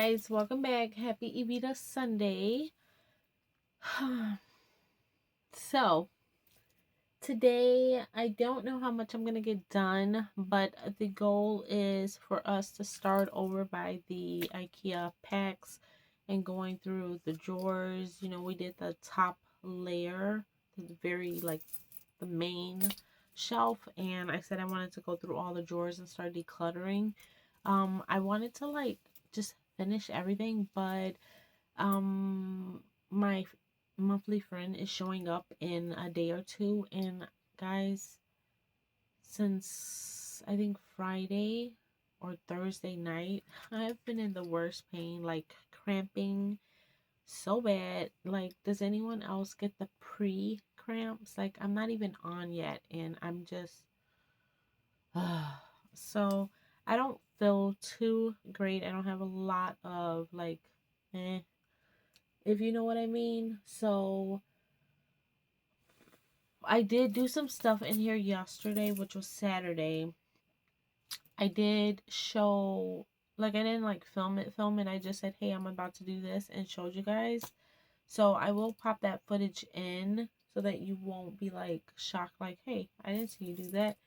guys, welcome back. Happy Evita Sunday. So, today I don't know how much I'm going to get done, but the goal is for us to start over by the IKEA packs and going through the drawers. You know, we did the top layer, the very the main shelf, and I said I wanted to go through all the drawers and start decluttering. I wanted to just finish everything, but my monthly friend is showing up in a day or two, and guys, since I think Friday or Thursday night, I've been in the worst pain, like cramping so bad. Like, does anyone else get the pre cramps? Like, I'm not even on yet, and I'm just so I don't feel too great. I don't have a lot of if you know what I mean. So I did do some stuff in here yesterday, which was Saturday. I did show, I didn't film it. I just said, hey, I'm about to do this, and showed you guys. So I will pop that footage in so that you won't be shocked, hey, I didn't see you do that.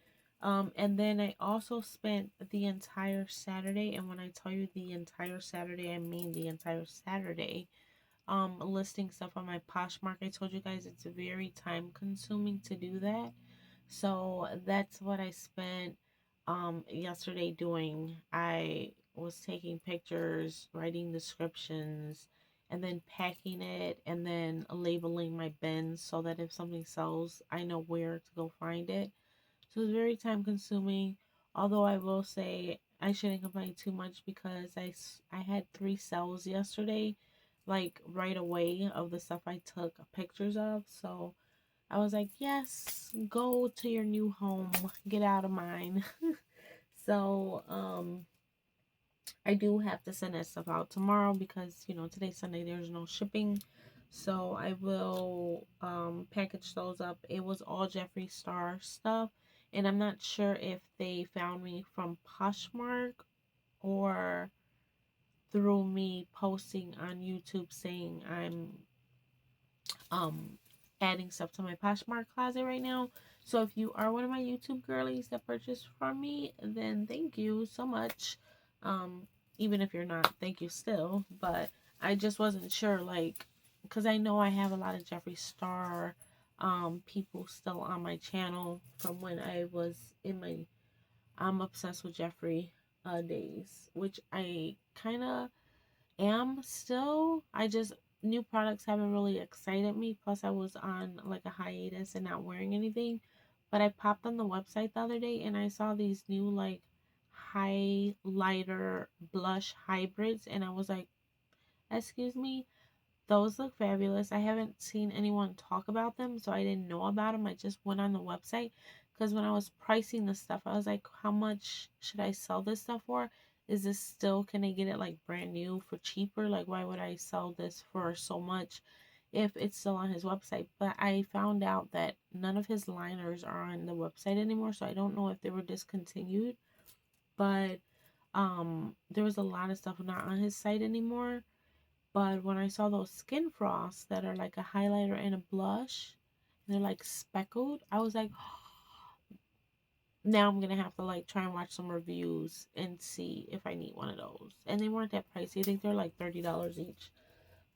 And then I also spent the entire Saturday, and when I tell you the entire Saturday, I mean the entire Saturday, listing stuff on my Poshmark. I told you guys it's very time consuming to do that. So that's what I spent yesterday doing. I was taking pictures, writing descriptions, and then packing it, and then labeling my bins so that if something sells, I know where to go find it. So it's very time consuming. Although I will say I shouldn't complain too much because I had 3 sales yesterday, right away, of the stuff I took pictures of. So I was like, yes, go to your new home, get out of mine. So I do have to send that stuff out tomorrow because, today's Sunday, there's no shipping. So I will package those up. It was all Jeffree Star stuff, and I'm not sure if they found me from Poshmark or through me posting on YouTube saying I'm adding stuff to my Poshmark closet right now. So if you are one of my YouTube girlies that purchased from me, then thank you so much. Even if you're not, thank you still. But I just wasn't sure, because I know I have a lot of Jeffree Star people still on my channel from when I was in my I'm obsessed with Jeffree days, which I kind of am still. I just, new products haven't really excited me. Plus, I was on a hiatus and not wearing anything. But I popped on the website the other day and I saw these new highlighter blush hybrids, and I was like, excuse me, those look fabulous. I haven't seen anyone talk about them, so I didn't know about them. I just went on the website because when I was pricing the stuff, I was like, how much should I sell this stuff for? Is this still, can I get it brand new for cheaper? Why would I sell this for so much if it's still on his website? But I found out that none of his liners are on the website anymore, so I don't know if they were discontinued. But there was a lot of stuff not on his site anymore. But when I saw those skin frosts that are like a highlighter and a blush, and they're speckled, I was like, now I'm gonna have to try and watch some reviews and see if I need one of those. And they weren't that pricey. I think they're $30 each.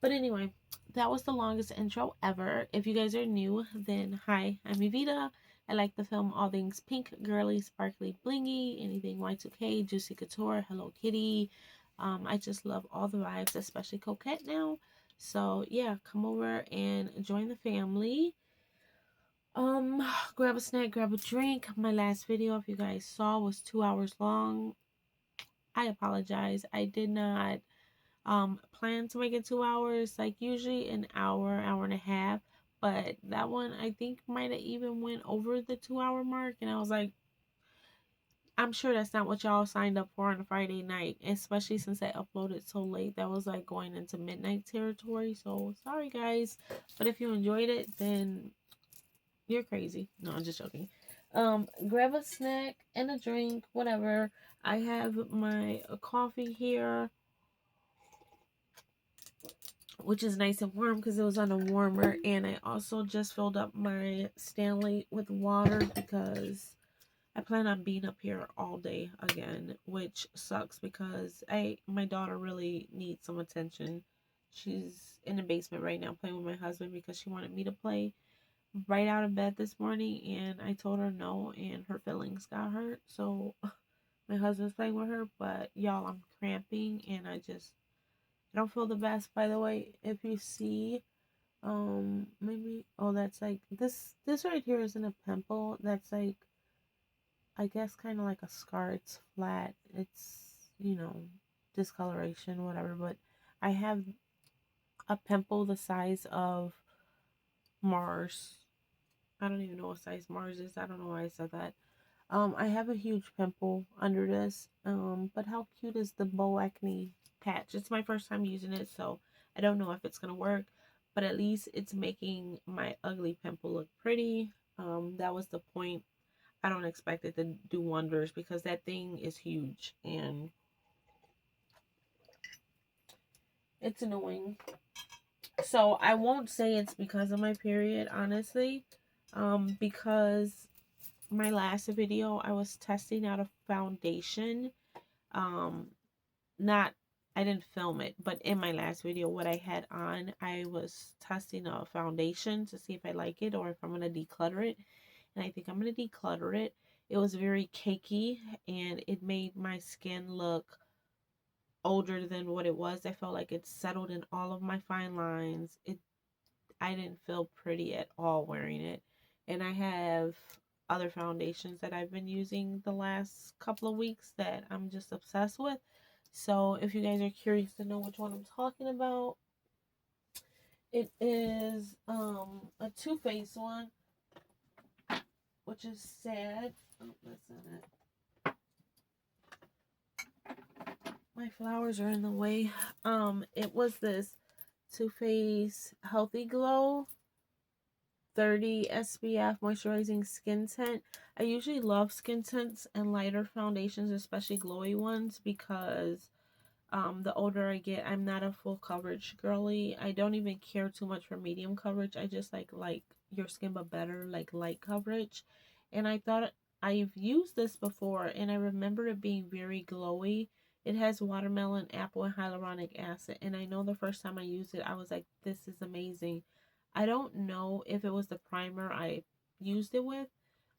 But anyway, that was the longest intro ever. If you guys are new, then hi, I'm Evita. I like to film all things pink, girly, sparkly, blingy, anything Y2K, Juicy Couture, Hello Kitty. I just love all the vibes, especially Coquette now. So yeah, come over and join the family. Grab a snack, grab a drink. My last video, if you guys saw, was 2 hours long. I apologize. I did not plan to make it 2 hours, usually an hour and a half, but that one I think might have even went over the 2 hour mark, and I was like, I'm sure that's not what y'all signed up for on a Friday night, especially since I uploaded so late. That was going into midnight territory. So sorry guys, but if you enjoyed it, then you're crazy. No, I'm just joking. Grab a snack and a drink, whatever. I have my coffee here. which is nice and warm because it was on a warmer. And I also just filled up my Stanley with water because I plan on being up here all day again, which sucks because my daughter really needs some attention. She's in the basement right now playing with my husband because she wanted me to play right out of bed this morning, and I told her no, and her feelings got hurt. So my husband's playing with her, but y'all, I'm cramping, and I don't feel the best. By the way, if you see, maybe, oh, that's like this right here isn't a pimple. That's like, I guess, kind of like a scar. It's flat. It's, discoloration, whatever. But I have a pimple the size of Mars. I don't even know what size Mars is. I don't know why I said that. I have a huge pimple under this. But how cute is the Bow Acne patch? It's my first time using it, so I don't know if it's gonna work. But at least it's making my ugly pimple look pretty. That was the point. I don't expect it to do wonders because that thing is huge and it's annoying. So I won't say it's because of my period, honestly. Because my last video, I was testing out a foundation. Um, not, I didn't film it, but in my last video, what I had on, I was testing a foundation to see if I like it or if I'm going to declutter it. And I think I'm going to declutter it. It was very cakey and it made my skin look older than what it was. I felt like it settled in all of my fine lines. I didn't feel pretty at all wearing it. And I have other foundations that I've been using the last couple of weeks that I'm just obsessed with. So if you guys are curious to know which one I'm talking about, it is a Too Faced one, which is sad. Oh, that's not it. My flowers are in the way. It was this Too Faced Healthy Glow 30 SPF moisturizing skin tint. I usually love skin tints and lighter foundations, especially glowy ones, because the older I get, I'm not a full coverage girly. I don't even care too much for medium coverage. I just like your skin but better, like light coverage. And I thought I've used this before and I remember it being very glowy. It has watermelon, apple, and hyaluronic acid. And I know the first time I used it, I was like, this is amazing. I don't know if it was the primer I used it with.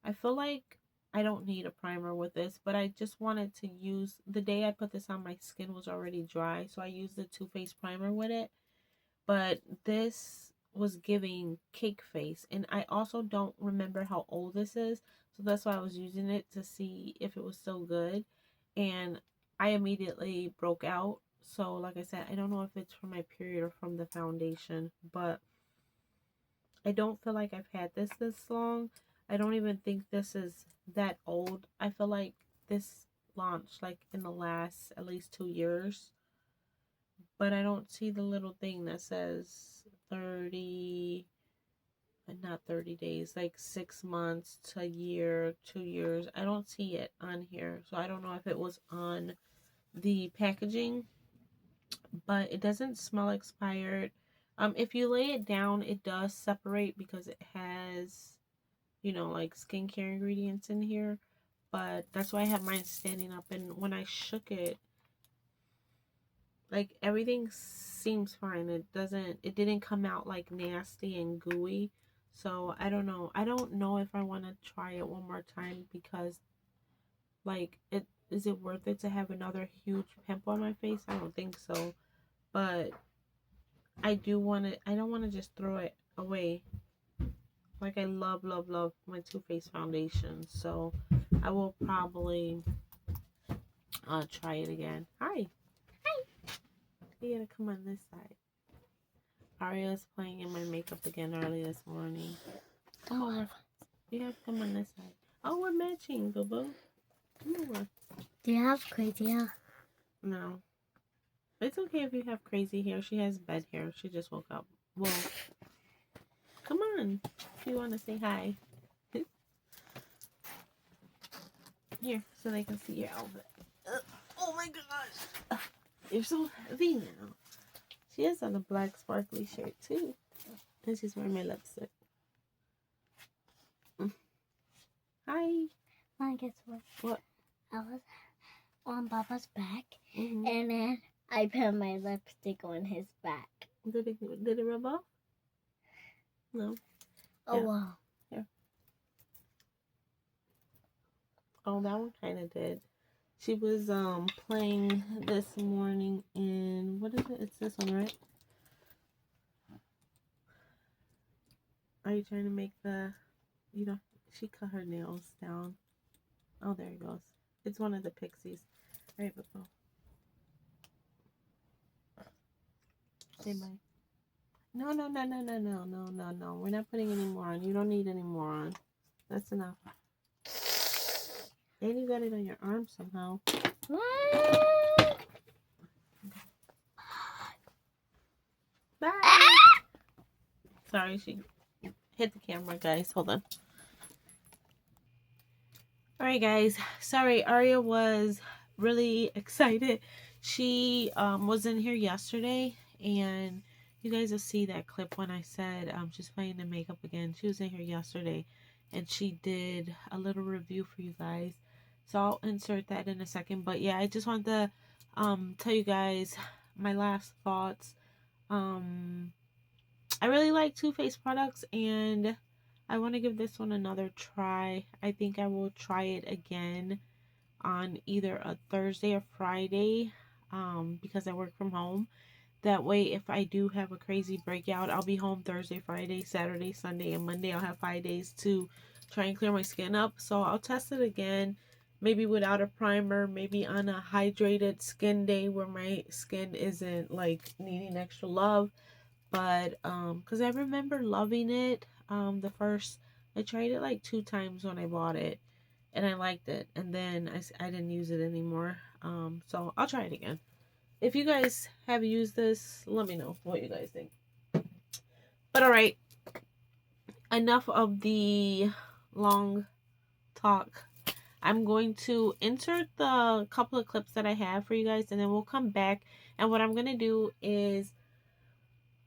I feel like I don't need a primer with this, but I just wanted to use, the day I put this on, my skin was already dry, so I used the Too Faced primer with it. But this was giving cake face, and I also don't remember how old this is, so that's why I was using it to see if it was still good. And I immediately broke out. So like I said, I don't know if it's from my period or from the foundation, but I don't feel like I've had this long. I don't even think this is that old. I feel like this launched like in the last at least 2 years. But I don't see the little thing that says 30, not 30 days, like 6 months to a year, 2 years. I don't see it on here. So I don't know if it was on the packaging, but it doesn't smell expired. If you lay it down, it does separate because it has, like skincare ingredients in here. But that's why I have mine standing up. And when I shook it, like everything seems fine. It didn't come out like nasty and gooey. So I don't know. I don't know if I want to try it one more time because like is it worth it to have another huge pimple on my face? I don't think so. But I don't want to just throw it away. Like I love, love, love my Too Faced foundation. So I will probably try it again. Hi. Hi. You gotta come on this side. Aria's playing in my makeup again early this morning. Come over. You have to come on this side. Oh, we're matching, boo-boo. Come over. Do you have crazy hair? No. It's okay if you have crazy hair. She has bed hair. She just woke up. Well, come on. If you want to say hi. Here, so they can see your outfit. Oh my gosh. You're so heavy now. She is on a black sparkly shirt too. And she's wearing my lipstick. Hi. Mom, guess what? What? I was on Papa's back, Mm-hmm. and then I put my lipstick on his back. Did it rub off? No. Oh, Yeah. wow. Here. Oh, that one kind of did. She was playing this morning in, what is it? It's this one, right? Are you trying to make the, she cut her nails down. Oh, there it goes. It's one of the Pixies. All right, but go. Say bye. No. We're not putting any more on. You don't need any more on. That's enough. And you got it on your arm somehow. Bye. Sorry, she hit the camera, guys. Hold on. Alright, guys. Sorry, Aria was really excited. She was in here yesterday, and you guys will see that clip when I said she's playing the makeup again. She was in here yesterday, and she did a little review for you guys. So I'll insert that in a second. But yeah, I just wanted to tell you guys my last thoughts. I really like Too Faced products, and I want to give this one another try. I think I will try it again on either a Thursday or Friday because I work from home. That way, if I do have a crazy breakout, I'll be home Thursday, Friday, Saturday, Sunday, and Monday. I'll have 5 days to try and clear my skin up. So I'll test it again, maybe without a primer, maybe on a hydrated skin day where my skin isn't like needing extra love. But because I remember loving it I tried it like 2 times when I bought it, and I liked it, and then I didn't use it anymore. So I'll try it again. If you guys have used this, let me know what you guys think. But all right, enough of the long talk. I'm going to insert the couple of clips that I have for you guys, and then we'll come back, and what I'm going to do is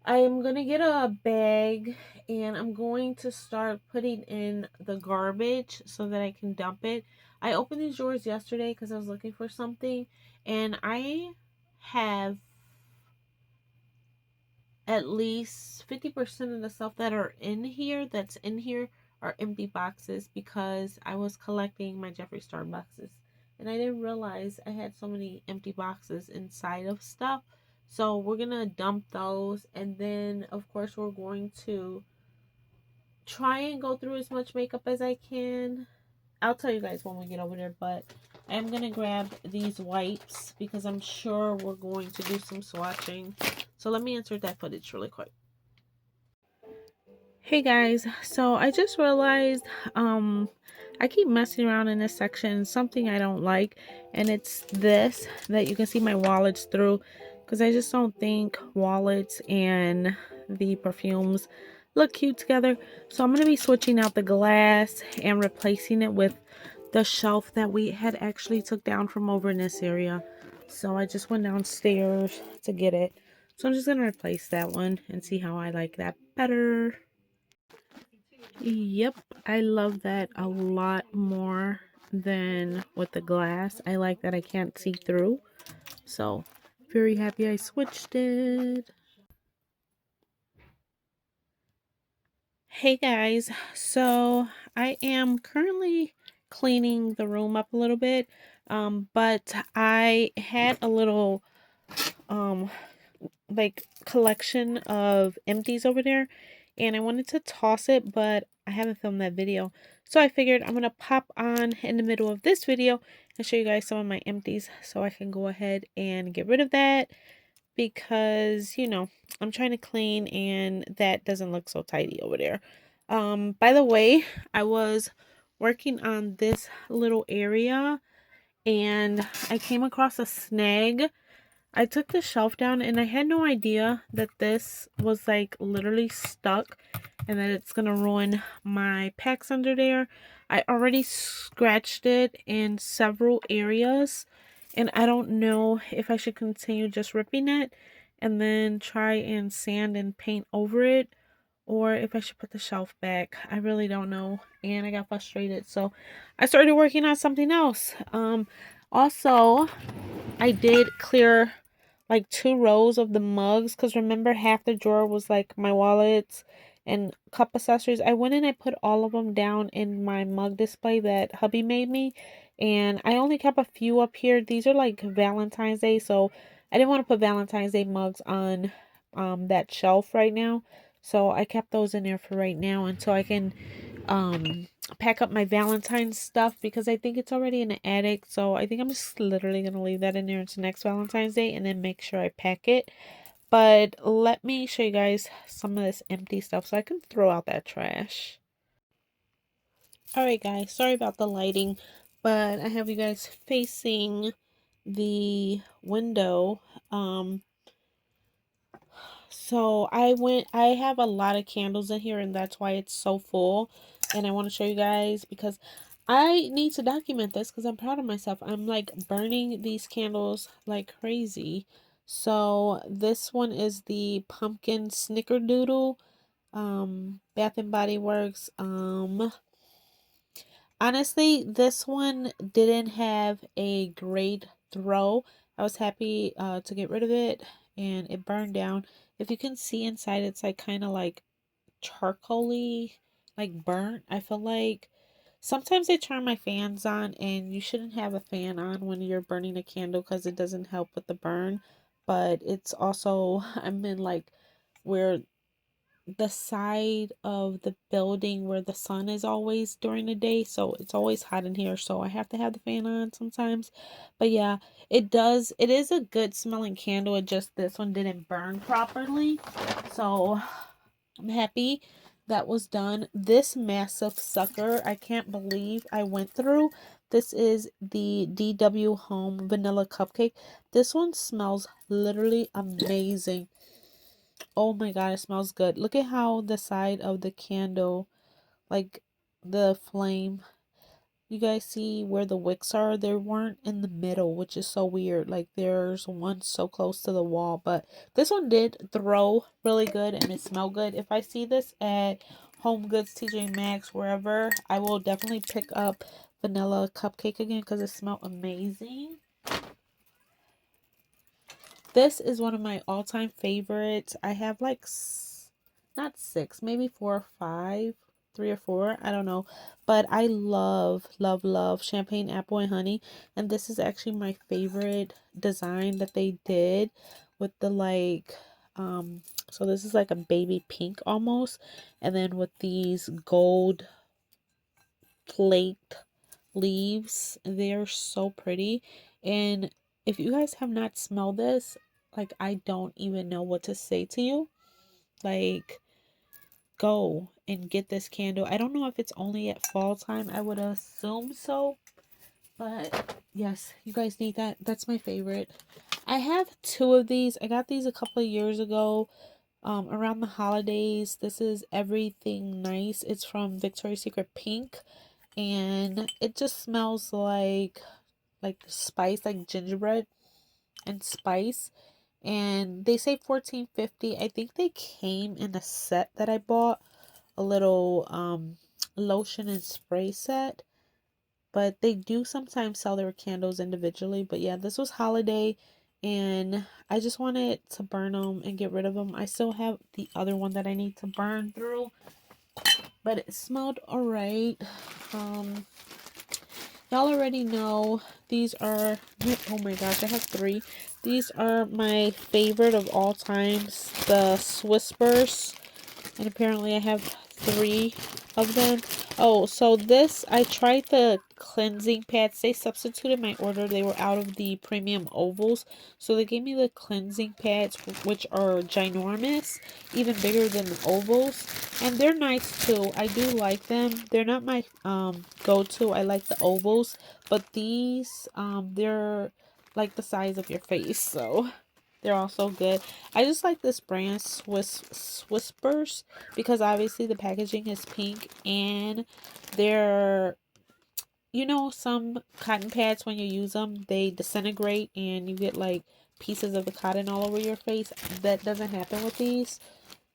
I'm going to get a bag, and I'm going to start putting in the garbage so that I can dump it. I opened these drawers yesterday because I was looking for something, and I have at least 50% of the stuff that's in here are empty boxes because I was collecting my Jeffree Star boxes. And I didn't realize I had so many empty boxes inside of stuff. So we're going to dump those. And then, of course, we're going to try and go through as much makeup as I can. I'll tell you guys when we get over there. But I'm going to grab these wipes because I'm sure we're going to do some swatching. So let me insert that footage really quick. Hey guys, so I just realized I keep messing around in this section, something I don't like, and it's this that you can see my wallets through, because I just don't think wallets and the perfumes look cute together. So I'm going to be switching out the glass and replacing it with the shelf that we had actually took down from over in this area. So I just went downstairs to get it. So I'm just going to replace that one and see how I like that better. Yep, I love that a lot more than with the glass. I like that I can't see through. So, very happy I switched it. Hey guys, so I am currently cleaning the room up a little bit. But I had a little like collection of empties over there, and I wanted to toss it, but I haven't filmed that video, so I figured I'm gonna pop on in the middle of this video and show you guys some of my empties so I can go ahead and get rid of that, because I'm trying to clean and that doesn't look so tidy over there. By the way, I was working on this little area and I came across a snag. I took the shelf down and I had no idea that this was like literally stuck and that it's gonna ruin my packs under there. I already scratched it in several areas and I don't know if I should continue just ripping it and then try and sand and paint over it, or if I should put the shelf back. I really don't know. And I got frustrated, so I started working on something else. Also, I did clear like 2 rows of the mugs, because remember, half the drawer was like my wallets and cup accessories. I went and I put all of them down in my mug display that hubby made me, and I only kept a few up here. These are like Valentine's Day, so I didn't want to put Valentine's Day mugs on that shelf right now, so I kept those in there for right now until I can um pack up my Valentine's stuff, because I think it's already in the attic. So I think I'm just literally gonna leave that in there until next Valentine's Day and then make sure I pack it. But let me show you guys some of this empty stuff so I can throw out that trash. Alright guys, sorry about the lighting, but I have you guys facing the window. So I have a lot of candles in here, and that's why it's so full. And I want to show you guys because I need to document this because I'm proud of myself. I'm like burning these candles like crazy. So this one is the pumpkin snickerdoodle, Bath and Body Works. Honestly, this one didn't have a great throw. I was happy to get rid of it, and it burned down. If you can see inside, it's like kind of like charcoaly, like burnt. I feel like sometimes I turn my fans on, and you shouldn't have a fan on when you're burning a candle because it doesn't help with the burn. But it's also, I'm in like where the side of the building where the sun is always during the day, so it's always hot in here, so I have to have the fan on sometimes. But yeah, it is a good smelling candle. It just, this one didn't burn properly, so I'm happy that was done. This massive sucker, I can't believe I went through. This is the DW Home Vanilla Cupcake. This one smells literally amazing. Oh my god, it smells good. Look at how the side of the candle, like the flame, you guys see where the wicks are? They weren't in the middle, which is so weird. Like there's one so close to the wall, but this one did throw really good and it smelled good. If I see this at Home Goods, TJ Maxx, wherever, I will definitely pick up vanilla cupcake again because it smelled amazing. This is one of my all-time favorites. I have like not 6, maybe 4 or 5, 3 or 4, I don't know. But I love, love, love champagne apple and honey. And this is actually my favorite design that they did with the like, so this is like a baby pink almost. And then with these gold flaked leaves, they're so pretty. And if you guys have not smelled this, like I don't even know what to say to you. Like, go and get this candle. I don't know if it's only at fall time. I would assume so, but yes, you guys need that. That's my favorite. I have 2 of these. I got these a couple of years ago, around the holidays. This is Everything Nice. It's from Victoria's Secret Pink, and it just smells like spice, like gingerbread and spice. And they say $14.50. I think they came in a set that I bought, a little lotion and spray set. But they do sometimes sell their candles individually. But yeah, this was holiday, and I just wanted to burn them and get rid of them. I still have the other one that I need to burn through, but it smelled alright. Y'all already know these are, oh my gosh, I have 3. These are my favorite of all times, the Swiss Bursts. And apparently I have 3 of them. Oh, so this, I tried the cleansing pads. They substituted my order. They were out of the premium ovals. So they gave me the cleansing pads, which are ginormous, even bigger than the ovals. And they're nice too. I do like them. They're not my go-to. I like the ovals. But these, they're like the size of your face. So they're also good. I just like this brand, Swiss Burst, because obviously the packaging is pink, and they're, you know, some cotton pads when you use them, they disintegrate and you get like pieces of the cotton all over your face. That doesn't happen with these.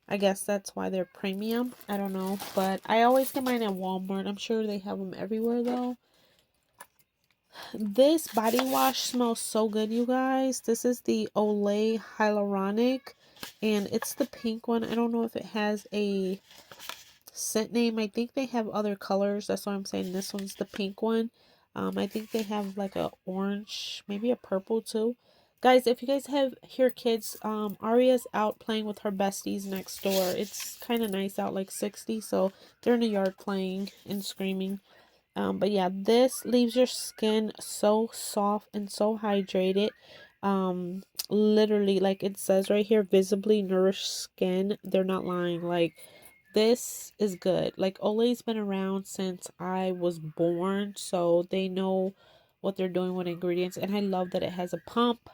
I guess that's why they're premium. I don't know, but I always get mine at Walmart. I'm sure they have them everywhere though. This body wash smells so good, you guys. This is the Olay Hyaluronic, and it's the pink one. I don't know if it has a scent name. I think they have other colors. That's why I'm saying this one's the pink one. I think they have like a orange, maybe a purple too. Guys, if you guys have hear kids, Aria's out playing with her besties next door. It's kind of nice out, like 60, so they're in the yard playing and screaming. But yeah, this leaves your skin so soft and so hydrated. Literally, like it says right here, visibly nourished skin. They're not lying. Like, this is good. Like, Olay's been around since I was born, so they know what they're doing with ingredients. And I love that it has a pump.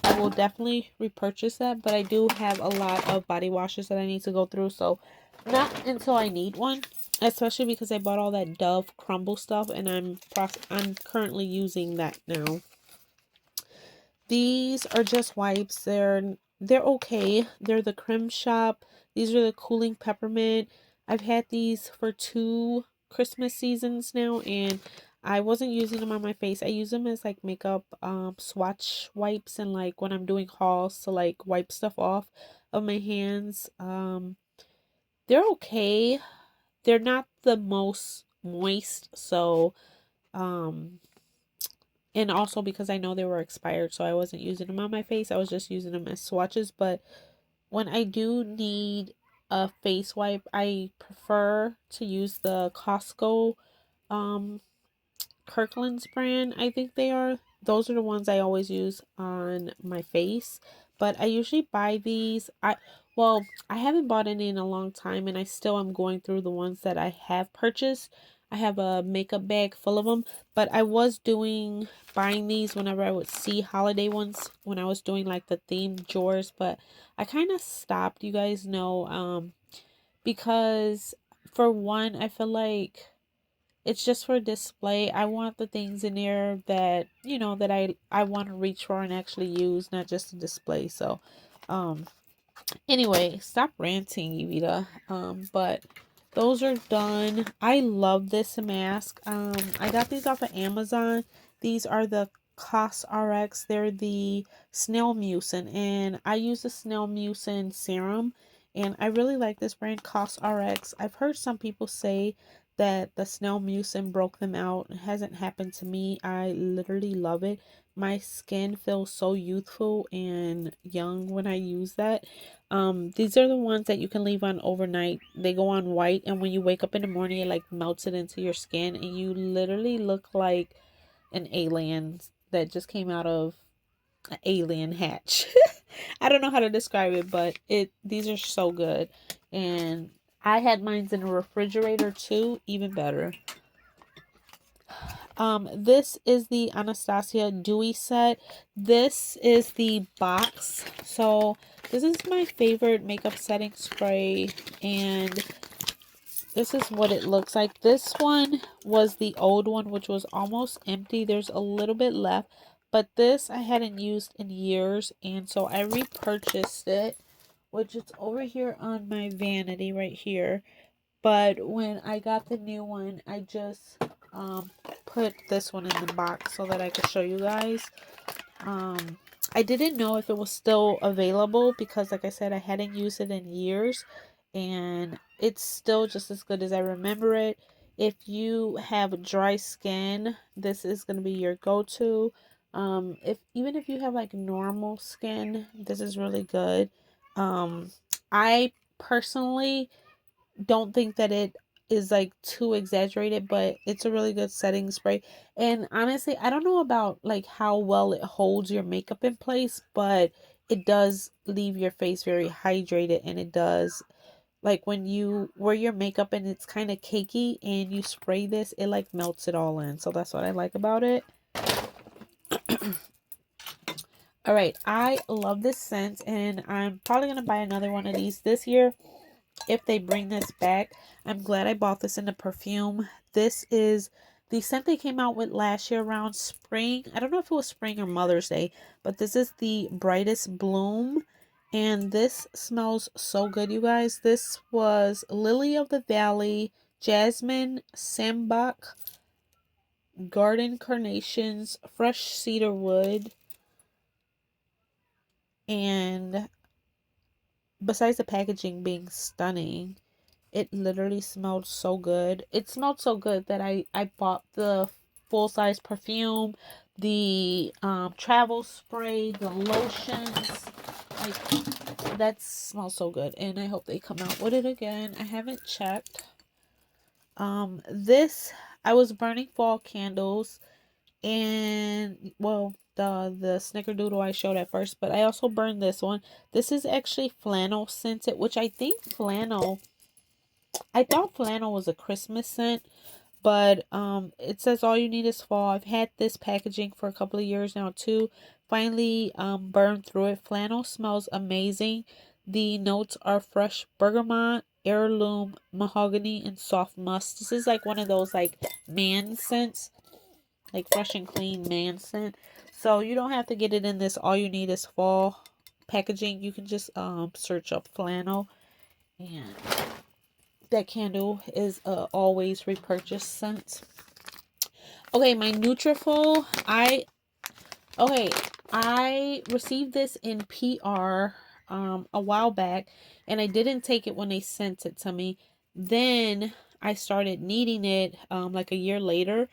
I will definitely repurchase that, but I do have a lot of body washes that I need to go through, so not until I need one, especially because I bought all that Dove crumble stuff and I'm currently using that now. These are just wipes. They're okay. They're the Creme Shop. These are the cooling peppermint. I've had these for 2 Christmas seasons now, and I wasn't using them on my face. I use them as like makeup swatch wipes, and like when I'm doing hauls to like wipe stuff off of my hands. They're okay. They're not the most moist, so and also because I know they were expired, so I wasn't using them on my face. I was just using them as swatches. But when I do need a face wipe, I prefer to use the Costco um Kirkland's brand, I think they are. Those are the ones I always use on my face. But I usually buy these. I haven't bought any in a long time, and I still am going through the ones that I have purchased. I have a makeup bag full of them, but I was buying these whenever I would see holiday ones when I was doing like the themed drawers, but I kind of stopped, you guys know, because for one, I feel like it's just for display. I want the things in there that, that I want to reach for and actually use, not just to display. So, um, anyway, stop ranting, Evita. But those are done. I love this mask. I got these off of Amazon. These are the CosRx. They're the snail mucin, and I use the snail mucin serum, and I really like this brand CosRx. I've heard some people say that the snail mucin broke them out. It hasn't happened to me. I literally love it. My skin feels so youthful and young when I use that. These are the ones that you can leave on overnight. They go on white, and when you wake up in the morning, it like melts it into your skin, and you literally look like an alien that just came out of an alien hatch. I don't know how to describe it, but these are so good. And I had mine in the refrigerator too, even better. This is the Anastasia Dewy set. This is the box. So this is my favorite makeup setting spray, and this is what it looks like. This one was the old one, which was almost empty. There's a little bit left, but this I hadn't used in years, and so I repurchased it, which is over here on my vanity right here. But when I got the new one, I just put this one in the box so that I could show you guys. I didn't know if it was still available because, like I said, I hadn't used it in years, and it's still just as good as I remember it. If you have dry skin, this is going to be your go-to. If you have like normal skin, this is really good. I personally don't think that it is like too exaggerated, but it's a really good setting spray. And honestly, I don't know about like how well it holds your makeup in place, but it does leave your face very hydrated, and it does, like, when you wear your makeup and it's kind of cakey and you spray this, it like melts it all in. So that's what I like about it. All right, I love this scent, and I'm probably gonna buy another one of these this year if they bring this back. I'm glad I bought this in the perfume. This is the scent they came out with last year around spring. I don't know if it was spring or Mother's Day, but this is the Brightest Bloom. And this smells so good, you guys. This was Lily of the Valley, Jasmine, Sambach, Garden Carnations, Fresh Cedar Wood. And besides the packaging being stunning, it literally smelled so good. It smelled so good that I bought the full size perfume, the travel spray, the lotions. Like, that smells so good, and I hope they come out with it again. I haven't checked. This, I was burning fall candles, and well, the snickerdoodle I showed at first, but I also burned this one. This is actually flannel scented, which I thought flannel was a Christmas scent, but it says all you need is fall. I've had this packaging for a couple of years now too. Finally burned through it. Flannel smells amazing. The notes are fresh bergamot, heirloom, mahogany, and soft musk. This is like one of those like man scents, like fresh and clean man scent. So you don't have to get it in this all you need is fall packaging. You can just search up flannel, and that candle is always repurchase scent. Okay, my Nutrafol. I received this in PR a while back, and I didn't take it when they sent it to me. Then I started needing it like a year later,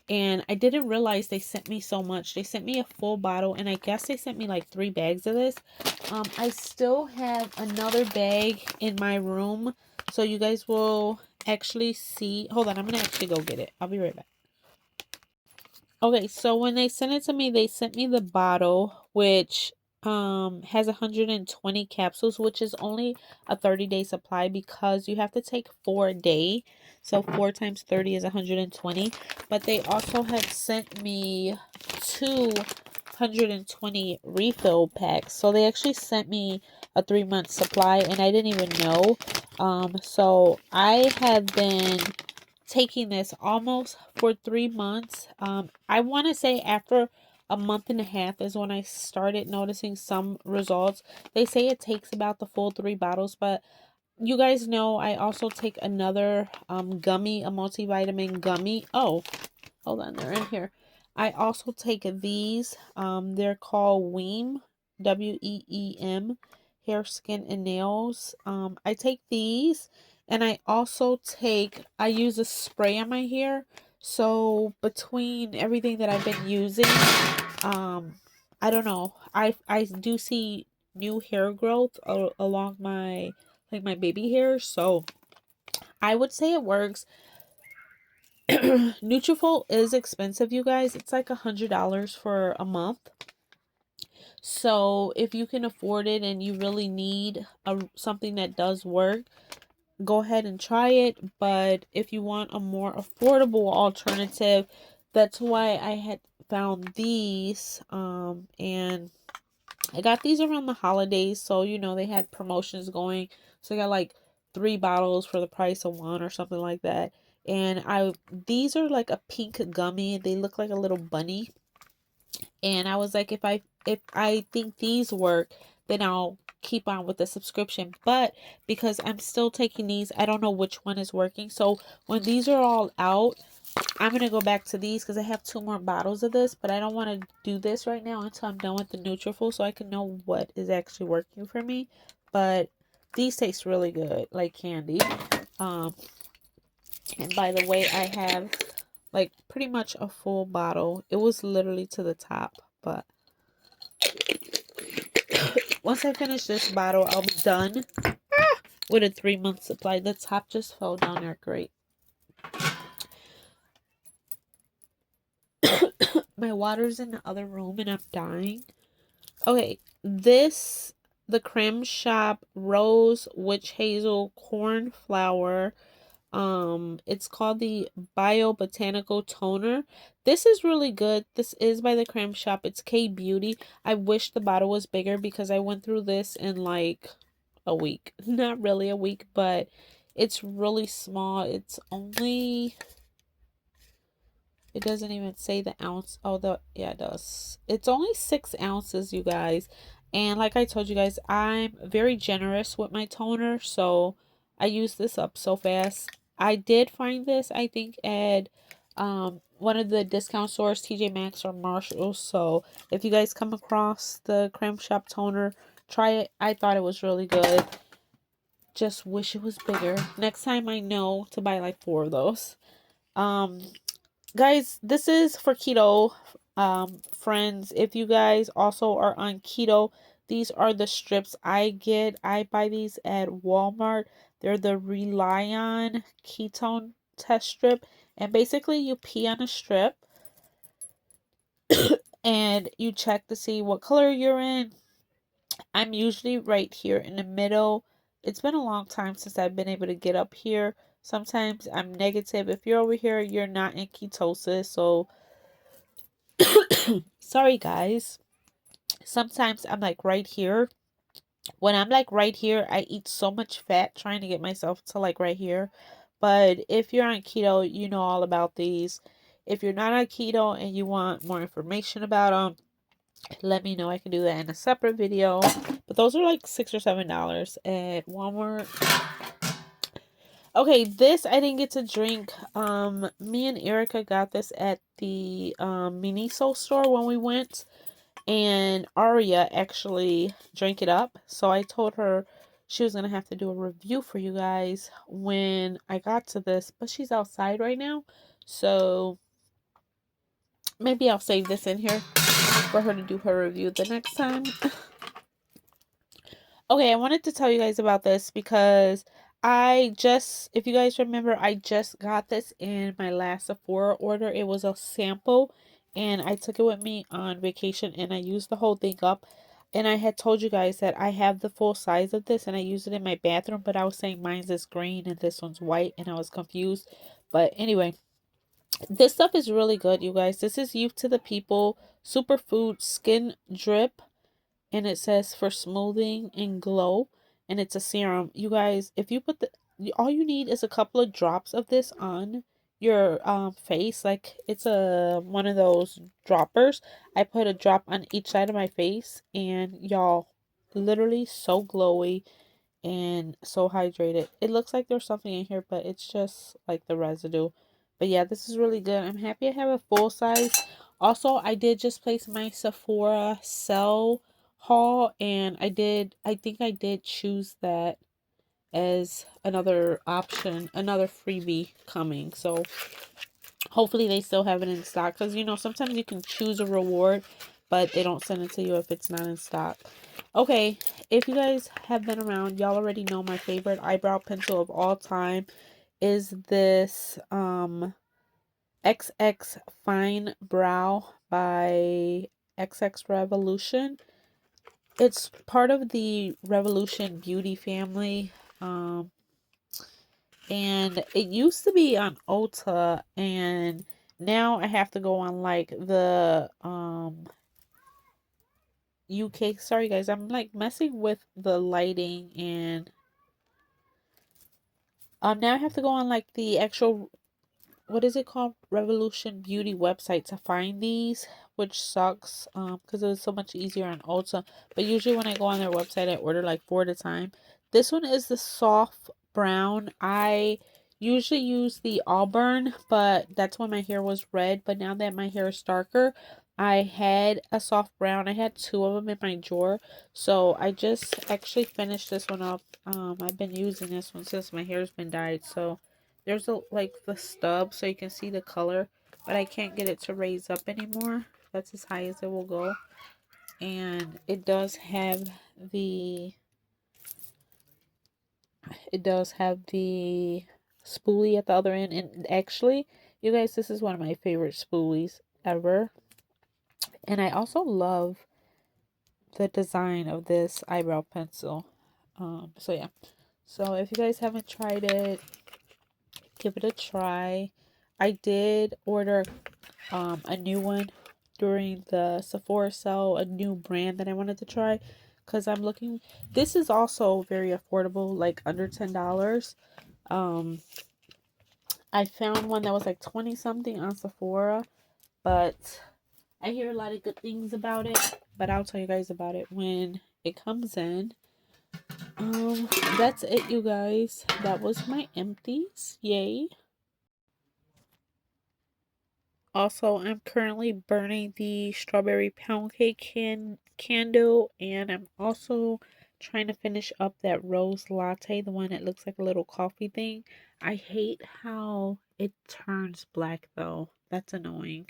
and I didn't realize they sent me so much. They sent me a full bottle, and I guess they sent me like 3 bags of this. I still have another bag in my room, so you guys will actually see. Hold on, I'm gonna actually go get it. I'll be right back. Okay, so when they sent it to me, they sent me the bottle, which has 120 capsules, which is only a 30-day supply because you have to take 4 a day. So 4 times 30 is 120. But they also had sent me 220 refill packs. So they actually sent me a 3-month supply, and I didn't even know. So I have been taking this almost for 3 months. I want to say after a month and a half is when I started noticing some results. They say it takes about the full 3 bottles, but you guys know I also take another gummy, a multivitamin gummy. Oh, hold on, they're in here. I also take these. They're called Weem, WEEM, hair, skin, and nails. I take these, and I also I use a spray on my hair. So between everything that I've been using, I don't know. I do see new hair growth along my my baby hair. So I would say it works. Nutrafol is expensive, you guys. It's like $100 for a month. So if you can afford it and you really need something that does work, go ahead and try it. But if you want a more affordable alternative, that's why I had found these. And I got these around the holidays, so you know they had promotions going. So I got like 3 bottles for the price of 1 or something like that. And these are like a pink gummy. They look like a little bunny. And I was like, if I think these work, then I'll keep on with the subscription. But because I'm still taking these, I don't know which one is working. So when these are all out, I'm going to go back to these because I have 2 more bottles of this, but I don't want to do this right now until I'm done with the Nutrafol so I can know what is actually working for me. But these taste really good, like candy. And by the way, I have like pretty much a full bottle. It was literally to the top, but once I finish this bottle, I'll be done with a 3-month supply. The top just fell down there. Great. My water's in the other room and I'm dying. Okay, the Creme Shop Rose Witch Hazel Cornflower. It's called the Biobotanical Toner. This is really good. This is by the Creme Shop. It's K Beauty. I wish the bottle was bigger because I went through this in like a week. Not really a week, but it's really small. It's only It doesn't even say the ounce. Oh, yeah, it does. It's only 6 ounces, you guys. And like I told you guys, I'm very generous with my toner, so I use this up so fast. I did find this, I think, at one of the discount stores, TJ Maxx or Marshalls. So if you guys come across the Creme Shop toner, try it. I thought it was really good. Just wish it was bigger. Next time I know to buy like 4 of those. Um, Guys, this is for keto friends. If you guys also are on keto, these are the strips I get. I buy these at Walmart. They're the Rely On Ketone Test Strip. And basically you pee on a strip and you check to see what color you're in. I'm usually right here in the middle. It's been a long time since I've been able to get up here. Sometimes I'm negative. If you're over here, you're not in ketosis. So sorry guys. Sometimes I'm like right here. When I'm like right here, I eat so much fat trying to get myself to like right here. But if you're on keto, you know all about these. If you're not on keto and you want more information about them, let me know. I can do that in a separate video. But those are like $6 or $7 at Walmart. Okay, this I didn't get to drink. Me and Erica got this at the Miniso store when we went. And Aria actually drank it up. So I told her she was going to have to do a review for you guys when I got to this. But she's outside right now. So maybe I'll save this in here for her to do her review the next time. Okay, I wanted to tell you guys about this because if you guys remember, I just got this in my last Sephora order. It was a sample and I took it with me on vacation and I used the whole thing up. And I had told you guys that I have the full size of this and I use it in my bathroom, but I was saying mine's is green and this one's white and I was confused. But anyway, this stuff is really good, you guys. This is Youth to the People Superfood Skin Drip, and it says for smoothing and glow, and it's a serum. You guys, if you put all you need is a couple of drops of this on your face. Like it's a one of those droppers. I put a drop on each side of my face, and y'all, literally so glowy and so hydrated. It looks like there's something in here, but it's just like the residue. But yeah, this is really good. I'm happy I have a full size. Also, I did just place my Sephora sell haul, and I think I did choose that as another option, another freebie coming. So hopefully they still have it in stock, because you know sometimes you can choose a reward but they don't send it to you if it's not in stock. Okay, if you guys have been around, y'all already know my favorite eyebrow pencil of all time is this XX Fine Brow by XX Revolution. It's part of the Revolution Beauty family. And it used to be on Ulta, and now I have to go on like the UK. Sorry guys, I'm like messing with the lighting, and now I have to go on like the actual, what is it called, Revolution Beauty website to find these, which sucks because it was so much easier on Ulta. But usually when I go on their website, I order like 4 at a time. This one is the soft brown. I usually use the auburn, but that's when my hair was red. But now that my hair is darker, I had a soft brown. I had 2 of them in my drawer, so I just actually finished this one up. I've been using this one since my hair's been dyed, so there's a like the stub so you can see the color, but I can't get it to raise up anymore. That's as high as it will go. And it does have the spoolie at the other end. And actually, you guys, this is one of my favorite spoolies ever. And I also love the design of this eyebrow pencil. So yeah. So if you guys haven't tried it, give it a try. I did order a new one during the Sephora sale, a new brand that I wanted to try, because I'm looking. This is also very affordable, like under $10. I found one that was like 20 something on Sephora, but I hear a lot of good things about it. But I'll tell you guys about it when it comes in. That's it, you guys. That was my empties. Yay. Also, I'm currently burning the strawberry pound cake candle, and I'm also trying to finish up that rose latte, the one that looks like a little coffee thing. I hate how it turns black though. That's annoying.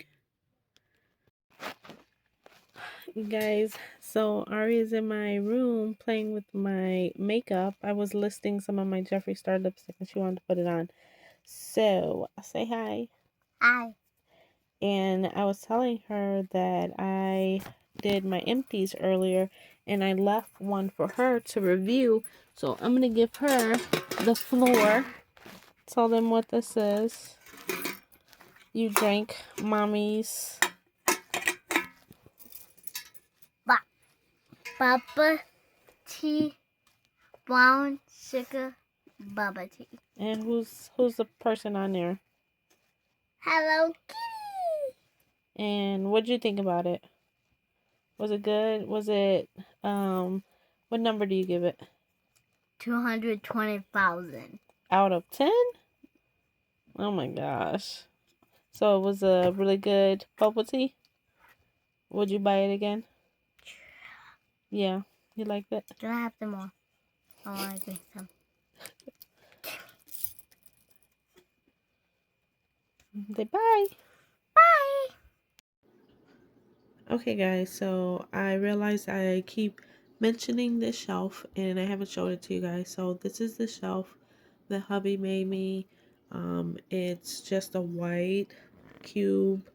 You guys, so Ari is in my room playing with my makeup. I was listing some of my Jeffree Star lipstick and she wanted to put it on. So, say hi. Hi. And I was telling her that I did my empties earlier and I left one for her to review. So I'm going to give her the floor. Tell them what this is. You drank mommy's Bubble tea, brown sugar bubble tea. And who's the person on there? Hello Kitty. And what'd you think about it? Was it good? Was it what number do you give it? 220,000. Out of 10? Oh my gosh. So it was a really good bubble tea? Would you buy it again? Yeah. You liked it? Do I have some more? I want to drink some. Say bye. Bye. Okay guys, so I realized I keep mentioning this shelf and I haven't showed it to you guys. So this is the shelf that hubby made me. It's just a white cube,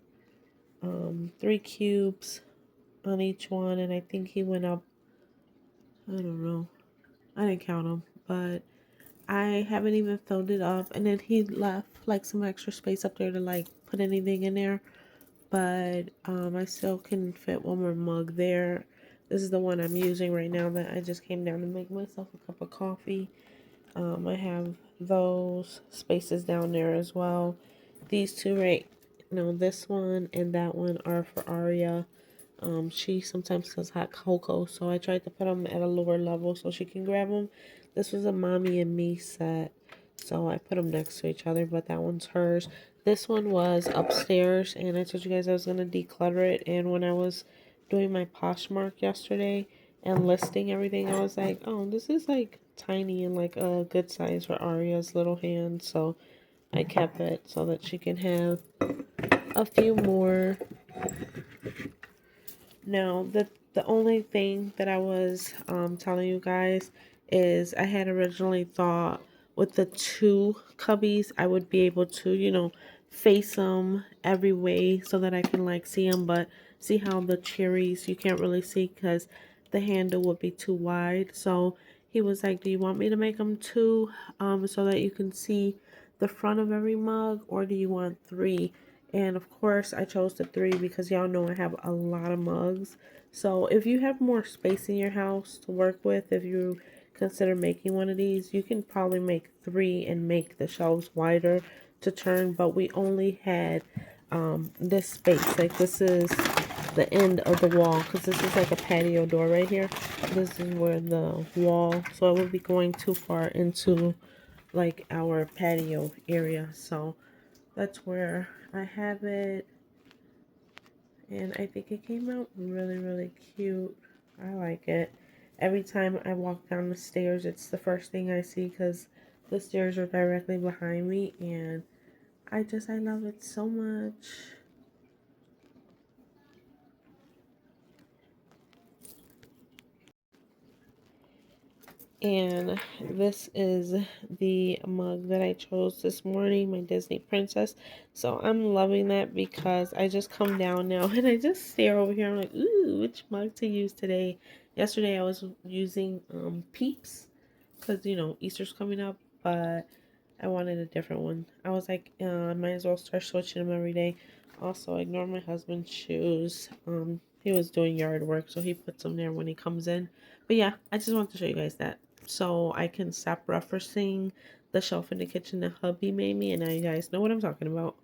3 cubes on each one, and I think he went up, I don't know, I didn't count them, but I haven't even filled it up. And then he left like some extra space up there to like put anything in there, but I still can fit one more mug there. This is the one I'm using right now that I just came down to make myself a cup of coffee. I have those spaces down there as well. These two right, this one and that one are for Aria. She sometimes does hot cocoa, so I tried to put them at a lower level so she can grab them. This was a mommy and me set, so I put them next to each other, but that one's hers. This one was upstairs, and I told you guys I was going to declutter it, and when I was doing my Poshmark yesterday and listing everything, I was like, oh, this is like tiny and like a good size for Aria's little hand, so I kept it so that she can have a few more. Now, the only thing that I was telling you guys is I had originally thought with the 2 cubbies, I would be able to, face them every way so that I can like see them. But see how the cherries you can't really see because the handle would be too wide. So he was like, do you want me to make them 2 so that you can see the front of every mug, or do you want 3? And of course, I chose the 3 because y'all know I have a lot of mugs. So if you have more space in your house to work with, if you consider making one of these, you can probably make 3 and make the shelves wider to turn. But we only had this space. Like this is the end of the wall because this is like a patio door right here. This is where the wall. So I would be going too far into like our patio area. So that's where I have it, and I think it came out really, really cute. I like it. Every time I walk down the stairs, it's the first thing I see because the stairs are directly behind me, and I love it so much. And this is the mug that I chose this morning, my Disney princess. So I'm loving that because I just come down now and I just stare over here. I'm like, ooh, which mug to use today? Yesterday I was using Peeps because, Easter's coming up, but I wanted a different one. I was like, I might as well start switching them every day. Also, ignore my husband's shoes. He was doing yard work, so he puts them there when he comes in. But yeah, I just wanted to show you guys that so I can stop referencing the shelf in the kitchen that hubby made me, and now you guys know what I'm talking about.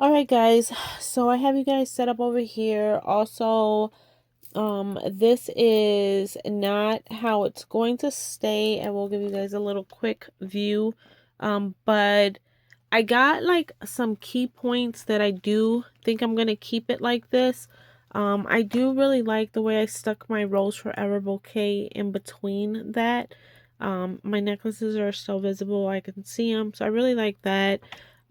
Alright guys, so I have you guys set up over here. Also, this is not how it's going to stay. I will give you guys a little quick view. But I got like some key points that I do think I'm gonna keep it like this. I do really like the way I stuck my Rose Forever bouquet in between that. My necklaces are still visible. I can see them. So I really like that.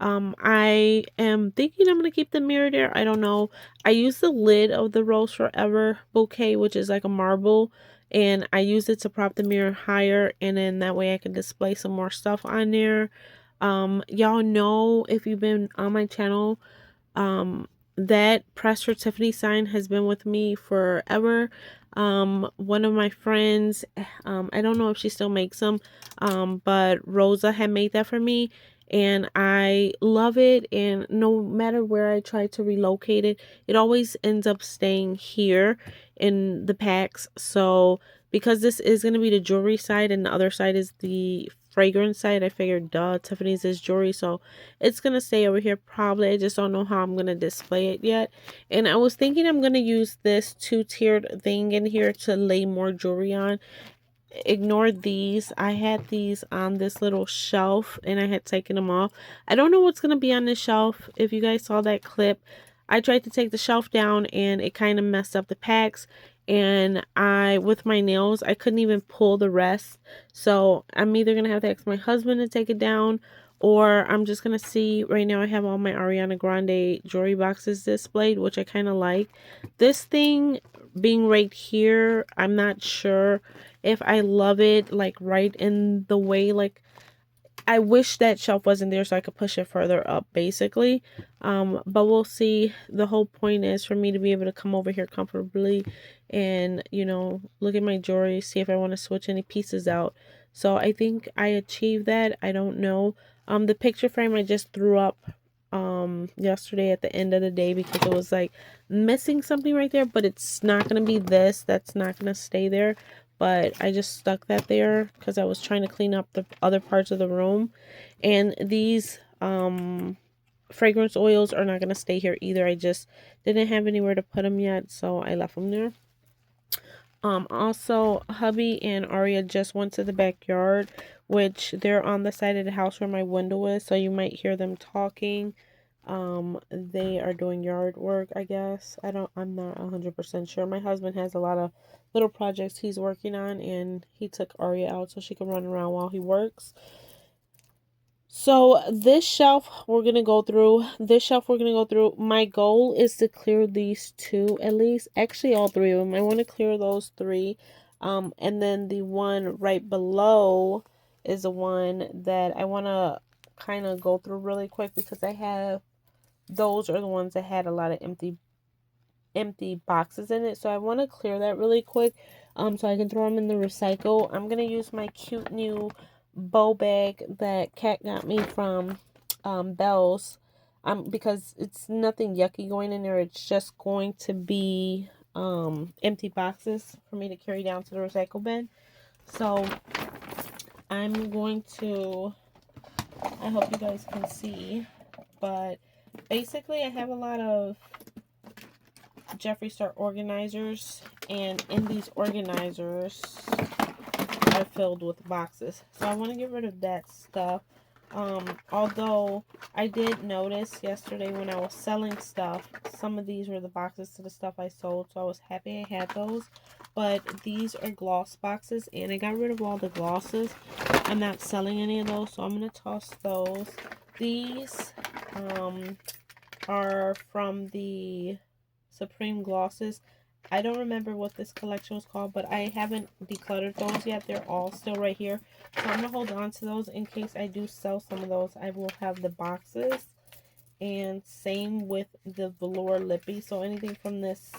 I am thinking I'm gonna keep the mirror there. I don't know. I use the lid of the Rose Forever bouquet, which is like a marble, and I use it to prop the mirror higher, and then that way I can display some more stuff on there. Y'all know, if you've been on my channel, that Press for Tiffany sign has been with me forever. One of my friends, I don't know if she still makes them, but Rosa had made that for me, and I love it. And no matter where I try to relocate it, it always ends up staying here in the packs. So because this is going to be the jewelry side and the other side is the fragrance side, I figured, duh, Tiffany's is jewelry, so it's going to stay over here probably. I just don't know how I'm going to display it yet. And I was thinking I'm going to use this two-tiered thing in here to lay more jewelry on. Ignore these. I had these on this little shelf and I had taken them off. I don't know what's going to be on this shelf. If you guys saw that clip, I tried to take the shelf down and it kind of messed up the packs, and with my nails I couldn't even pull the rest. So I'm either going to have to ask my husband to take it down, or I'm just going to see. Right now I have all my Ariana Grande jewelry boxes displayed, which I kind of like. This thing being right here, I'm not sure if I love it, like right in the way. Like, I wish that shelf wasn't there so I could push it further up, basically. But we'll see. The whole point is for me to be able to come over here comfortably and, you know, look at my jewelry, see if I want to switch any pieces out. So I think I achieved that. I don't know. The picture frame I just threw up yesterday at the end of the day because it was like missing something right there, but it's not going to be this. That's not going to stay there. But I just stuck that there because I was trying to clean up the other parts of the room. And these fragrance oils are not going to stay here either. I just didn't have anywhere to put them yet, so I left them there. Also, hubby and Aria just went to the backyard, which they're on the side of the house where my window is, so you might hear them talking. They are doing yard work, I guess. I'm not 100% sure. My husband has a lot of little projects he's working on, and he took Aria out so she can run around while he works. So this shelf we're going to go through. My goal is to clear these two at least. Actually, all three of them. I want to clear those three. And then the one right below is the one that I want to kind of go through really quick because those are the ones that had a lot of empty boxes in it. So I want to clear that really quick so I can throw them in the recycle. I'm going to use my cute new bow bag that Kat got me from Belle's, because it's nothing yucky going in there. It's just going to be empty boxes for me to carry down to the recycle bin. So I'm going to, I hope you guys can see, but basically I have a lot of Jeffree Star organizers, and in these organizers are filled with boxes. So I want to get rid of that stuff. Although I did notice yesterday when I was selling stuff, some of these were the boxes to the stuff I sold, so I was happy I had those. But these are gloss boxes, and I got rid of all the glosses. I'm not selling any of those, so I'm going to toss those. These are from the Supreme glosses. I don't remember what this collection was called, but I haven't decluttered those yet. They're all still right here. So I'm going to hold on to those in case I do sell some of those. I will have the boxes. And same with the velour lippy. So anything from this,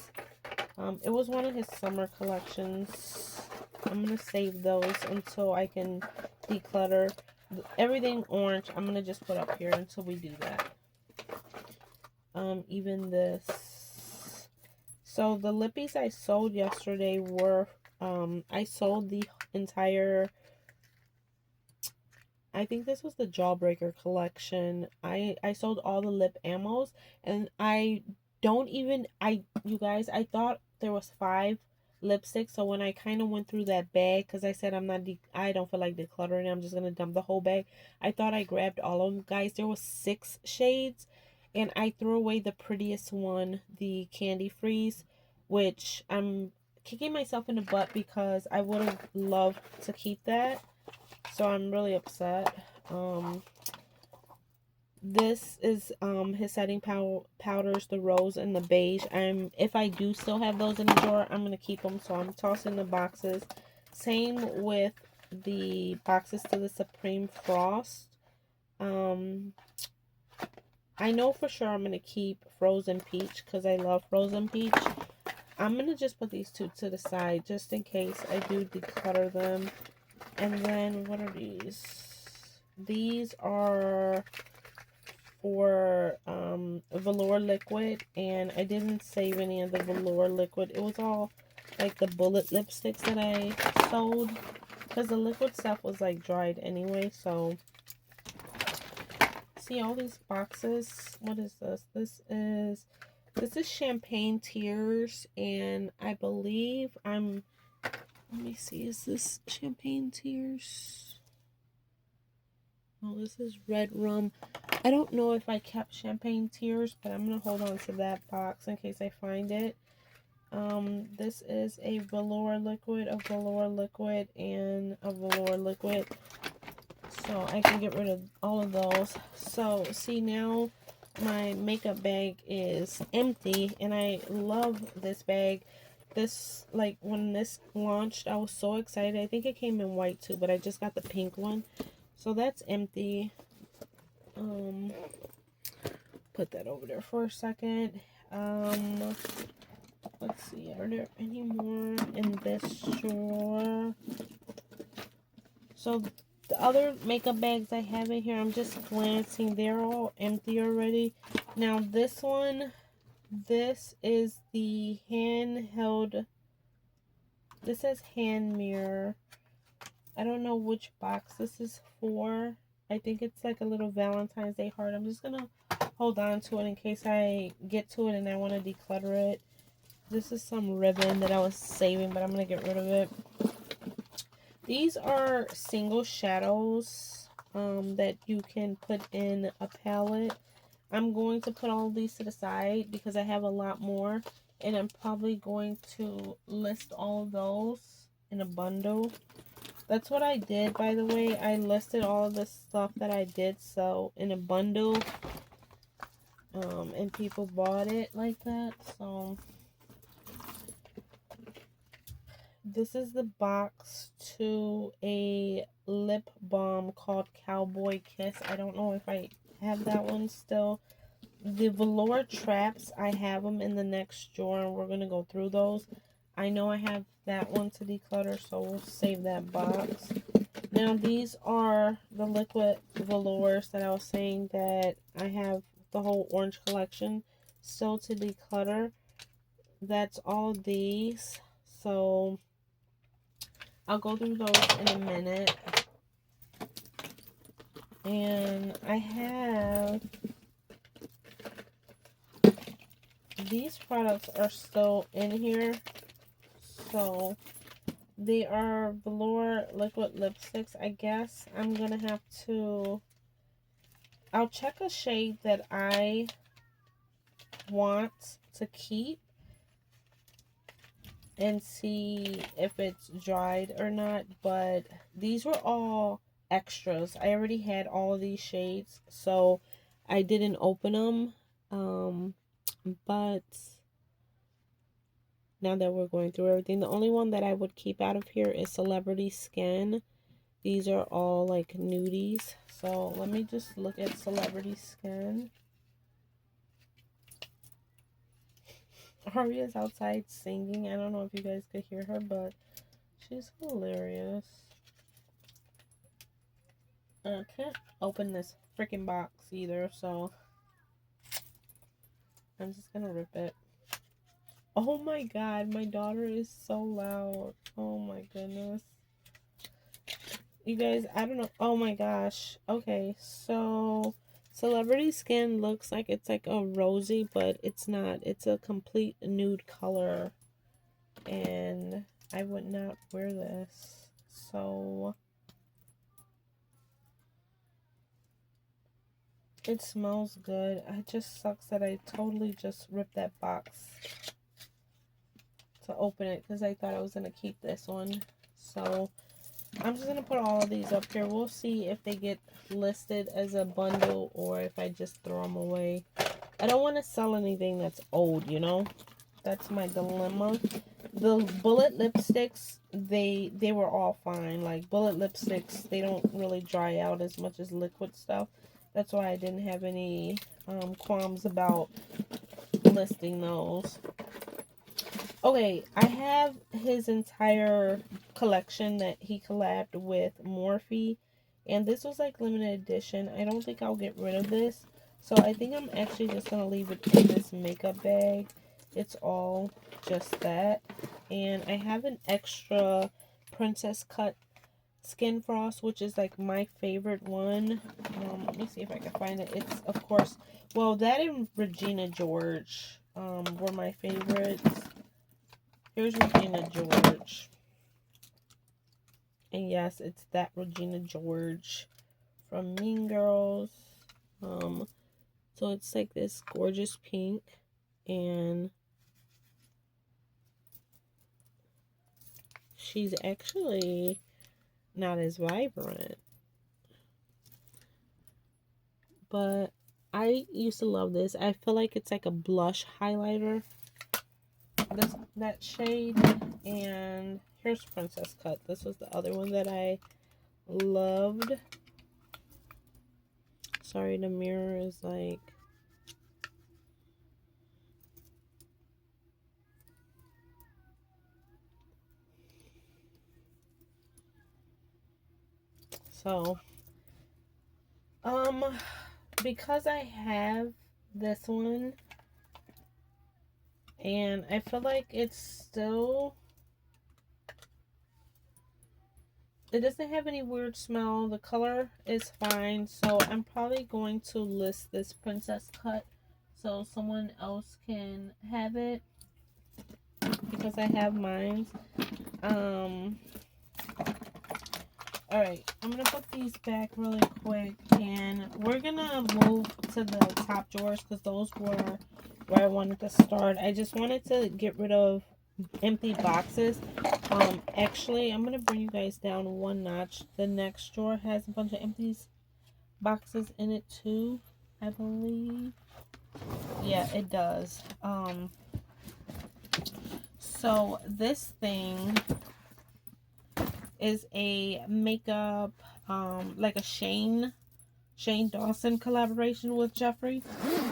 it was one of his summer collections. I'm going to save those until I can declutter. Everything orange, I'm going to just put up here until we do that. Even this. So the lippies I sold yesterday were, I sold the entire I think this was the Jawbreaker collection. I sold all the lip ammos, and I don't even you guys, I thought there was 5 lipsticks. So when I kind of went through that bag, because I said I don't feel like decluttering, I'm just gonna dump the whole bag. I thought I grabbed all of them, guys. There was 6 shades, and I threw away the prettiest one, the Candy Freeze, which I'm kicking myself in the butt because I would have loved to keep that. So I'm really upset. This is his setting powders, the rose and the beige. If I do still have those in the drawer, I'm gonna keep them. So I'm tossing the boxes. Same with the boxes to the Supreme Frost. I know for sure I'm gonna keep Frozen Peach because I love Frozen Peach. I'm gonna just put these 2 to the side just in case I do declutter them. And then what are these? These are for velour liquid, and I didn't save any of the velour liquid. It was all like the bullet lipsticks that I sold because the liquid stuff was like dried anyway. So see all these boxes. What is this? This is Champagne Tears, and I believe let me see, is this Champagne Tears? Oh, this is Red Rum. I don't know if I kept Champagne Tears, but I'm going to hold on to that box in case I find it. This is a velour liquid, and a velour liquid. So I can get rid of all of those. So see, now my makeup bag is empty, and I love this bag. This, like, when this launched, I was so excited. I think it came in white too, but I just got the pink one. So that's empty. Put that over there for a second. Let's see, are there any more in this drawer? So the other makeup bags I have in here, I'm just glancing, they're all empty already. Now this one, this is the handheld, this says hand mirror. I don't know which box this is for. I think it's like a little Valentine's Day heart. I'm just gonna hold on to it in case I get to it and I want to declutter it. This is some ribbon that I was saving, but I'm gonna get rid of it. These are single shadows that you can put in a palette. I'm going to put all of these to the side because I have a lot more, and I'm probably going to list all of those in a bundle. That's what I did, by the way. I listed all of the stuff that I did sell in a bundle, and people bought it like that. So this is the box to a lip balm called Cowboy Kiss. I don't know if I have that one still. The velour traps, I have them in the next drawer, and we're going to go through those. I know I have that one to declutter, so we'll save that box. Now, these are the liquid velours that I was saying that I have the whole orange collection still to declutter. That's all of these. So I'll go through those in a minute. And I have these products are still in here. So they are velour liquid lipsticks. I guess I'm gonna have to, I'll check a shade that I want to keep and see if it's dried or not. But these were all extras. I already had all of these shades, so I didn't open them. But now that we're going through everything, the only one that I would keep out of here is Celebrity Skin. These are all like nudies. So let me just look at Celebrity Skin. Aria's outside singing. I don't know if you guys could hear her, but she's hilarious. I can't open this freaking box either, so I'm just gonna rip it. Oh my god, my daughter is so loud. Oh my goodness. You guys, I don't know. Oh my gosh. Okay, so celebrity skin looks like it's like a rosy, but it's not. It's a complete nude color. And I would not wear this. So it smells good. It just sucks that I totally just ripped that box to open it because I thought I was going to keep this one. So I'm just going to put all of these up here. We'll see if they get listed as a bundle or if I just throw them away. I don't want to sell anything that's old, you know? That's my dilemma. The bullet lipsticks, they were all fine. Like, bullet lipsticks, they don't really dry out as much as liquid stuff. That's why I didn't have any qualms about listing those. Okay, I have his entire collection that he collabed with Morphe, and this was like limited edition. I don't think I'll get rid of this, so I think I'm actually just gonna leave it in this makeup bag. It's all just that, and I have an extra princess cut skin frost, which is like my favorite one. Let me see if I can find it. It's, of course, well, that and Regina George were my favorites. Here's Regina George. And yes, it's that Regina George from Mean Girls. So it's like this gorgeous pink. And she's actually not as vibrant. But I used to love this. I feel like it's like a blush highlighter. That shade. And here's Princess Cut. This was the other one that I loved. Sorry, the mirror is like... So, because I have this one, and I feel like it's still... It doesn't have any weird smell. The color is fine. So I'm probably going to list this Princess Cut so someone else can have it because I have mine. Alright, I'm gonna put these back really quick and we're gonna move to the top drawers because those were where I wanted to start. I just wanted to get rid of empty boxes. Actually, I'm gonna bring you guys down one notch. The next drawer has a bunch of empties boxes in it too, I believe. Yeah, it does. So this thing is a makeup, like a Shane Dawson collaboration with Jeffree.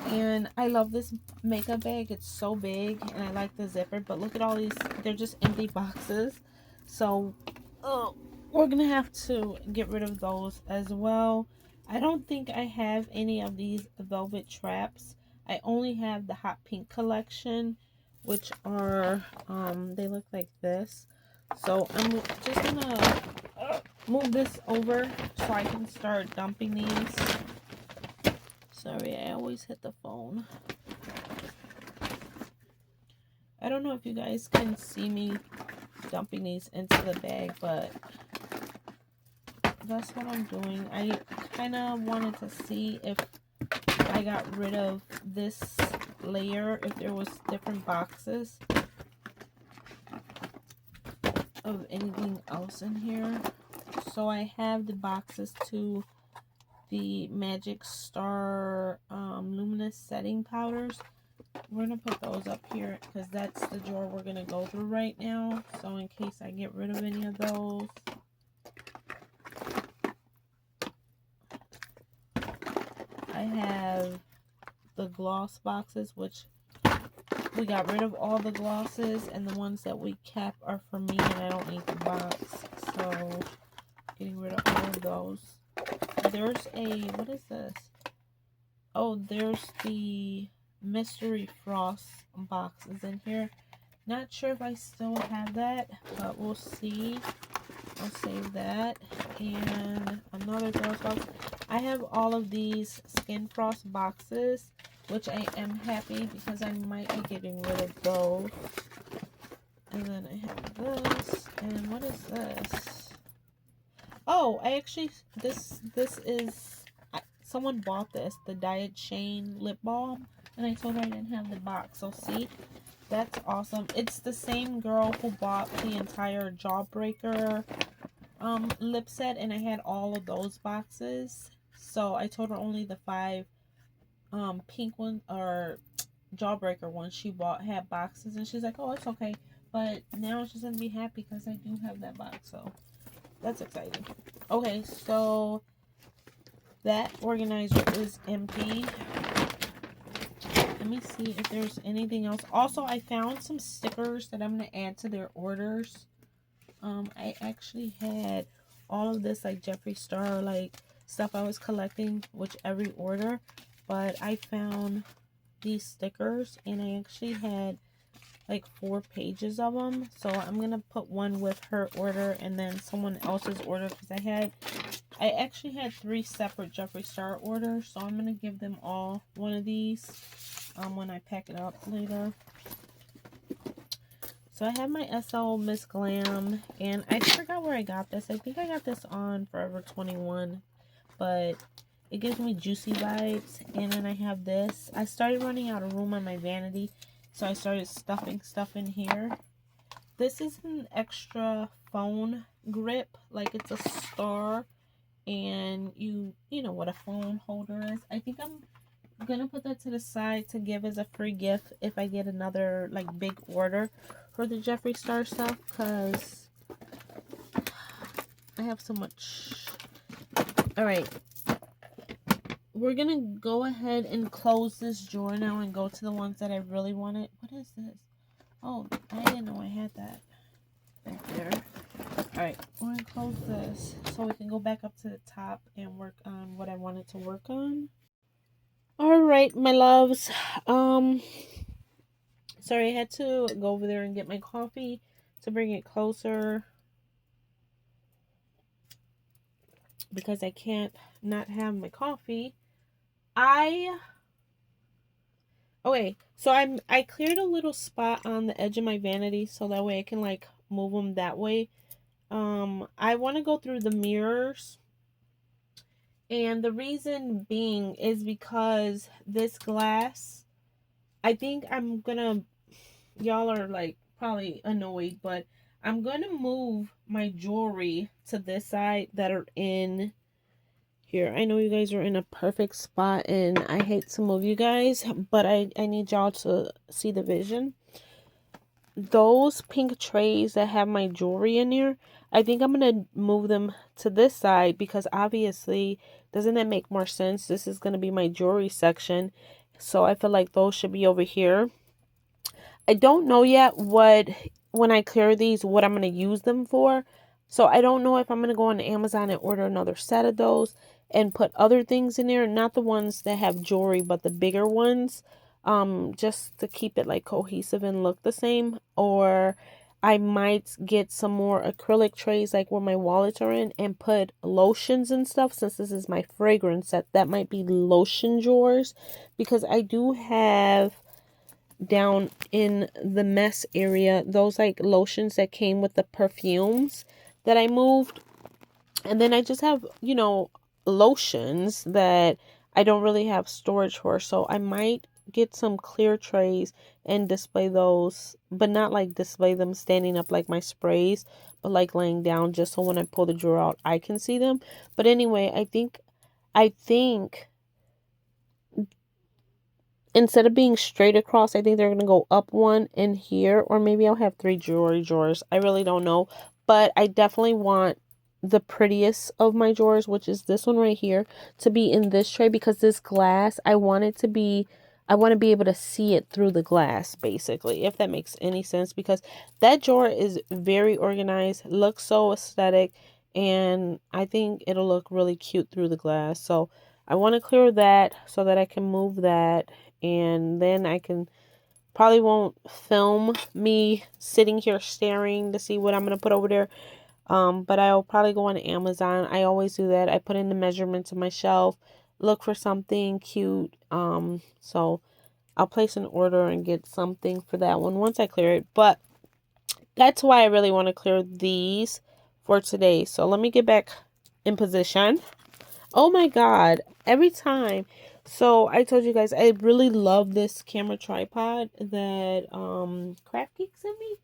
And I love this makeup bag. It's so big and I like the zipper, but look at all these, they're just empty boxes. So we're gonna have to get rid of those as well. I don't think I have any of these velvet traps. I only have the hot pink collection, which are they look like this. So I'm just gonna move this over so I can start dumping these. Sorry, I always hit the phone. I don't know if you guys can see me dumping these into the bag, but that's what I'm doing. I kind of wanted to see if I got rid of this layer, if there was different boxes of anything else in here. So I have the boxes to the Magic Star Luminous Setting Powders. We're going to put those up here because that's the drawer we're going to go through right now. So in case I get rid of any of those. I have the gloss boxes, which we got rid of all the glosses, and the ones that we kept are for me and I don't need the box. So getting rid of all of those. There's a, what is this? Oh, there's the Mystery Frost boxes in here. Not sure if I still have that, but we'll see. I'll save that. And another girl's box. I have all of these Skin Frost boxes, which I am happy because I might be getting rid of those. And then I have this. And what is this? Oh, I actually, this is, someone bought this, the Diet Shane lip balm. And I told her I didn't have the box. So see, that's awesome. It's the same girl who bought the entire Jawbreaker lip set, and I had all of those boxes. So I told her only the 5 pink one or Jawbreaker ones she bought had boxes, and she's like, oh, it's okay. But now she's gonna be happy because I do have that box, so that's exciting. Okay, so that organizer is empty. Let me see if there's anything else. Also, I found some stickers that I'm gonna add to their orders. I actually had all of this like Jeffree Star like stuff I was collecting with every order, but I found these stickers and I actually had like 4 pages of them. So I'm gonna put one with her order and then someone else's order, because I actually had 3 separate Jeffree Star orders, so I'm gonna give them all one of these when I pack it up later. So I have my SL Miss Glam, and I forgot where I got this. I think I got this on Forever 21, but it gives me juicy vibes. And then I have this. I started running out of room on my vanity, so I started stuffing stuff in here. This is an extra phone grip, like it's a star, and you know what a phone holder is. I think I'm gonna put that to the side to give as a free gift if I get another like big order for the Jeffree Star stuff, because I have so much. All right, we're gonna go ahead and close this drawer now and go to the ones that I really wanted. What is this? Oh, I didn't know I had that back there. All right, we're gonna close this so we can go back up to the top and work on what I wanted to work on. All right, my loves. Sorry, I had to go over there and get my coffee to bring it closer, because I can't not have my coffee. Okay, so I cleared a little spot on the edge of my vanity so that way I can like move them that way. I want to go through the mirrors, and the reason being is because this glass, I think I'm gonna, y'all are like probably annoyed, but I'm gonna move my jewelry to this side that are in here. I know you guys are in a perfect spot and I hate to move you guys, but I need y'all to see the vision. Those pink trays that have my jewelry in there, I think I'm gonna move them to this side, because obviously, doesn't that make more sense? This is gonna be my jewelry section, so I feel like those should be over here. I don't know yet when I clear these, what I'm going to use them for. So I don't know if I'm going to go on Amazon and order another set of those and put other things in there. Not the ones that have jewelry, but the bigger ones. Just to keep it like cohesive and look the same. Or I might get some more acrylic trays like where my wallets are in and put lotions and stuff. Since this is my fragrance set, that might be lotion drawers. Because I do have down in the mess area those like lotions that came with the perfumes that I moved, and then I just have, you know, lotions that I don't really have storage for, so I might get some clear trays and display those, but not like display them standing up like my sprays, but like laying down, just so when I pull the drawer out I can see them. But anyway, I think instead of being straight across, I think they're going to go up one in here, or maybe I'll have 3 jewelry drawers. I really don't know, but I definitely want the prettiest of my drawers, which is this one right here, to be in this tray, because this glass, I want to be able to see it through the glass, basically, if that makes any sense, because that drawer is very organized, looks so aesthetic, and I think it'll look really cute through the glass. So I want to clear that so that I can move that, and then I can probably won't film me sitting here staring to see what I'm going to put over there. But I'll probably go on Amazon. I always do that. I put in the measurements of my shelf, look for something cute. So I'll place an order and get something for that one once I clear it. But that's why I really want to clear these for today. So let me get back in position. Oh my God, every time. So I told you guys I really love this camera tripod that Craft Geek sent me.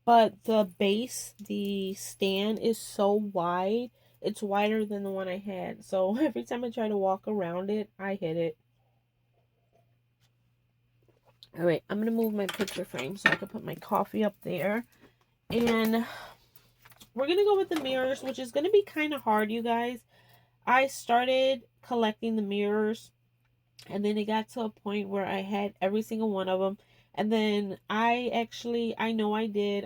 But the base, the stand is so wide. It's wider than the one I had. So every time I try to walk around it, I hit it. All right, I'm going to move my picture frame so I can put my coffee up there. And we're going to go with the mirrors, which is going to be kind of hard, you guys. I started collecting the mirrors, and then it got to a point where I had every single one of them. And then I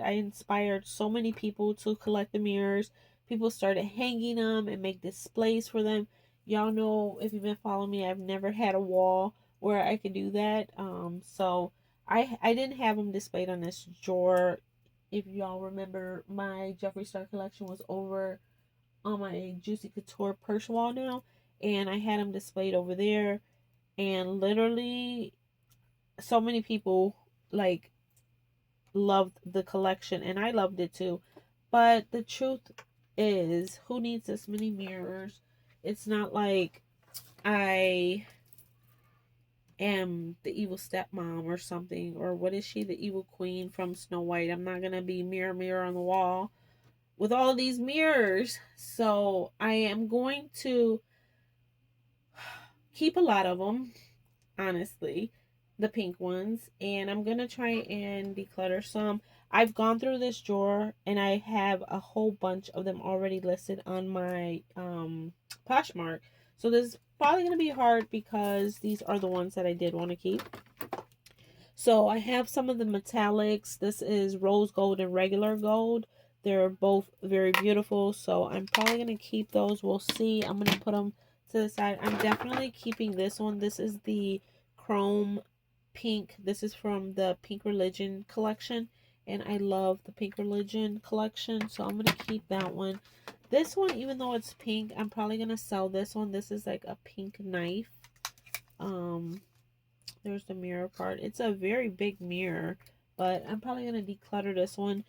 inspired so many people to collect the mirrors. People started hanging them and make displays for them. Y'all know, if you've been following me, I've never had a wall where I could do that. So I didn't have them displayed on this drawer. If y'all remember, my Jeffree Star collection was over on my Juicy Couture purse wall now, and I had them displayed over there. And literally so many people like loved the collection, and I loved it too. But the truth is, who needs this many mirrors? It's not like I am the evil stepmom or something, or what is she, the evil queen from Snow White? I'm not gonna be mirror mirror on the wall with all these mirrors. So I am going to keep a lot of them, honestly, the pink ones, and I'm gonna try and declutter some. I've gone through this drawer and I have a whole bunch of them already listed on my Poshmark. So this is probably gonna be hard because these are the ones that I did want to keep. So I have some of the metallics. This is rose gold and regular gold. They're both very beautiful, so I'm probably going to keep those. We'll see. I'm going to put them to the side. I'm definitely keeping this one. This is the chrome pink. This is from the Pink Religion collection, and I love the Pink Religion collection, so I'm going to keep that one. This one, even though it's pink, I'm probably going to sell this one. This is like a pink knife. There's the mirror part. It's a very big mirror, but I'm probably going to declutter this one.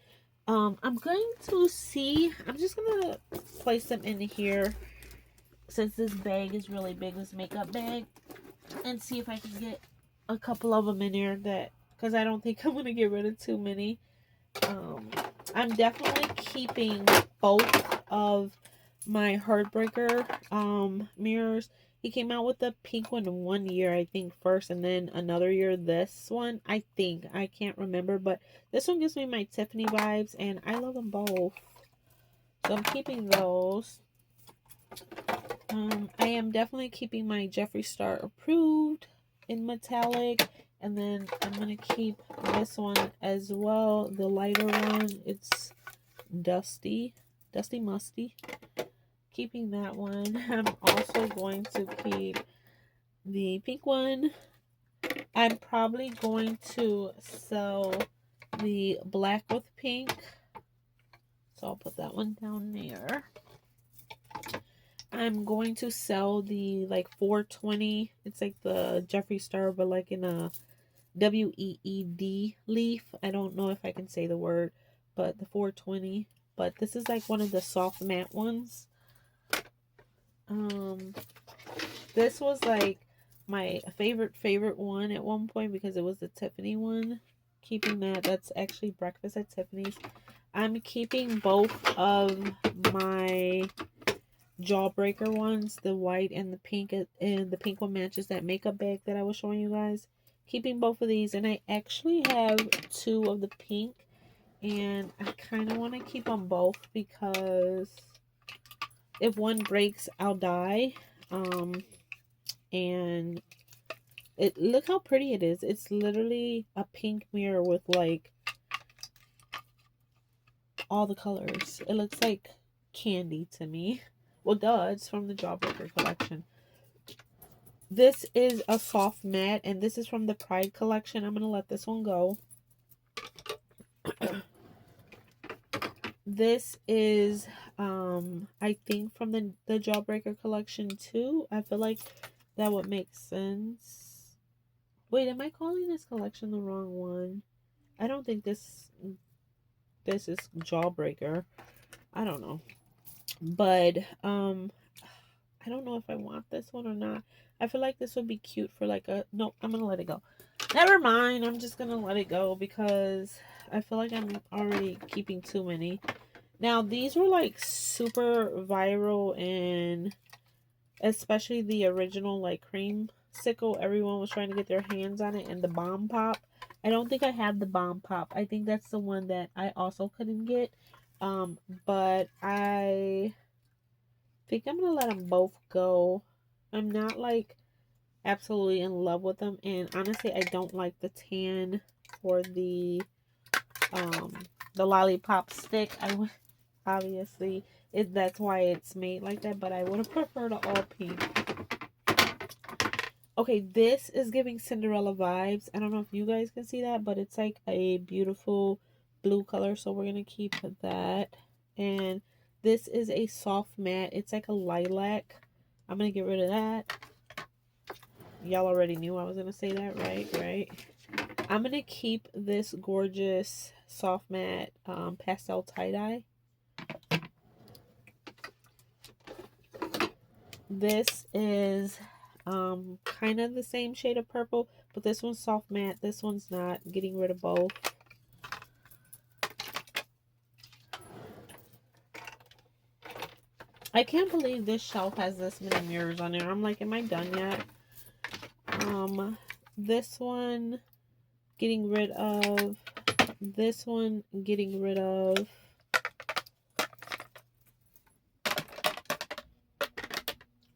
I'm going to see, I'm just going to place them in here since this bag is really big, this makeup bag, and see if I can get a couple of them in there, that, because I don't think I'm going to get rid of too many. I'm definitely keeping both of my Heartbreaker mirrors. He came out with the pink one 1 year, I think, first, and then another year this one, I think. I can't remember, but this one gives me my Tiffany vibes, and I love them both. So I'm keeping those. I am definitely keeping my Jeffree Star approved in metallic, and then I'm going to keep this one as well, the lighter one. It's Dusty Musty. Keeping that one. I'm also going to keep the pink one. I'm probably going to sell the black with pink, so I'll put that one down there. I'm going to sell the like 420. It's like the Jeffree Star, but like in a WEED leaf. I don't know if I can say the word, but the 420. But this is like one of the soft matte ones. This was like my favorite one at one point because it was the Tiffany one. Keeping that. That's actually Breakfast at Tiffany's. I'm keeping both of my Jawbreaker ones, the white and the pink, and the pink one matches that makeup bag that I was showing you guys. Keeping both of these, and I actually have two of the pink, and I kind of want to keep them both because if one breaks, I'll die. And look how pretty it is. It's literally a pink mirror with like all the colors. It looks like candy to me. Well, duh, it's from the Jawbreaker collection. This is a soft matte, and this is from the Pride collection. I'm going to let this one go. This is, I think from the Jawbreaker collection too. I feel like that would make sense. Wait, am I calling this collection the wrong one? I don't think this is Jawbreaker. I don't know. But, I don't know if I want this one or not. I feel like this would be cute for like a... No, I'm going to let it go. Never mind. I'm just going to let it go because I feel like I'm already keeping too many. Now, these were like super viral, and especially the original like creamsicle. Everyone was trying to get their hands on it, and the bomb pop. I don't think I have the bomb pop. I think that's the one that I also couldn't get. But I think I'm gonna let them both go. I'm not like absolutely in love with them, and honestly, I don't like the tan or the lollipop stick. I would obviously that's why it's made like that, but I would have preferred an all pink. Okay, this is giving Cinderella vibes. I don't know if you guys can see that, but it's like a beautiful blue color, so we're gonna keep that. And this is a soft matte. It's like a lilac. I'm gonna get rid of that. Y'all already knew I was gonna say that, right? I'm gonna keep this gorgeous soft matte pastel tie-dye. This is kind of the same shade of purple, but this one's soft matte. This one's not. Getting rid of both. I can't believe this shelf has this many mirrors on there. I'm like, am I done yet? This one, getting rid of. This one, getting rid of.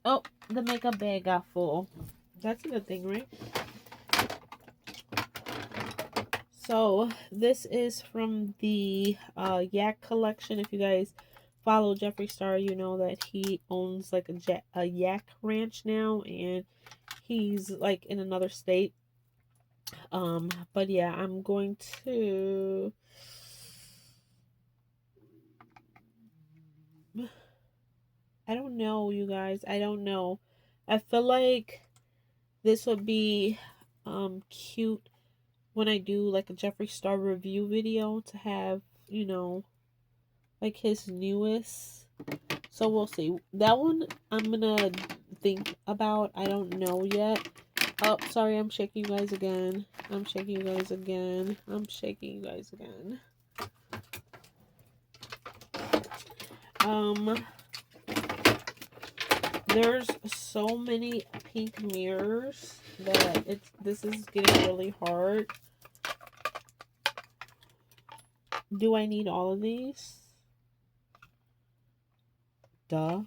Oh, the makeup bag got full. That's a good thing, right? So this is from the Yak collection. If you guys follow Jeffree Star, you know that he owns like a yak ranch now, and he's like in another state. But yeah, I'm going to... I don't know, you guys. I don't know. I feel like this would be cute when I do like a Jeffree Star review video to have, you know, like his newest. So we'll see. That one I'm gonna think about. I don't know yet. Oh, sorry, I'm shaking you guys again. I'm shaking you guys again. I'm shaking you guys again. There's so many pink mirrors that this is getting really hard. Do I need all of these? Duh.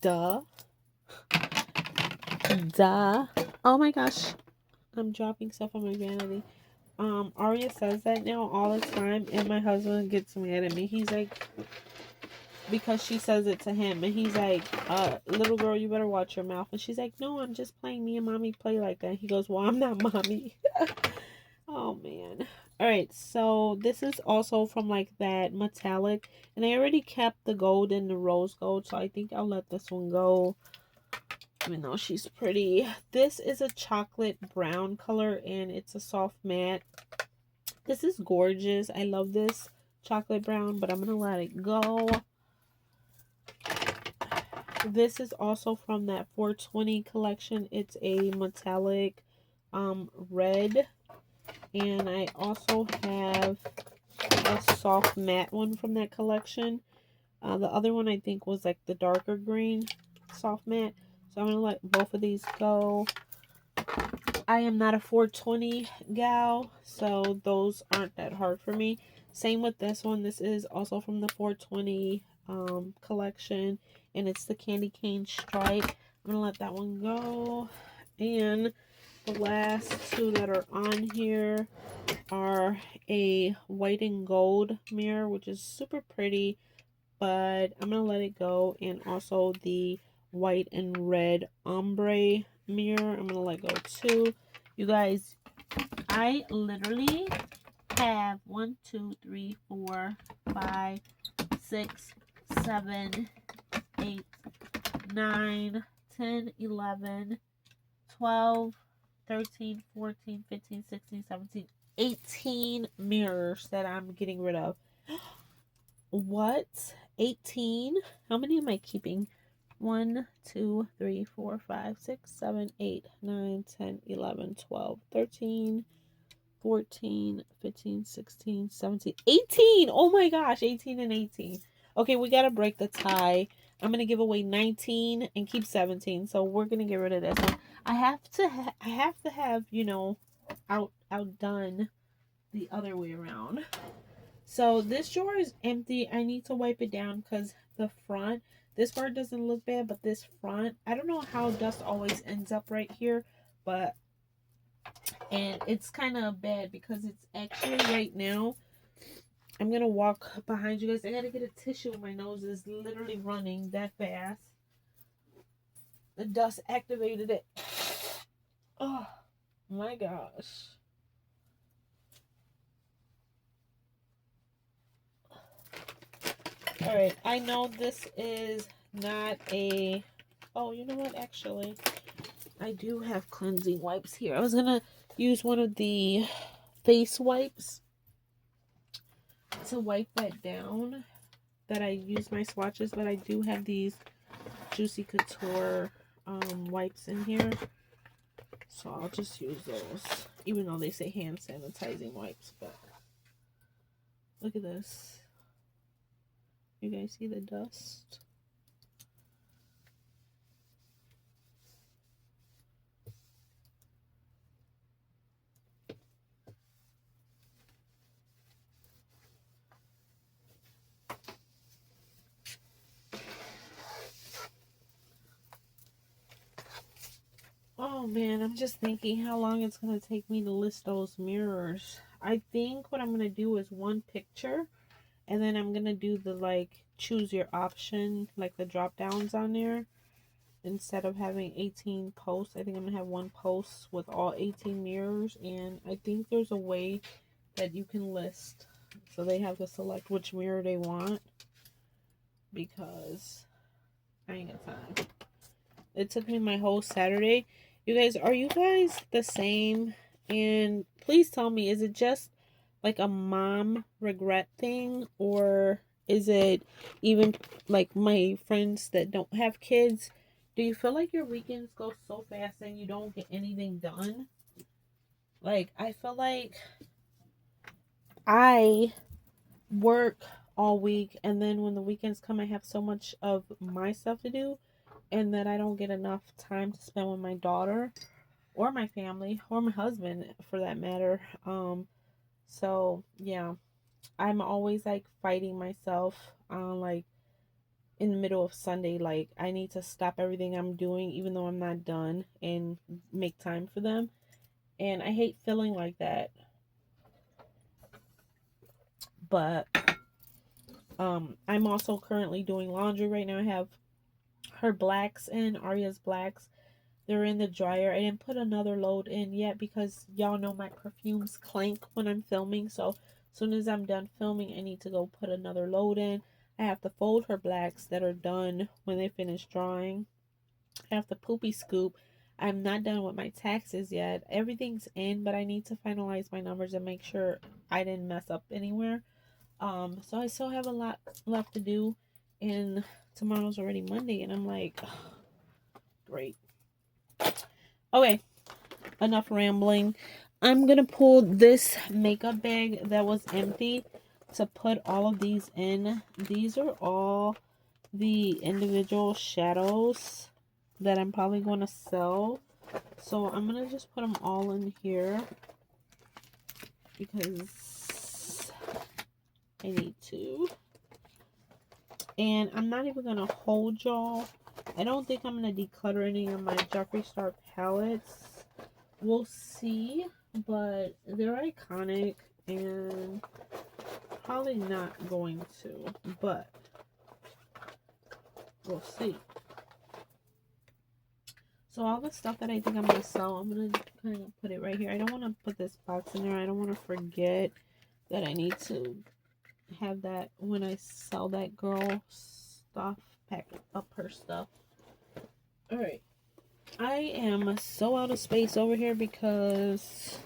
Duh. Duh. Oh my gosh. I'm dropping stuff on my vanity. Aria says that now all the time, and my husband gets mad at me. He's like, because she says it to him, and he's like, little girl, you better watch your mouth. And she's like, no, I'm just playing. Me and mommy play like that. He goes, well, I'm not mommy. Oh man. All right, so this is also from like that metallic, and I already kept the gold and the rose gold, so I think I'll let this one go, even though she's pretty. This is a chocolate brown color, and it's a soft matte. This is gorgeous. I love this chocolate brown, but I'm gonna let it go. This is also from that 420 collection. It's a metallic red, and I also have a soft matte one from that collection. The other one I think was like the darker green soft matte. So I'm going to let both of these go. I am not a 420 gal, so those aren't that hard for me. Same with this one. This is also from the 420 collection, and it's the candy cane stripe. I'm going to let that one go. And the last two that are on here are a white and gold mirror, which is super pretty, but I'm gonna let it go. And also the white and red ombre mirror, I'm gonna let go too. You guys, I literally have 1, 2, 3, 4, 5, 6, 7, 8, 9, 10, 11, 12, 13, 14, 15, 16, 17, 18 mirrors that I'm getting rid of. What? 18? How many am I keeping? 1, 2, 3, 4, 5, 6, 7, 8, 9, 10, 11, 12, 13, 14, 15, 16, 17, 18. Oh my gosh, 18 and 18. Okay, we got to break the tie. I'm going to give away 19 and keep 17. So we're going to get rid of this one. I have to have, you know, outdone the other way around. So this drawer is empty. I need to wipe it down because the front, this part doesn't look bad, but this front, I don't know how dust always ends up right here, but, and it's kind of bad because it's actually right now, I'm going to walk behind you guys. I got to get a tissue. My nose is literally running that fast. The dust activated it. Oh my gosh. All right, I know this is not a, oh, you know what, actually, I do have cleansing wipes here. I was gonna use one of the face wipes to wipe that down that I use my swatches, but I do have these Juicy Couture wipes in here, so I'll just use those, even though they say hand sanitizing wipes. But look at this. You guys see the dust? Oh man, I'm just thinking how long it's going to take me to list those mirrors. I think what I'm going to do is one picture, and then I'm going to do the like choose your option, like the drop downs on there. Instead of having 18 posts, I think I'm going to have one post with all 18 mirrors. And I think there's a way that you can list. So they have to select which mirror they want, because I ain't got time. It took me my whole Saturday. You guys, are you guys the same? And please tell me, is it just like a mom regret thing, or is it even like my friends that don't have kids? Do you feel like your weekends go so fast and you don't get anything done? Like, I feel like I work all week, and then when the weekends come, I have so much of my stuff to do, and that I don't get enough time to spend with my daughter or my family or my husband for that matter. So yeah, I'm always like fighting myself on like in the middle of Sunday, like I need to stop everything I'm doing even though I'm not done and make time for them. And I hate feeling like that. But I'm also currently doing laundry right now. I have her blacks and Arya's blacks. They're in the dryer. I didn't put another load in yet because y'all know my perfumes clank when I'm filming. So as soon as I'm done filming, I need to go put another load in. I have to fold her blacks that are done when they finish drying. I have to poopy scoop. I'm not done with my taxes yet. Everything's in, but I need to finalize my numbers and make sure I didn't mess up anywhere. So I still have a lot left to do, and tomorrow's already Monday, and I'm like, oh, great. Okay, enough rambling. I'm gonna pull this makeup bag that was empty to put all of these in. These are all the individual shadows that I'm probably going to sell. So I'm going to just put them all in here because I need to. And I'm not even going to hold y'all. I don't think I'm going to declutter any of my Jeffree Star palettes. We'll see. But they're iconic and probably not going to. But we'll see. So all the stuff that I think I'm going to sell, I'm going to kind of put it right here. I don't want to put this box in there. I don't want to forget. that I need to have that when I sell that girl stuff, pack up her stuff. Alright. I am so out of space over here because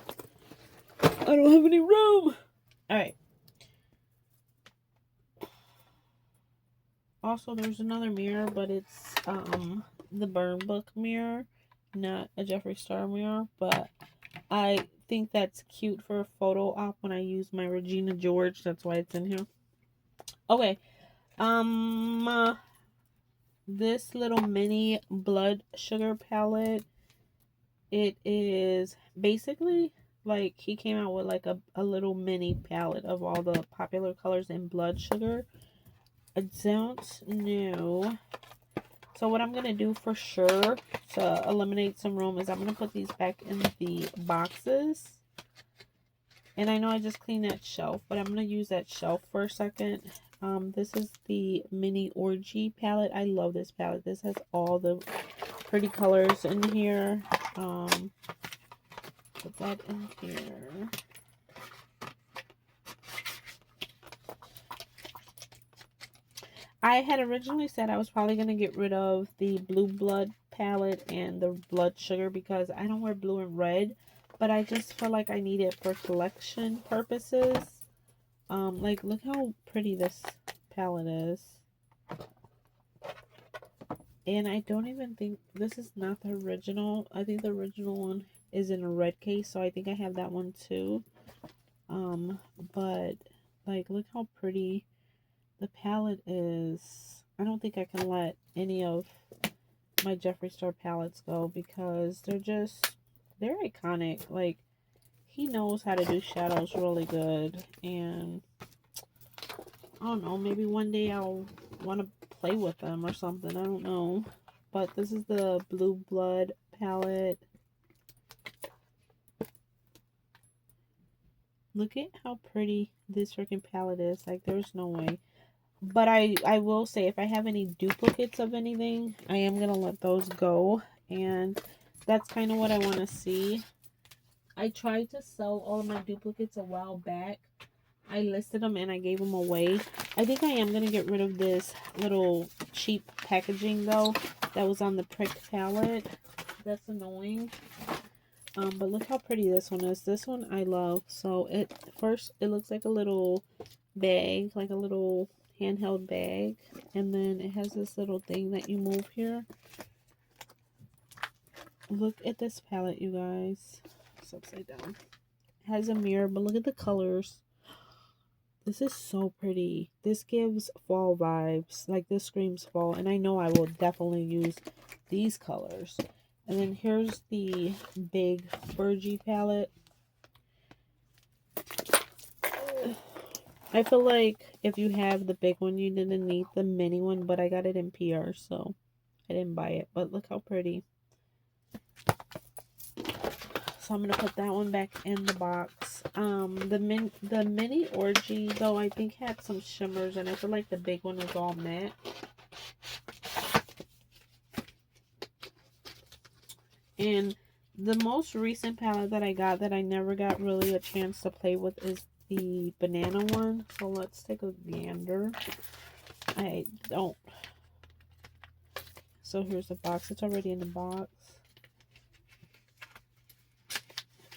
I don't have any room. Alright. Also, there's another mirror, but it's the Burn Book mirror, not a Jeffree Star mirror, but I think that's cute for a photo op when I use my Regina George. That's why it's in here. Okay. This little mini blood sugar palette. It is basically like he came out with like a little mini palette of all the popular colors in blood sugar. I don't know. So what I'm going to do for sure to eliminate some room is I'm going to put these back in the boxes. And I know I just cleaned that shelf, but I'm going to use that shelf for a second. This is the Mini Orgy palette. I love this palette. This has all the pretty colors in here. Put that in here. I had originally said I was probably going to get rid of the Blue Blood palette and the Blood Sugar because I don't wear blue and red, but I just feel like I need it for collection purposes. Like, look how pretty this palette is. And I don't even think, this is not the original. I think the original one is in a red case, so I think I have that one too. But, like, look how pretty the palette is. I don't think I can let any of my Jeffree Star palettes go because they're iconic. Like, he knows how to do shadows really good. And I don't know, maybe one day I'll want to play with them or something. I don't know. But this is the Blue Blood palette. Look at how pretty this freaking palette is. Like, there's no way. But I will say, if I have any duplicates of anything, I am going to let those go. And that's kind of what I want to see. I tried to sell all of my duplicates a while back. I listed them and I gave them away. I think I am going to get rid of this little cheap packaging, though, that was on the Prick palette. That's annoying. But look how pretty this one is. This one I love. So, first, it looks like a little bag, like a little handheld bag, and then it has this little thing that you move here. Look at this palette, you guys. It's upside down. It has a mirror, but look at the colors. This is so pretty. This gives fall vibes. Like, this screams fall, and I know I will definitely use these colors. And then here's the big Burgy palette. I feel like if you have the big one, you didn't need the mini one, but I got it in PR, so I didn't buy it. But look how pretty. So I'm going to put that one back in the box. The mini Orgy, though, I think had some shimmers, and I feel like the big one was all matte. And the most recent palette that I got that I never got really a chance to play with is the banana one. So let's take a gander. I don't. So here's the box. It's already in the box.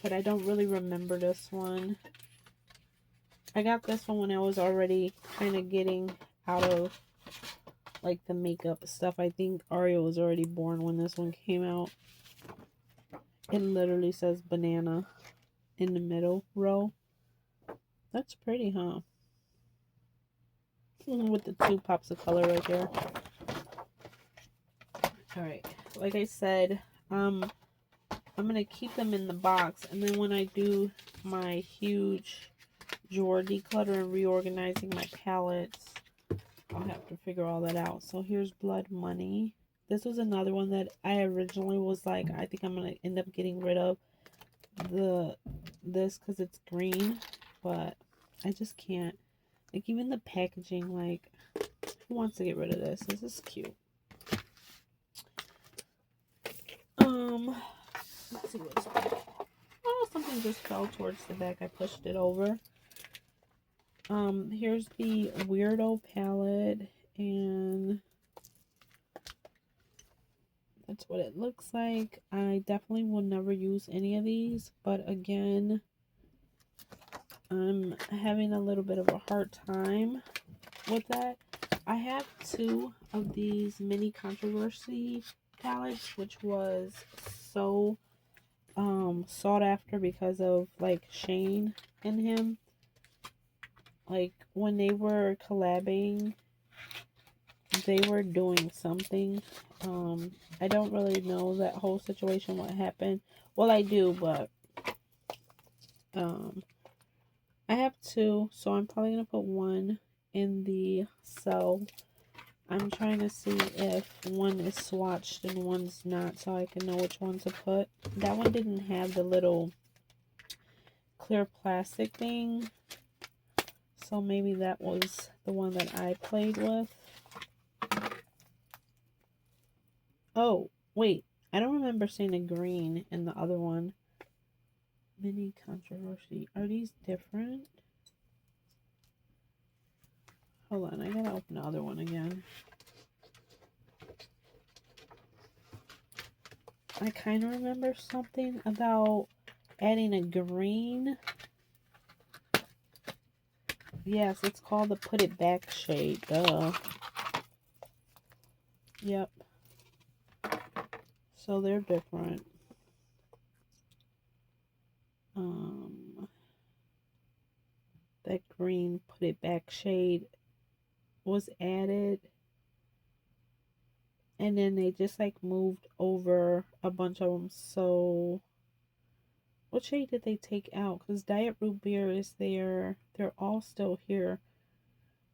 But I don't really remember this one. I got this one when I was already kind of getting out of like the makeup stuff. I think Aria was already born when this one came out. It literally says banana in the middle row. That's pretty, huh? With the two pops of color right there. Alright, like I said, I'm going to keep them in the box. And then when I do my huge drawer declutter and reorganizing my palettes, I'll have to figure all that out. So here's Blood Money. This was another one that I originally was like, I think I'm going to end up getting rid of this because it's green. But I just can't. Like, even the packaging, like, who wants to get rid of this? This is cute. Let's see what's back. Oh, something just fell towards the back. I pushed it over. Here's the Weirdo palette, and that's what it looks like. I definitely will never use any of these, but again, I'm having a little bit of a hard time with that. I have 2 of these mini controversy palettes, which was so sought after because of like Shane and him. Like when they were collabing, they were doing something. I don't really know that whole situation, what happened. Well, I do, but I have 2, so I'm probably gonna put 1 in the cell. I'm trying to see if one is swatched and one's not, so I can know which one to put. That one didn't have the little clear plastic thing, so maybe that was the one that I played with. Oh, wait. I don't remember seeing a green in the other one. Mini controversy. Are these different? Hold on, I gotta open the other one again. I kind of remember something about adding a green. Yes, it's called the Put It Back shade. Duh. Yep. So they're different. That green Put It Back shade was added, and then they just like moved over a bunch of them. So what shade did they take out? Because Diet Root Beer is there. They're all still here.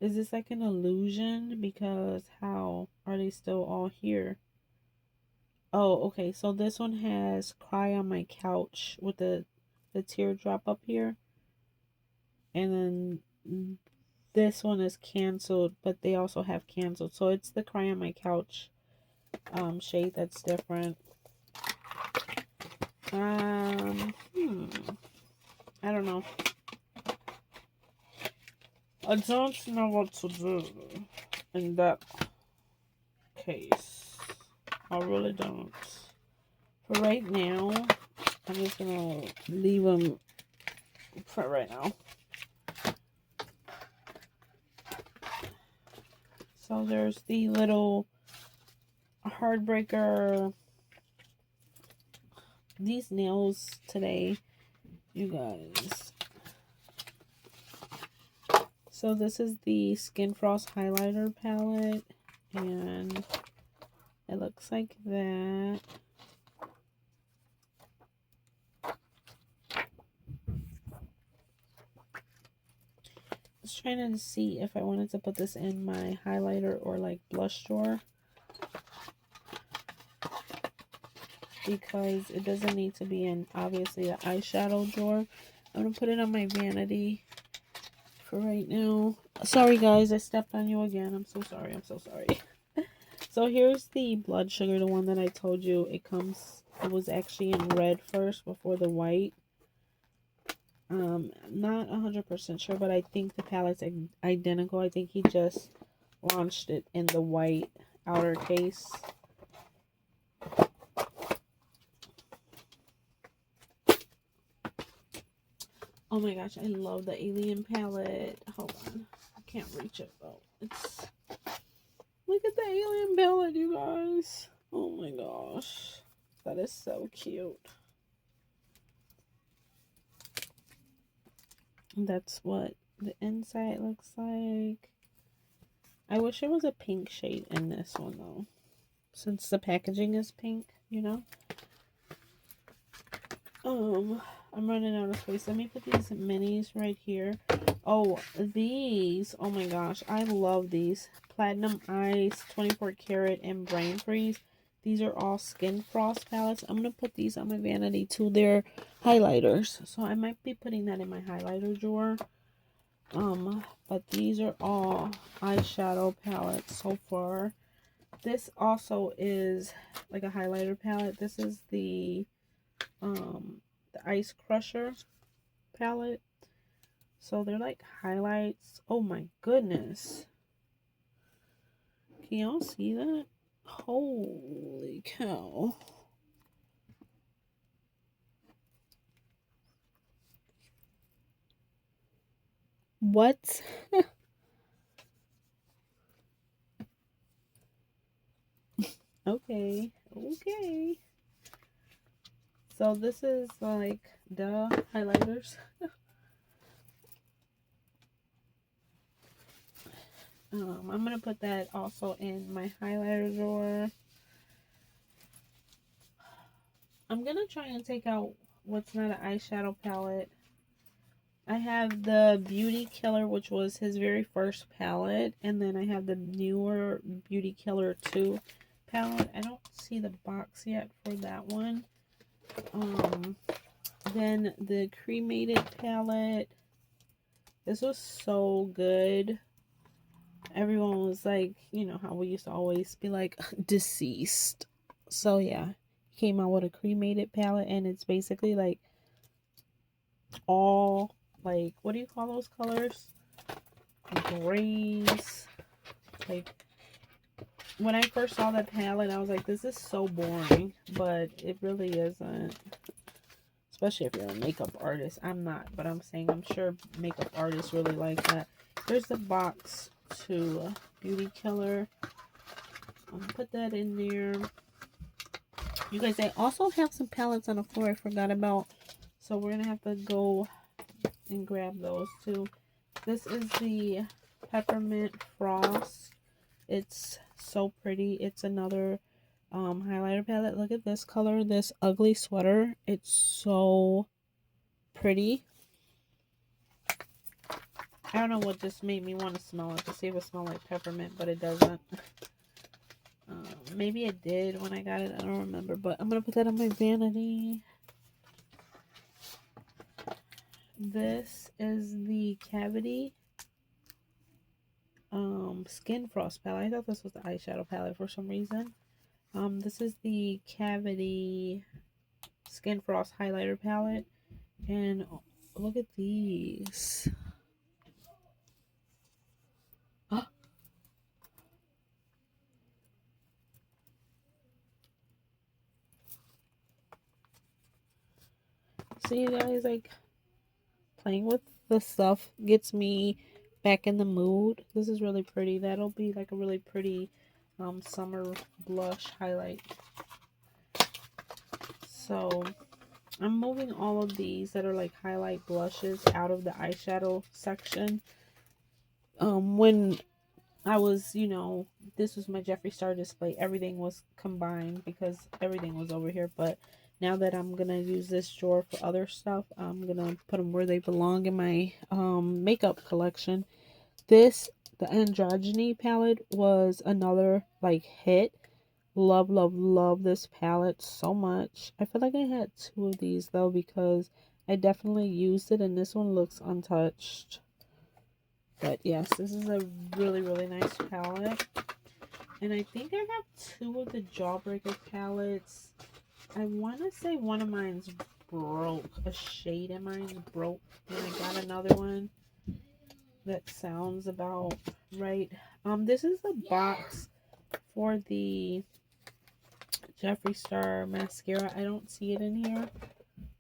Is this like an illusion? Because how are they still all here? Oh, okay. So this one has Cry on My Couch with the teardrop up here. And then this one is canceled, but they also have canceled. So it's the Cry on My Couch shade that's different. I don't know. I don't know what to do in that case. I really don't. For right now, I'm just gonna leave them for right now. So there's the little Heartbreaker. These nails today, you guys. So this is the Skin Frost highlighter palette, and it looks like that. I was trying to see if I wanted to put this in my highlighter or like blush drawer, because it doesn't need to be in, obviously, the eyeshadow drawer. I'm gonna put it on my vanity for right now. Sorry guys, I stepped on you again. I'm so sorry. I'm so sorry. So here's the blood sugar, the one that I told you it was actually in red first before the white. Not 100% sure, but I think the palette's identical. I think he just launched it in the white outer case. Oh my gosh, I love the alien palette. Hold on. I can't reach it though. Look at the alien palette, you guys. Oh my gosh. That is so cute. That's what the inside looks like. I wish there was a pink shade in this one though, since the packaging is pink, you know. I'm running out of space. Let me put these minis right here. Oh, these, oh my gosh, I love these. Platinum Ice, 24 karat, and Brain Freeze. These are all Skin Frost palettes. I'm going to put these on my vanity too. They're highlighters, so I might be putting that in my highlighter drawer. But these are all eyeshadow palettes so far. This also is like a highlighter palette. This is the Ice Crusher palette. So they're like highlights. Oh my goodness. Can y'all see that? Holy cow. What? Okay. Okay. So this is like the highlighters. I'm going to put that also in my highlighter drawer. I'm going to try and take out what's not an eyeshadow palette. I have the Beauty Killer, which was his very first palette. And then I have the newer Beauty Killer 2 palette. I don't see the box yet for that one. Then the Cremated palette. This was so good. Everyone was like, you know how we used to always be like, deceased. So yeah, he came out with a cremated palette, and it's basically like all like, what do you call those colors? Grays. Like, when I first saw that palette, I was like, this is so boring, but it really isn't. Especially if you're a makeup artist. I'm not, but I'm saying I'm sure makeup artists really like that. There's the box to Beauty Killer. I'll put that in there. You guys, I also have some palettes on the floor I forgot about. So we're going to have to go and grab those too. This is the Peppermint Frost. It's so pretty. It's another highlighter palette. Look at this color, this ugly sweater. It's so pretty. I don't know what just made me want to smell it to see if it smells like peppermint, but it doesn't. Maybe it did when I got it. I don't remember, but I'm going to put that on my vanity. This is the Cavity Skin Frost palette. I thought this was the eyeshadow palette for some reason. This is the Cavity Skin Frost highlighter palette. And look at these. See, you guys, like, playing with the stuff gets me back in the mood. This is really pretty. That'll be like a really pretty summer blush highlight. So I'm moving all of these that are like highlight blushes out of the eyeshadow section. When I was, you know, this was my Jeffree Star display, everything was combined because everything was over here. But now that I'm gonna use this drawer for other stuff, I'm gonna put them where they belong in my makeup collection. The Androgyny palette was another like hit. Love, love, love this palette so much. I feel like I had two of these though because I definitely used it, and this one looks untouched. But yes, this is a really, really nice palette. And I think I have two of the Jawbreaker palettes. I want to say one of mine's broke. A shade of mine's broke. And I got another one that sounds about right. This is the box for the Jeffree Star mascara. I don't see it in here.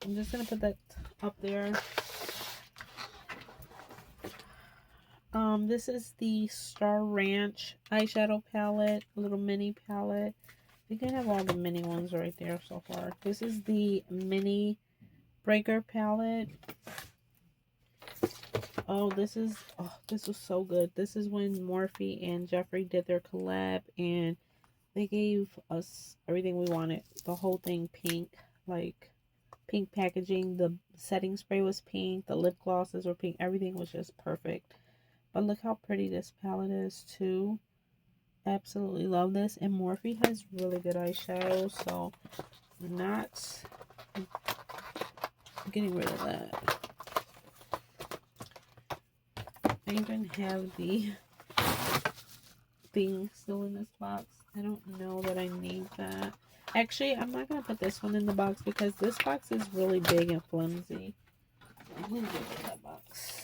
I'm just going to put that up there. This is the Star Ranch eyeshadow palette, a little mini palette. I think I have all the mini ones right there so far. This is the Mini Breaker palette. Oh, this was so good. This is when Morphe and Jeffree did their collab, and they gave us everything we wanted. The whole thing pink, like pink packaging. The setting spray was pink. The lip glosses were pink. Everything was just perfect. But look how pretty this palette is too. Absolutely love this. And Morphe has really good eyeshadow, so I'm not getting rid of that. I even have the thing still in this box. I don't know that I need that. Actually, I'm not going to put this one in the box because this box is really big and flimsy. I'm going to get rid of that box.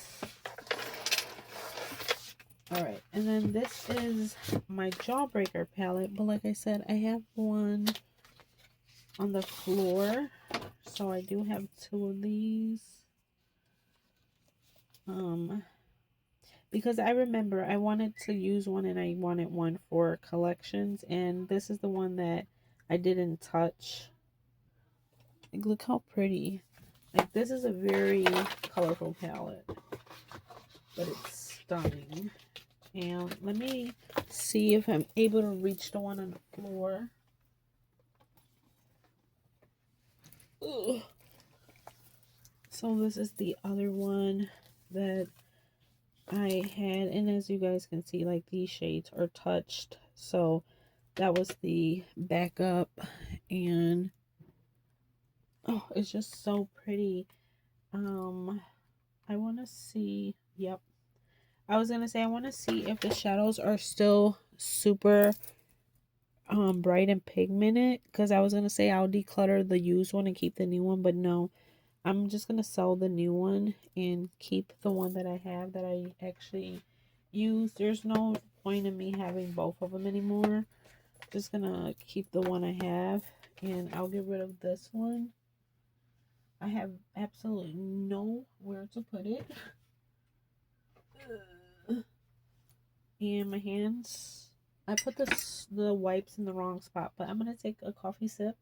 Alright, and then this is my Jawbreaker palette, but like I said, I have one on the floor, so I do have two of these. Because I remember I wanted to use one and I wanted one for collections, and this is the one that I didn't touch. Like, look how pretty. Like, this is a very colorful palette, but it's stunning. And let me see if I'm able to reach the one on the floor. Ugh. So this is the other one that I had, and as you guys can see, like, these shades are touched. So that was the backup, and oh, it's just so pretty. I want to see, yep, I was gonna say I want to see if the shadows are still super bright and pigmented, because I was gonna say I'll declutter the used one and keep the new one, but no, I'm just gonna sell the new one and keep the one that I have that I actually use. There's no point in me having both of them anymore. Just gonna keep the one I have, and I'll get rid of this one. I have absolutely nowhere to put it. And my hands, I put the wipes in the wrong spot, but I'm gonna take a coffee sip.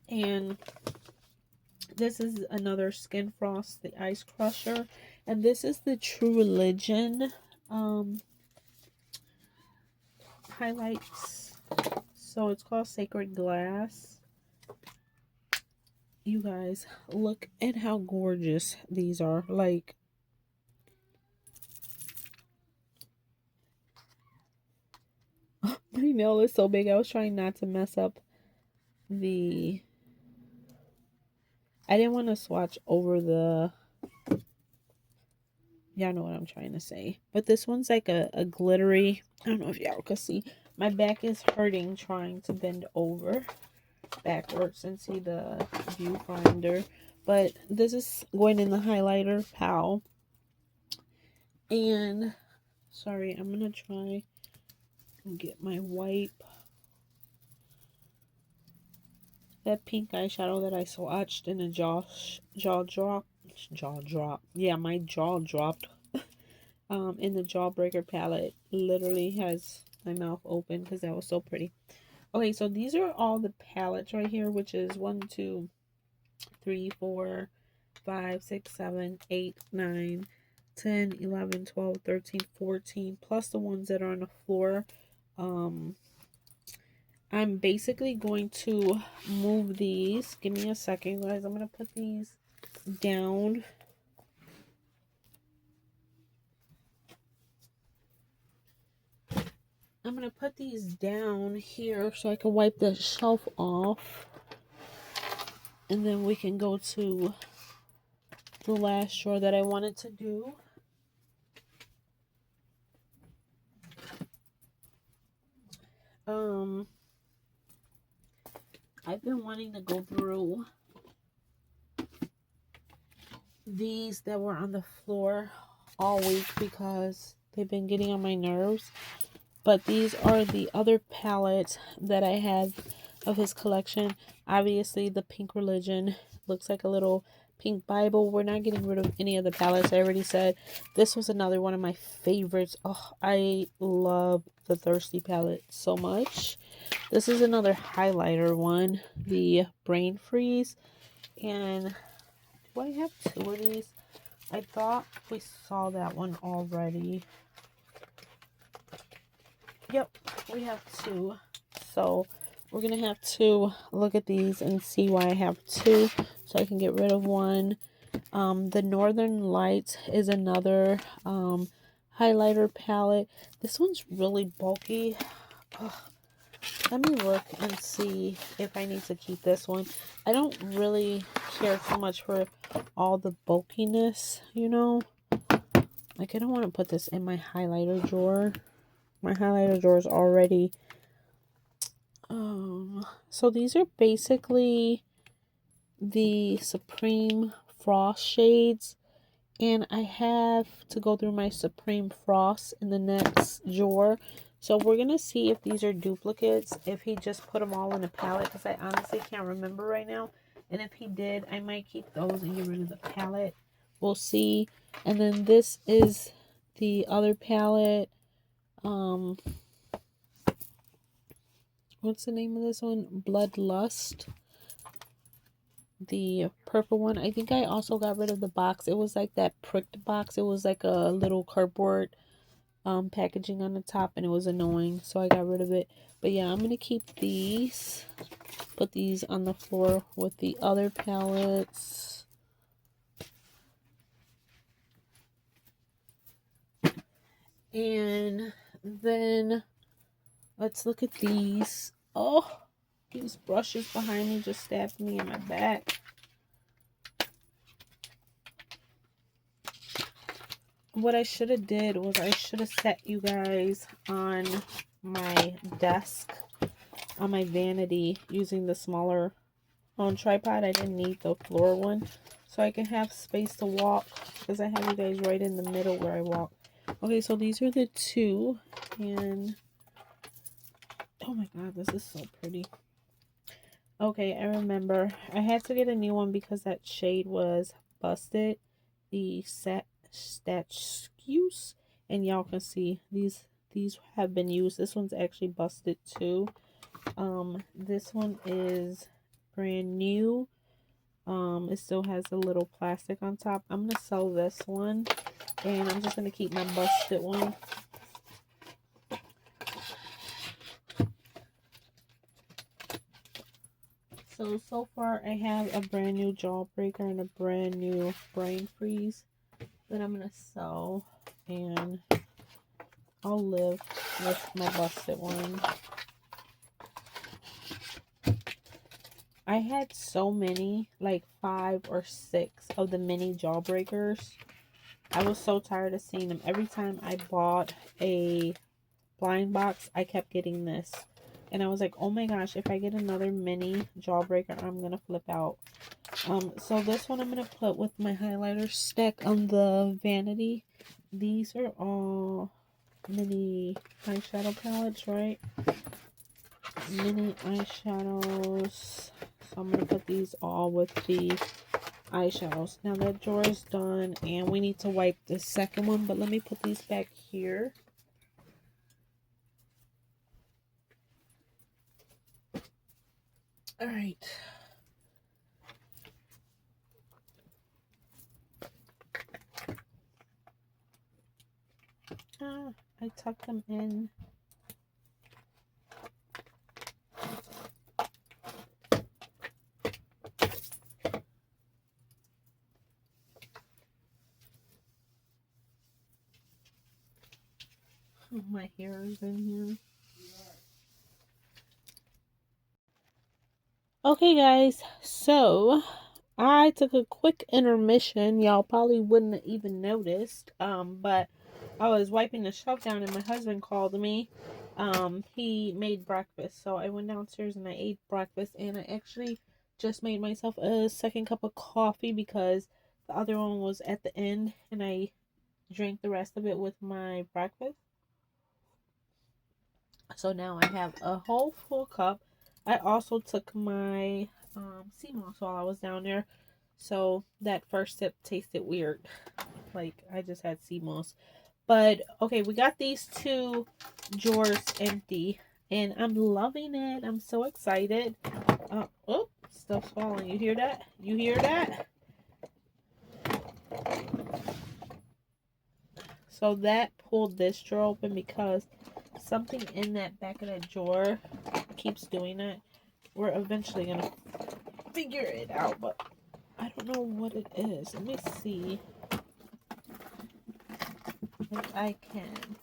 And this is another Skin Frost, the Ice Crusher, and this is the True Religion highlights. So it's called Sacred Glass. You guys, look at how gorgeous these are. Like, my nail is so big. I was trying not to mess up the... I didn't want to swatch over the... Y'all know what I'm trying to say. But this one's like a glittery... I don't know if y'all can see. My back is hurting trying to bend over backwards and see the viewfinder. But this is going in the highlighter pal. And... Sorry, I'm going to try and get my wipe. That pink eyeshadow that I swatched in a jaw drop. Yeah, my jaw dropped. In the Jawbreaker palette, literally has my mouth open because that was so pretty. Okay, so these are all the palettes right here, which is 1, 2, 3, 4, 5, 6, 7, 8, 9, 10, 11, 12, 13, 14, plus the ones that are on the floor. I'm basically going to move these. Give me a second, guys. I'm going to put these down. I'm going to put these down here so I can wipe the shelf off. And then we can go to the last drawer that I wanted to do. I've been wanting to go through these that were on the floor all week because they've been getting on my nerves. But these are the other palettes that I have of his collection. Obviously, the Pink Religion looks like a little pink Bible. We're not getting rid of any of the palettes. I already said this was another one of my favorites. Oh, I love the Thirsty palette so much. This is another highlighter one, the Brain Freeze. And do I have two of these? I thought we saw that one already. Yep, we have two. So we're going to have to look at these and see why I have two so I can get rid of one. The Northern Lights is another highlighter palette. This one's really bulky. Ugh. Let me look and see if I need to keep this one. I don't really care too much for all the bulkiness, you know. Like, I don't want to put this in my highlighter drawer. My highlighter drawer is already... so these are basically the Supreme Frost shades. And I have to go through my Supreme Frost in the next drawer. So we're going to see if these are duplicates, if he just put them all in a palette, because I honestly can't remember right now. And if he did, I might keep those and get rid of the palette. We'll see. And then this is the other palette. What's the name of this one? Bloodlust. The purple one. I think I also got rid of the box. It was like that pricked box. It was like a little cardboard packaging on the top, and it was annoying, so I got rid of it. But yeah, I'm gonna keep these, put these on the floor with the other palettes. And then let's look at these. Oh, these brushes behind me just stabbed me in my back. What I should have did was I should have set you guys on my desk, on my vanity, using the smaller tripod. I didn't need the floor one, so I can have space to walk, because I have you guys right in the middle where I walk. Okay, so these are the two, and oh my god, this is so pretty. Okay, I remember I had to get a new one because that shade was busted. The statues, and y'all can see these have been used. This one's actually busted too. This one is brand new. It still has a little plastic on top. I'm gonna sell this one, and I'm just gonna keep my busted one. So far I have a brand new Jawbreaker and a brand new Brain Freeze that I'm gonna sell, and I'll live with my busted one. I had so many, like 5 or 6 of the mini Jawbreakers. I was so tired of seeing them. Every time I bought a blind box, I kept getting this. And I was like, oh my gosh, if I get another mini Jawbreaker, I'm going to flip out. So this one I'm going to put with my highlighter stack on the vanity. These are all mini eyeshadow palettes, right? Mini eyeshadows. So I'm going to put these all with the eyeshadows. Now that drawer is done, and we need to wipe the second one, but let me put these back here. All right. I tucked them in. My hair is in here. Okay, guys, so I took a quick intermission. Y'all probably wouldn't have even noticed, but I was wiping the shelf down and my husband called me. He made breakfast, so I went downstairs and I ate breakfast, and I actually just made myself a second cup of coffee because the other one was at the end, and I drank the rest of it with my breakfast. So now I have a whole full cup. I also took my sea moss while I was down there, so that first sip tasted weird, like I just had sea moss. But okay, we got these 2 drawers empty, and I'm loving it. I'm so excited. Oh, stuff's falling. You hear that? You hear that? So that pulled this drawer open because something in that back of that drawer keeps doing it. We're eventually gonna figure it out, but I don't know what it is. Let me see if I can.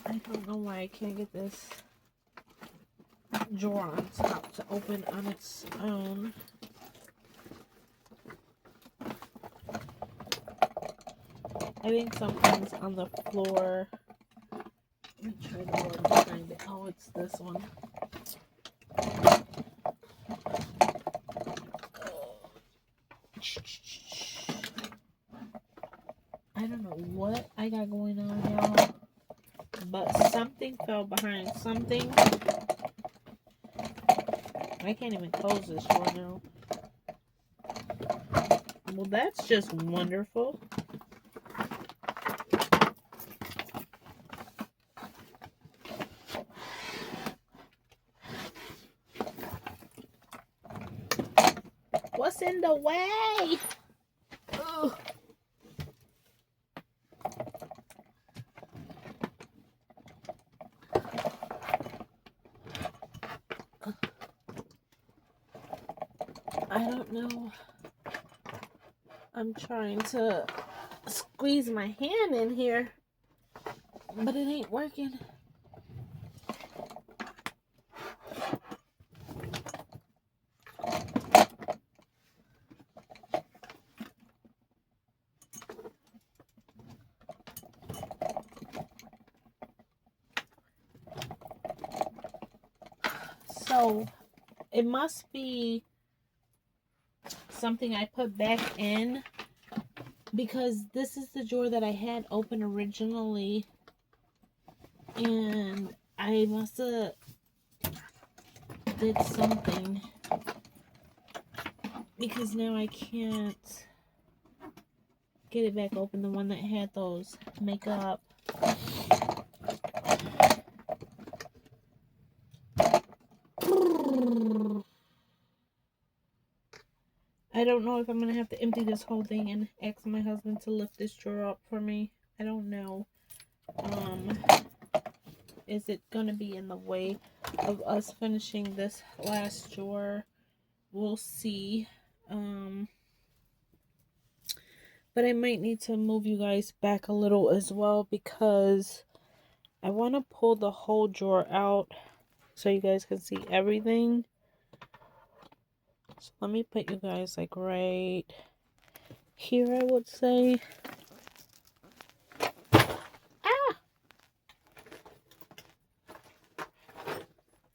I don't know why I can't get this drawer on top to open on its own. I think something's on the floor. Let me try the one behind it. Oh, it's this one. I got going on, y'all. But something fell behind something. I can't even close this drawer now. Well, that's just wonderful. What's in the way? Ugh. I don't know. I'm trying to squeeze my hand in here, but it ain't working. So it must be something I put back in, because this is the drawer that I had open originally, and I must have did something, because now I can't get it back open, the one that had those makeup. I don't know if I'm going to have to empty this whole thing and ask my husband to lift this drawer up for me. I don't know. Is it going to be in the way of us finishing this last drawer? We'll see. But I might need to move you guys back a little as well, because I want to pull the whole drawer out so you guys can see everything. So let me put you guys like right here, I would say. Ah!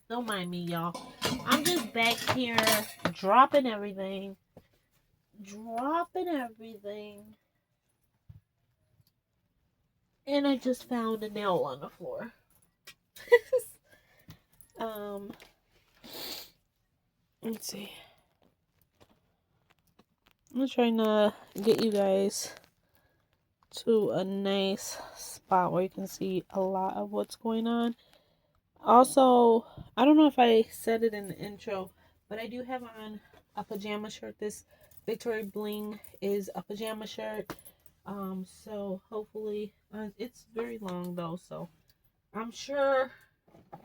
Don't mind me, y'all. I'm just back here dropping everything. And I just found a nail on the floor. Let's see. I'm trying to get you guys to a nice spot where you can see a lot of what's going on. Also, I don't know if I said it in the intro, but I do have on a pajama shirt. This Victoria Bling is a pajama shirt. So hopefully, it's very long though, so I'm sure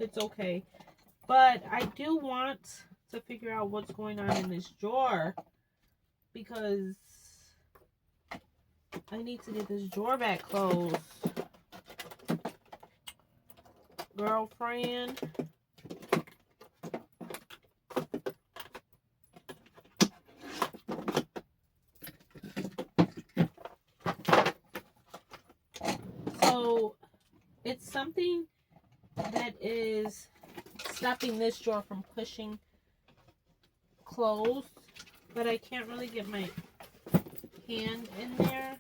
it's okay. But I do want to figure out what's going on in this drawer, because I need to get this drawer back closed. Girlfriend. So it's something that is stopping this drawer from pushing closed, but I can't really get my hand in there.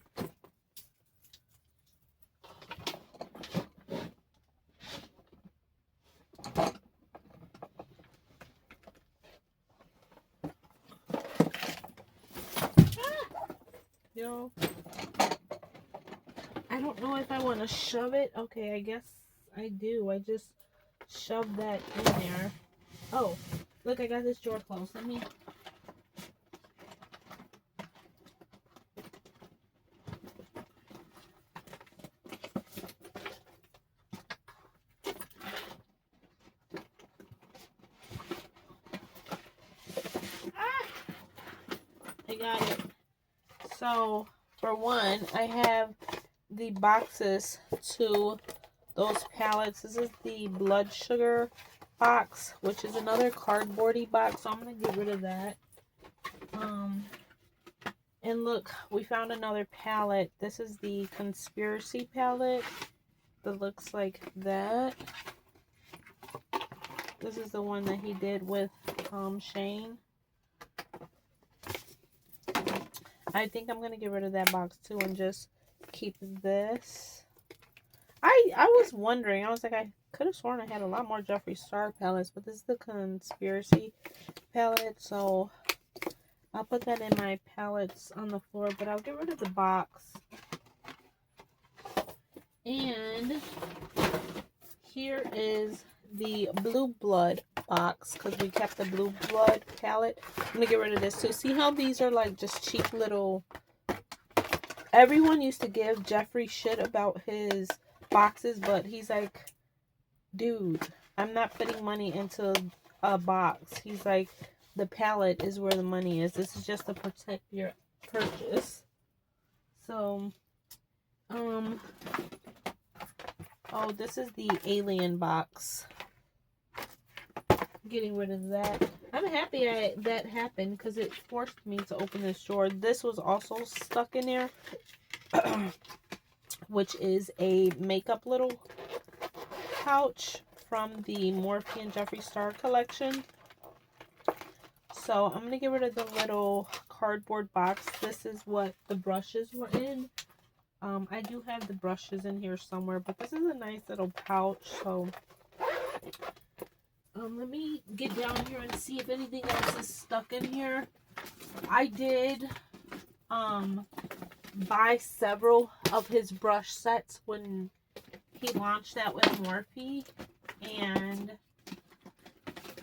Yo, I don't know if I want to shove it. Okay, I guess I do. I just shoved that in there. Oh, look, I got this drawer closed. Let me... I got it. So, for one, I have the boxes to those palettes. This is the blood sugar box, which is another cardboardy box, so I'm going to get rid of that. And look, we found another palette. This is the conspiracy palette that looks like that. This is the one that he did with Shane. I think I'm going to get rid of that box too and just keep this. I was wondering. I was like, I could have sworn I had a lot more Jeffree Star palettes, but this is the Conspiracy palette, so I'll put that in my palettes on the floor, but I'll get rid of the box. And here is the Blue Blood box, because we kept the Blue Blood palette. I'm gonna get rid of this too. See how these are like just cheap little... Everyone used to give Jeffree shit about his boxes, but he's like, dude, I'm not putting money into a box. He's like, the palette is where the money is. This is just to protect your purchase. So, oh, this is the Alien box. Getting rid of that. I'm happy that happened because it forced me to open this drawer. This was also stuck in there, which is a makeup little pouch from the Morphe and Jeffree Star collection. So I'm going to get rid of the little cardboard box. This is what the brushes were in. I do have the brushes in here somewhere, but this is a nice little pouch. So let me get down here and see if anything else is stuck in here. I did buy several of his brush sets when he launched that with Morphe, and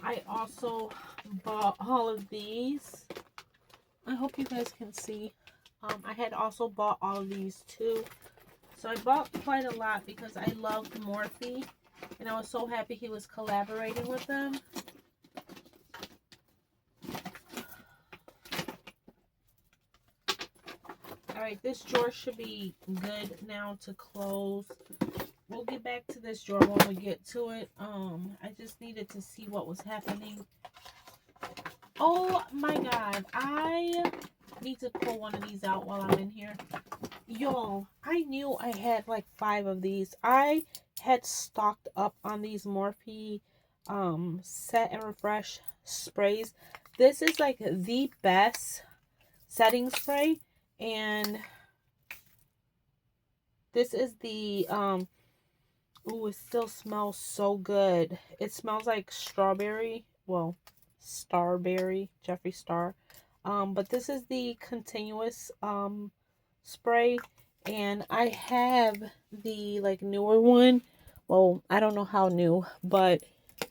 I also bought all of these. I hope you guys can see. I had also bought all of these too. So I bought quite a lot because I loved Morphe, and I was so happy he was collaborating with them. Alright, this drawer should be good now to close. We'll get back to this drawer when we get to it. I just needed to see what was happening. Oh my god, I need to pull one of these out while I'm in here. Y'all, I knew I had like 5 of these. I had stocked up on these Morphe set and refresh sprays. This is like the best setting spray, and this is the ooh, it still smells so good. It smells like strawberry. Well, starberry, Jeffree Star. But this is the continuous spray, and I have the like newer one. Well, I don't know how new, but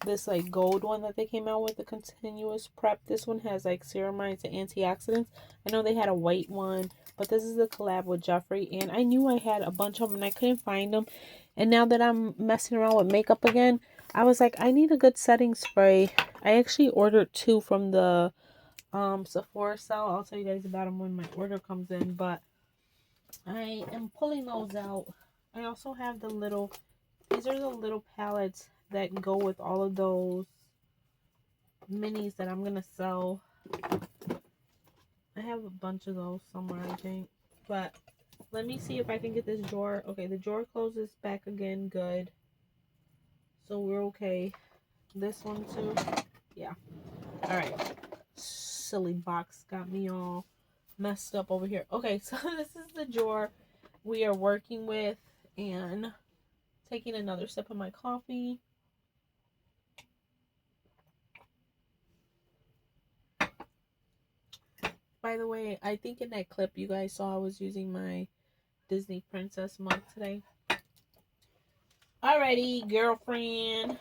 this like gold one that they came out with, the continuous prep. This one has like ceramides and antioxidants. I know they had a white one, but this is the collab with Jeffree, and I knew I had a bunch of them and I couldn't find them. And now that I'm messing around with makeup again, I was like, I need a good setting spray. I actually ordered 2 from the Sephora sale. I'll tell you guys about them when my order comes in, but I am pulling those out. I also have the little, these are the little palettes that go with all of those minis that I'm gonna sell. I have a bunch of those somewhere, I think, but let me see if I can get this drawer. Okay, the drawer closes back again. Good. So we're okay. This one too. Yeah. Alright. Silly box got me all messed up over here. Okay, so this is the drawer we are working with, and taking another sip of my coffee. By the way, I think in that clip you guys saw I was using my Disney Princess mug today. Alrighty, girlfriend.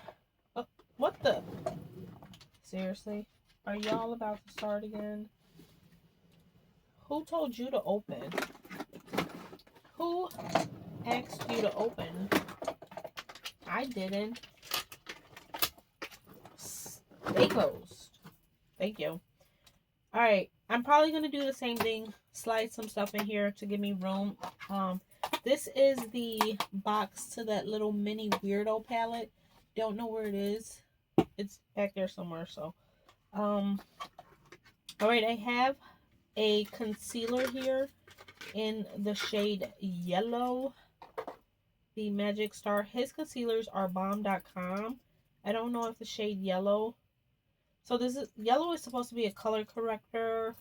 Oh, what the? Seriously? Are y'all about to start again? Who told you to open? Who asked you to open? I didn't. Stay closed. Thank you. Alright, I'm probably going to do the same thing. Slide some stuff in here to give me room. This is the box to that little mini weirdo palette. Don't know where it is. It's back there somewhere, so. Alright, I have a concealer here in the shade Yellow. The Magic Star. His concealers are bomb.com. I don't know if the shade Yellow. So this is, yellow is supposed to be a color corrector.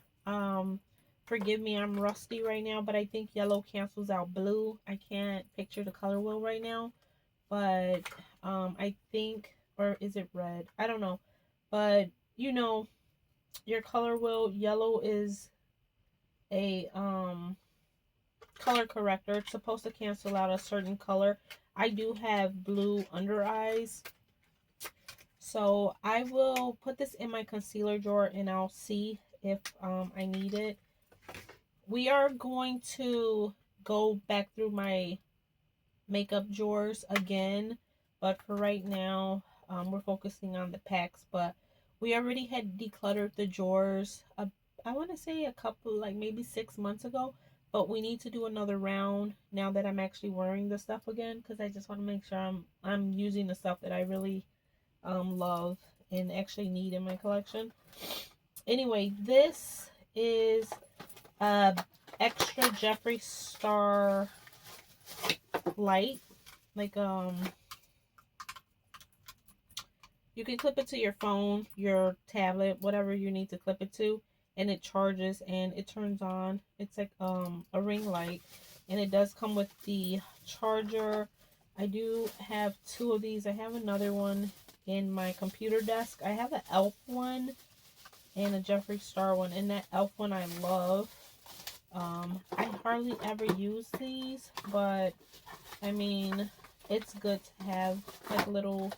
Forgive me, I'm rusty right now, but I think yellow cancels out blue. I can't picture the color wheel right now, but I think, or is it red? I don't know. But you know, your color wheel, yellow is a color corrector. It's supposed to cancel out a certain color. I do have blue under eyes, so I will put this in my concealer drawer and I'll see if I need it. We are going to go back through my makeup drawers again, but for right now, we're focusing on the packs. But we already had decluttered the drawers, I want to say a couple, like maybe 6 months ago, but we need to do another round now that I'm actually wearing the stuff again, because I just want to make sure I'm using the stuff that I really love and actually need in my collection. Anyway, this is extra Jeffree Star light. Like you can clip it to your phone, your tablet, whatever you need to clip it to, and it charges and it turns on. It's like a ring light, and it does come with the charger. I do have 2 of these. I have another one in my computer desk. I have an elf one and a Jeffree Star one, and that elf one I love. I hardly ever use these, but I mean, it's good to have like little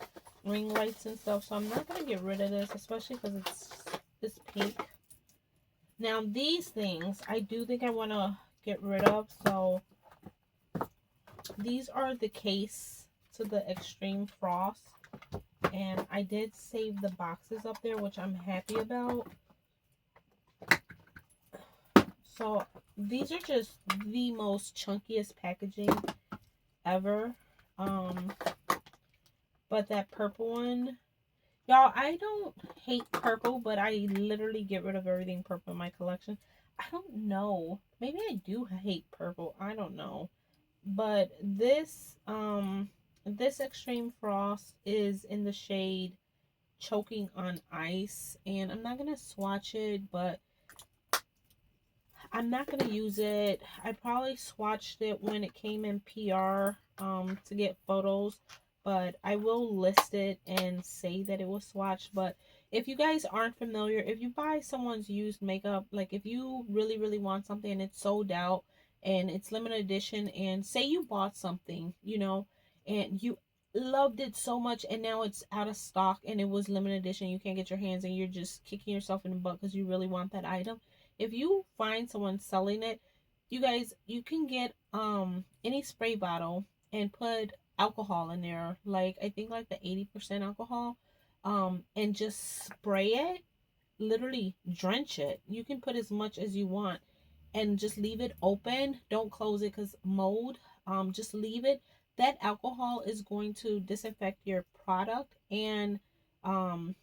ring lights and stuff, so I'm not going to get rid of this, especially because it's pink. Now these things I do think I want to get rid of, so these are the case to the Extreme Frost, and I did save the boxes up there, which I'm happy about. So these are just the most chunkiest packaging ever. But that purple one, y'all, I don't hate purple, but I literally get rid of everything purple in my collection. I don't know. Maybe I do hate purple. I don't know. But this Extreme Frost is in the shade Choking on Ice, and I'm not gonna swatch it, but I'm not gonna use it. I probably swatched it when it came in PR to get photos, but I will list it and say that it was swatched. But if you guys aren't familiar, if you buy someone's used makeup, like if you really want something and it's sold out and it's limited edition, and say you bought something, you know, and you loved it so much and now it's out of stock and it was limited edition, you can't get your hands, and you're just kicking yourself in the butt because you really want that item. If you find someone selling it, you guys, you can get any spray bottle and put alcohol in there, like I think like the 80% alcohol, and just spray it, literally drench it. You can put as much as you want and just leave it open. Don't close it because mold. Just leave it. That alcohol is going to disinfect your product, and um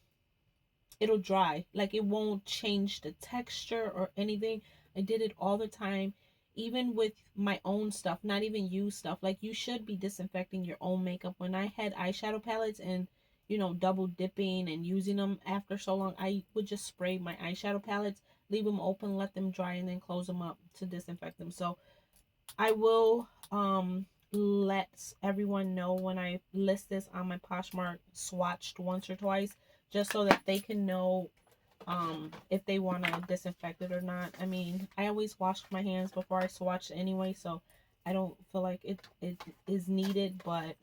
it'll dry. Like, it won't change the texture or anything. I did it all the time, even with my own stuff, not even used stuff. Like, you should be disinfecting your own makeup. When I had eyeshadow palettes and, you know, double dipping and using them after so long, I would just spray my eyeshadow palettes, leave them open, let them dry, and then close them up to disinfect them. So I will let everyone know when I list this on my Poshmark swatched once or twice, just so that they can know if they want to disinfect it or not. I mean, I always wash my hands before I swatch anyway, so I don't feel like it is needed. But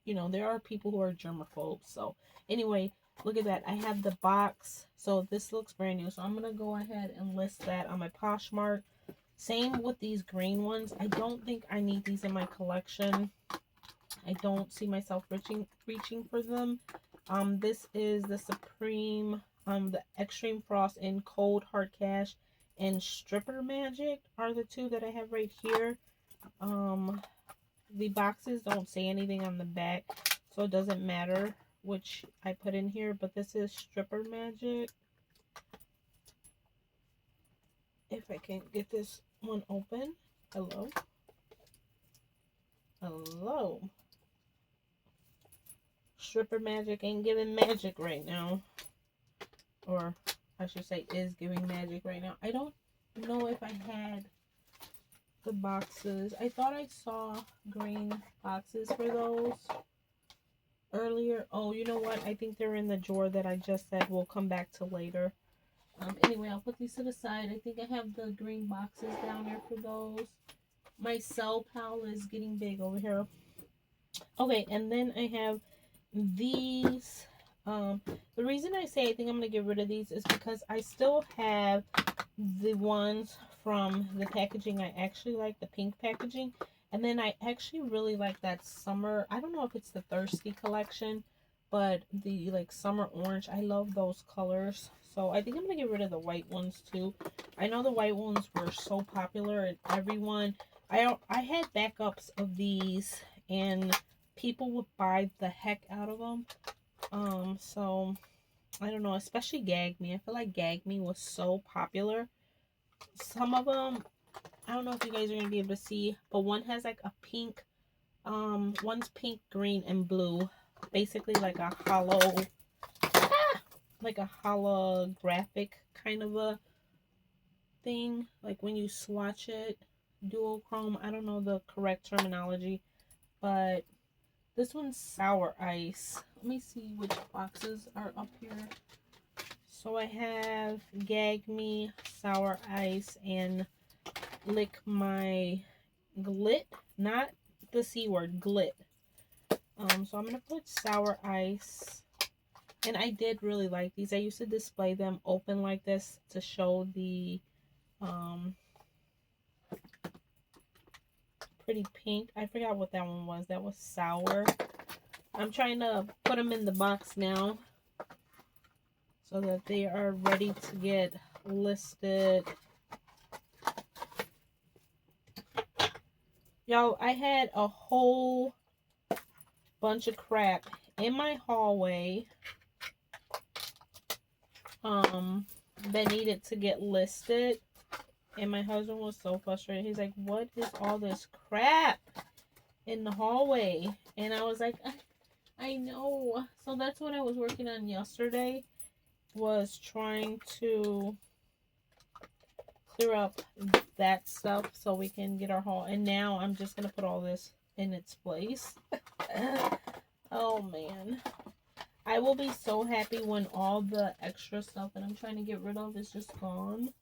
you know, there are people who are germaphobes. So anyway, look at that. I have the box, so this looks brand new, so I'm gonna go ahead and list that on my Poshmark. Same with these green ones. I don't think I need these in my collection. I don't see myself reaching for them. This is the Supreme, the Extreme Frost in Cold Hard Cash and Stripper Magic are the 2 that I have right here. The boxes don't say anything on the back, so it doesn't matter which I put in here, but this is Stripper Magic. If I can get this one open. Hello. Hello. Stripper Magic ain't giving magic right now. Or I should say is giving magic right now. I don't know if I had the boxes. I thought I saw green boxes for those earlier. Oh, you know what? I think they're in the drawer that I just said we'll come back to later. Anyway, I'll put these to the side. I think I have the green boxes down there for those. My cell pal is getting big over here. Okay, and then I have these. The reason I say I think I'm going to get rid of these is because I still have the ones from the packaging. I actually like the pink packaging. And then I actually really like that summer. I don't know if it's the Thirsty collection, but the like summer orange. I love those colors. So I think I'm going to get rid of the white ones too. I know the white ones were so popular and everyone. I had backups of these and people would buy the heck out of them. So I don't know, especially Gag Me. I feel like Gag Me was so popular. Some of them, I don't know if you guys are gonna be able to see, but one has like a pink, one's pink, green, and blue. Basically like a like a holographic kind of a thing. Like when you swatch it, duochrome. I don't know the correct terminology, but this one's Sour Ice. Let me see which boxes are up here. So I have Gag Me, Sour Ice, and Lick My Glit. Not the C word, glit. So I'm going to put Sour Ice. And I did really like these. I used to display them open like this to show the pretty pink. I forgot what that one was. That was Sour. I'm trying to put them in the box now so that they are ready to get listed. Y'all, I had a whole bunch of crap in my hallway that needed to get listed, and my husband was so frustrated. He's like, what is all this crap in the hallway? And I was like, I know. So that's what I was working on yesterday, was trying to clear up that stuff so we can get our haul. And now I'm just gonna put all this in its place. Oh man, I will be so happy when all the extra stuff that I'm trying to get rid of is just gone,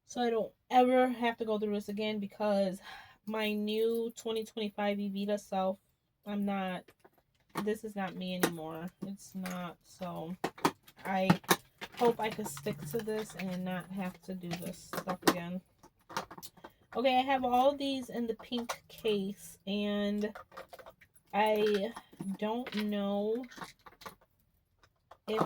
so I don't ever have to go through this again, because my new 2025 Evita self, this is not me anymore. It's not. So I hope I can stick to this and not have to do this stuff again. Okay, I have all of these in the pink case, and I don't know if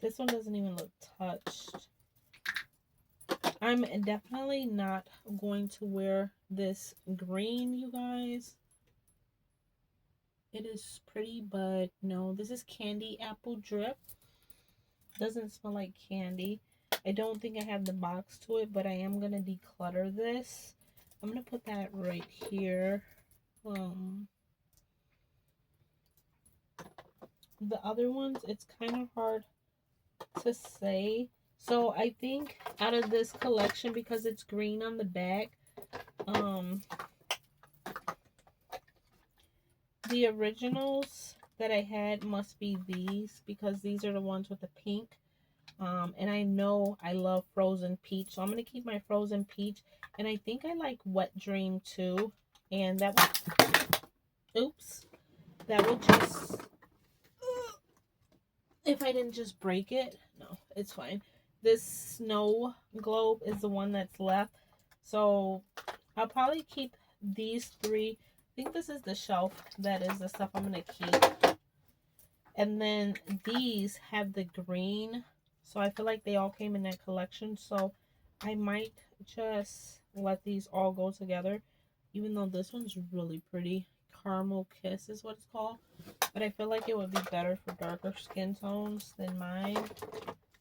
this one doesn't even look touched. I'm definitely not going to wear this green, you guys. It is pretty, but no, this is Candy Apple Drip. Doesn't smell like candy. I don't think I have the box to it, but I am going to declutter this. I'm going to put that right here. The other ones, it's kind of hard to say. So I think out of this collection, because it's green on the back, the originals that I had must be these, because these are the ones with the pink. And I know I love Frozen Peach, so I'm going to keep my Frozen Peach. And I think I like Wet Dream too. And that one, oops, that would just, if I didn't just break it, no, it's fine. This Snow Globe is the one that's left. So I'll probably keep these three. I think this is the shelf that is the stuff I'm going to keep. And then these have the green. So I feel like they all came in that collection. So I might just let these all go together. Even though this one's really pretty. Caramel Kiss is what it's called. But I feel like it would be better for darker skin tones than mine.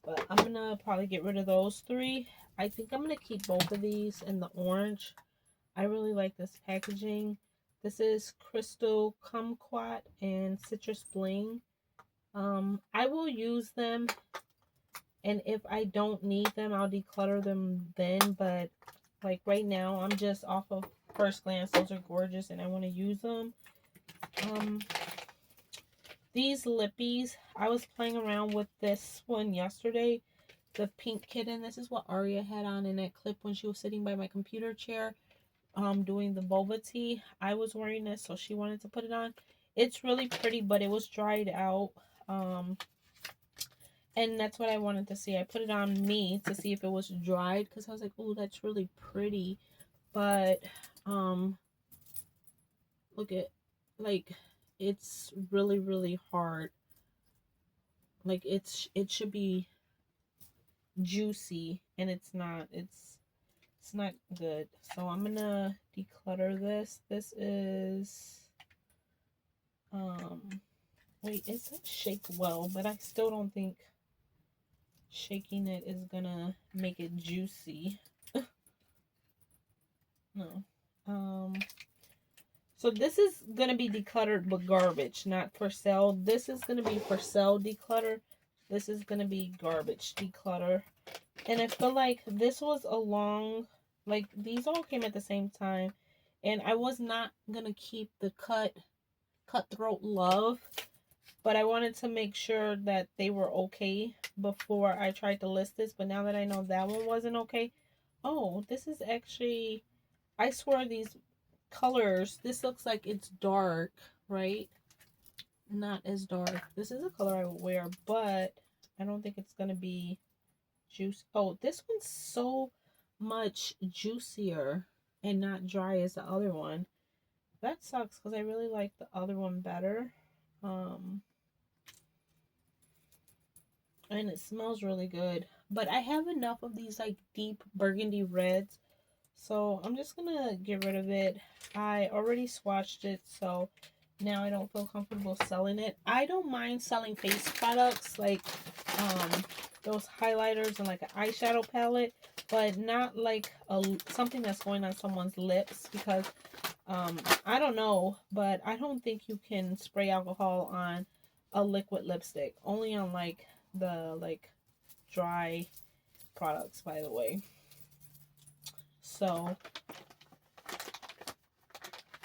But I'm going to probably get rid of those three. I think I'm going to keep both of these in the orange. I really like this packaging. This is Crystal Kumquat and Citrus Bling. I will use them And if I don't need them, I'll declutter them then. But like right now, I'm just off of first glance. Those are gorgeous and I want to use them. These lippies, I was playing around with this one yesterday. The pink kitten. This is what Aria had on in that clip when she was sitting by my computer chair doing the boba tea. I was wearing this, so she wanted to put it on. It's really pretty, but it was dried out. And that's what I wanted to see. I put it on me to see if it was dried because I was like, oh, that's really pretty. But look at, like, it's really, really hard. Like, it should be juicy and it's not. It's not good. So I'm gonna declutter this. This is wait, it says shake well, but I still don't think shaking it is gonna make it juicy. No. So this is gonna be decluttered but garbage, not for sale. This is gonna be for sale declutter. This is gonna be garbage declutter. And I feel like this was a long, like these all came at the same time. And I was not gonna keep the cutthroat love, but I wanted to make sure that they were okay before I tried to list this. But now that I know that one wasn't okay, oh, this is actually, I swear these colors, this looks like it's dark, right? Not as dark. This is a color I would wear, but I don't think it's gonna be juice. Oh, this one's so much juicier and not dry as the other one. That sucks because I really like the other one better. And it smells really good. But I have enough of these like deep burgundy reds, so I'm just gonna get rid of it. I already swatched it, so now I don't feel comfortable selling it. I don't mind selling face products like those highlighters and like an eyeshadow palette, but not like something that's going on someone's lips, because I don't know, but I don't think you can spray alcohol on a liquid lipstick. Only on like the dry products, by the way. So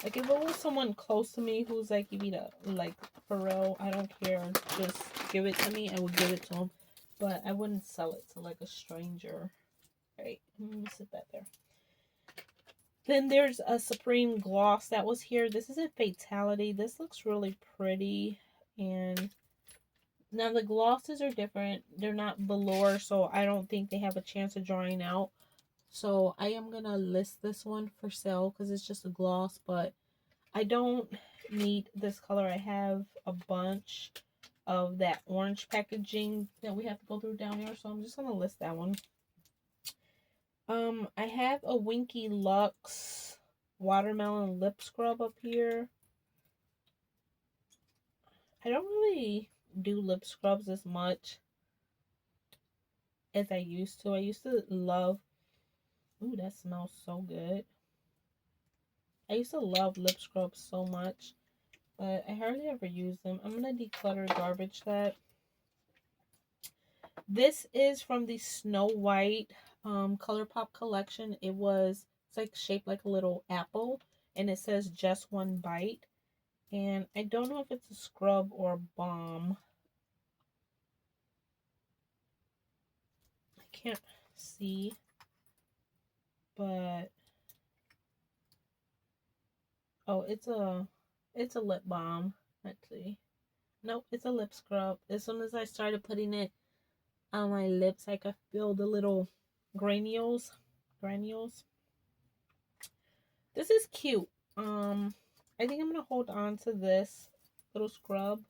like if it was someone close to me who's like Evita, like for real, I don't care, just give it to me, I would give it to them, but I wouldn't sell it to like a stranger. Right, let me sit that there. Then there's a Supreme gloss that was here. This is a Fatality. This looks really pretty. And now the glosses are different. They're not velour, so I don't think they have a chance of drying out. So I am going to list this one for sale because it's just a gloss, but I don't need this color. I have a bunch of that orange packaging that we have to go through down here, so I'm just going to list that one. I have a Winky Lux watermelon lip scrub up here. I don't really do lip scrubs as much as I used to. I used to love, ooh, that smells so good. I used to love lip scrubs so much, but I hardly ever use them. I'm gonna declutter garbage that. This is from the Snow White ColourPop collection. It's like shaped like a little apple, and it says just one bite. And I don't know if it's a scrub or a balm. I can't see, but oh, it's a lip balm. Let's see. Nope, it's a lip scrub. As soon as I started putting it on my lips, I could feel the little granules. This is cute. I think I'm gonna hold on to this little scrub.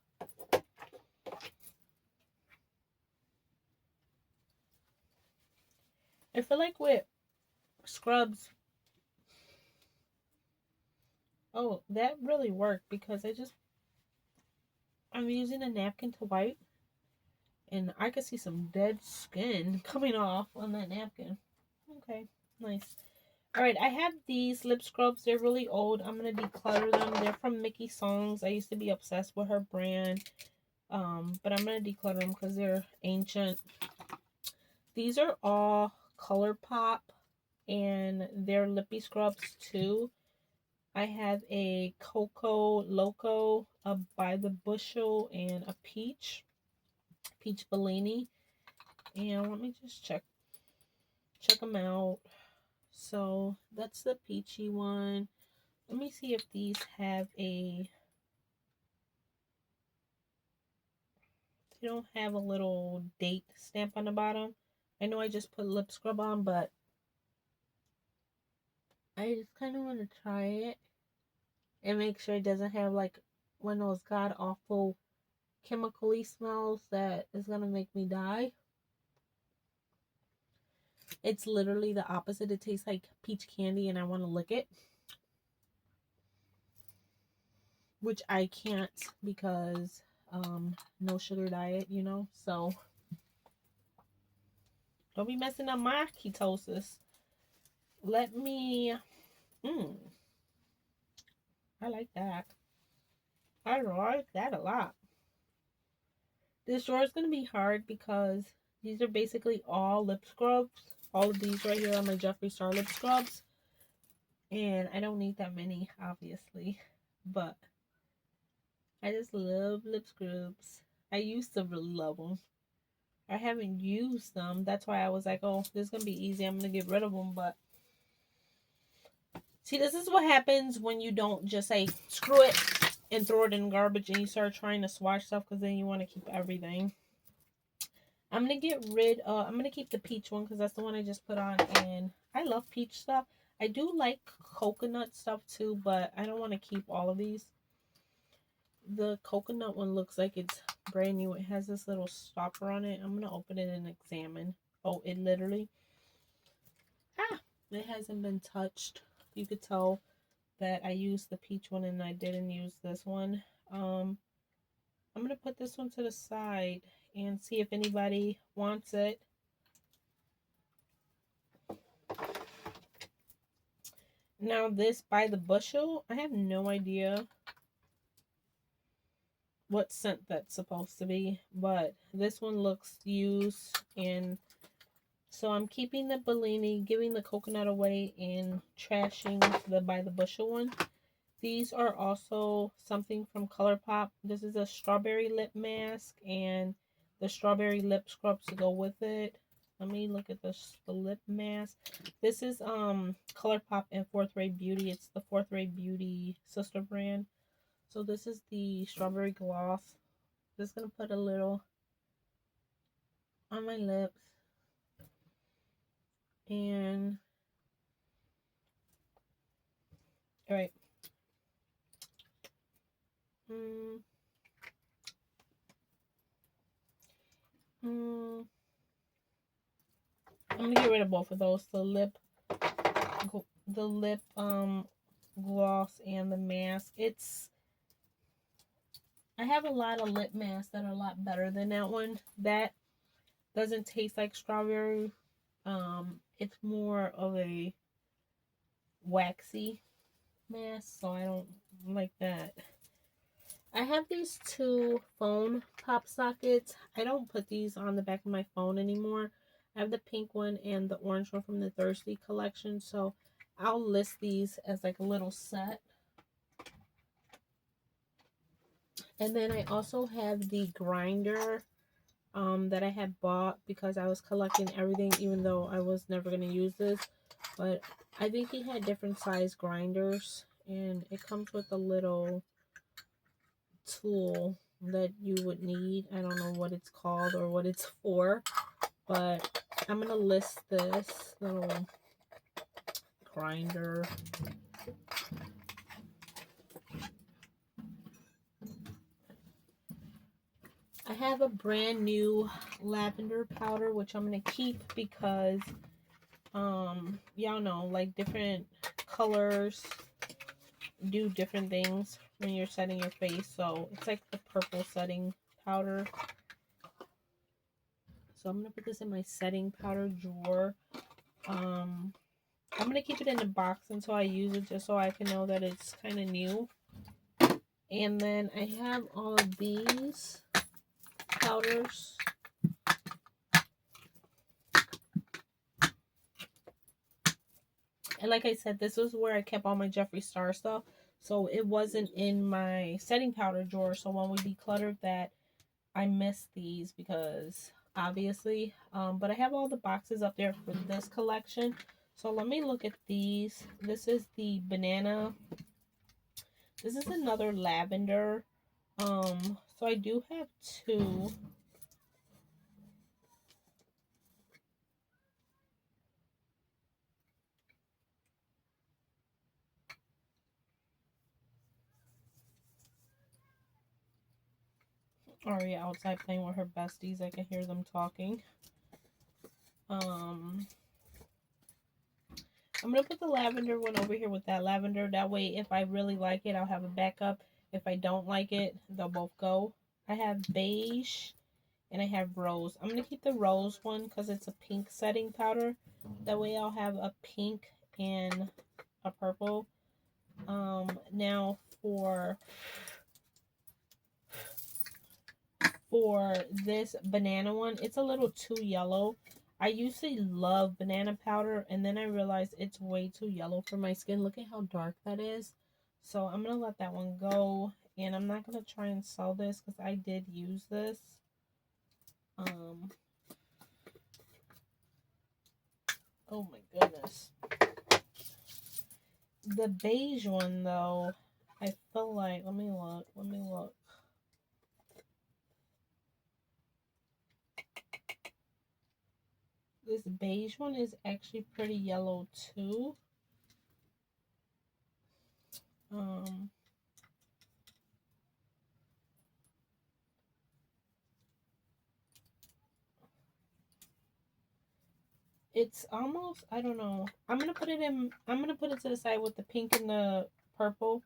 I feel like with scrubs, oh, that really worked because I'm using a napkin to wipe, and I could see some dead skin coming off on that napkin. Okay, nice. Alright, I have these lip scrubs. They're really old. I'm going to declutter them. They're from Mickey Songs. I used to be obsessed with her brand. But I'm going to declutter them because they're ancient. These are all ColourPop, and they're lippy scrubs too. I have a Cocoa Loco, a By the Bushel, and a Peach Bellini. And let me just check them out. So that's the peachy one. Let me see if these have a, they don't have a little date stamp on the bottom. I know I just put lip scrub on, but I just kind of want to try it and make sure it doesn't have like one of those god awful chemically smells that is gonna make me die. It's literally the opposite. It tastes like peach candy and I want to lick it, which I can't because no sugar diet, you know. So don't be messing up my ketosis. Let me I like that. I like that a lot. This drawer is going to be hard because these are basically all lip scrubs. All of these right here are my Jeffree Star lip scrubs. And I don't need that many, obviously. But I just love lip scrubs. I used to really love them. I haven't used them. That's why I was like, oh, this is going to be easy. I'm going to get rid of them. But see, this is what happens when you don't just say, screw it, and throw it in garbage and you start trying to swatch stuff because then you want to keep everything. I'm going to get rid of, I'm going to keep the peach one because that's the one I just put on. And I love peach stuff. I do like coconut stuff too, but I don't want to keep all of these. The coconut one looks like it's brand new. It has this little stopper on it. I'm going to open it and examine. Oh, it literally, it hasn't been touched. You could tell that I used the peach one and I didn't use this one. I'm going to put this one to the side and see if anybody wants it. Now this By the Bushel, I have no idea what scent that's supposed to be, but this one looks used, and so I'm keeping the Bellini, giving the coconut away, and trashing the By the Bushel one. These are also something from ColourPop. This is a strawberry lip mask and the strawberry lip scrub to go with it. Let me look at the lip mask. This is ColourPop and Fourth Ray Beauty. It's the Fourth Ray Beauty sister brand. So this is the strawberry gloss. Just gonna put a little on my lips. And all right. I'm gonna get rid of both of those. The lip gloss and the mask. I have a lot of lip masks that are a lot better than that one. That doesn't taste like strawberry. It's more of a waxy mask, so I don't like that. I have these two phone pop sockets. I don't put these on the back of my phone anymore. I have the pink one and the orange one from the Thirsty collection, so I'll list these as like a little set. And then I also have the grinder that I had bought because I was collecting everything, even though I was never going to use this. But I think he had different size grinders, and it comes with a little tool that you would need. I don't know what it's called or what it's for, but I'm going to list this little grinder. I have a brand new lavender powder, which I'm going to keep because y'all know, like, different colors do different things when you're setting your face. So it's like the purple setting powder. So I'm going to put this in my setting powder drawer. I'm going to keep it in the box until I use it, just so I can know that it's kind of new. And then I have all of these powders. And like I said, this was where I kept all my Jeffree Star stuff. So it wasn't in my setting powder drawer. So when we decluttered that, I missed these because obviously. But I have all the boxes up there for this collection. So let me look at these. This is the banana. This is another lavender. So I do have two. Already outside playing with her besties. I can hear them talking. I'm gonna put the lavender one over here with that lavender. That way, if I really like it, I'll have a backup. If I don't like it, they'll both go. I have beige and I have rose. I'm gonna keep the rose one because it's a pink setting powder. That way, I'll have a pink and a purple. Now for this banana one, it's a little too yellow. I used to love banana powder, and then I realized it's way too yellow for my skin. Look at how dark that is. So I'm going to let that one go, and I'm not going to try and sell this because I did use this. Oh my goodness. The beige one, though, I feel like, let me look. This beige one is actually pretty yellow too. It's almost, I don't know. I'm gonna put it to the side with the pink and the purple.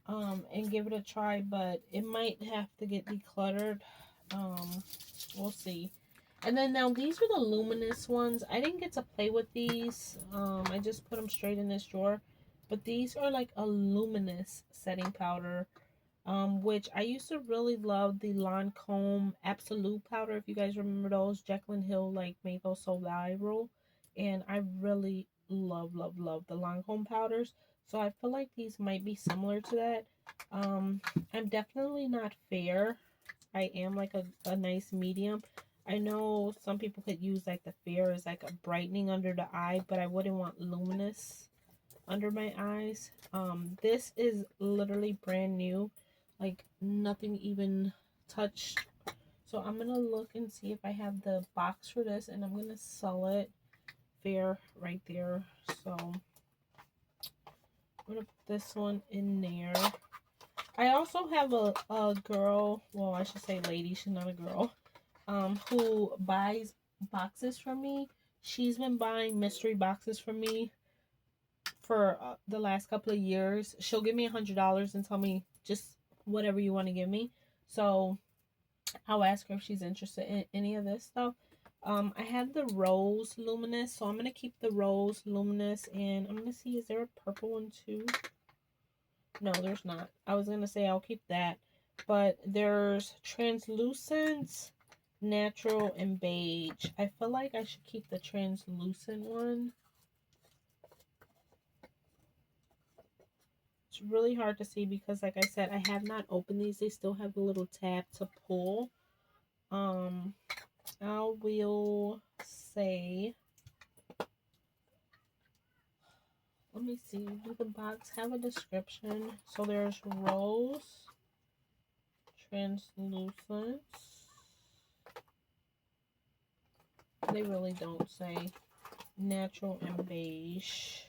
And give it a try, but it might have to get decluttered. We'll see. And then now these are the luminous ones. I didn't get to play with these. I just put them straight in this drawer. But these are like a luminous setting powder. Which I used to really love the Lancome Absolute powder. If you guys remember those, Jaclyn Hill like made those so viral, and I really love the Lancome powders. So I feel like these might be similar to that. I'm definitely not fair. I am like a nice medium. I know some people could use like the fair as like a brightening under the eye, but I wouldn't want luminous under my eyes. This is literally brand new, like nothing even touched. So I'm gonna look and see if I have the box for this, and I'm gonna sell it fair right there. So I'm gonna put this one in there. I also have a girl, well, I should say lady, she's not a girl, who buys boxes from me. She's been buying mystery boxes from me for the last couple of years. She'll give me $100 and tell me just whatever you want to give me. So I'll ask her if she's interested in any of this stuff. I have the rose luminous, so I'm gonna keep the rose luminous, and I'm gonna see, is there a purple one too? No, there's not. I was gonna say I'll keep that, but there's translucent, natural, and beige. I feel like I should keep the translucent one. It's really hard to see because, like I said, I have not opened these. They still have the little tab to pull. I will say, let me see, do the box have a description? So there's rose, translucent. They really don't say. Natural and beige.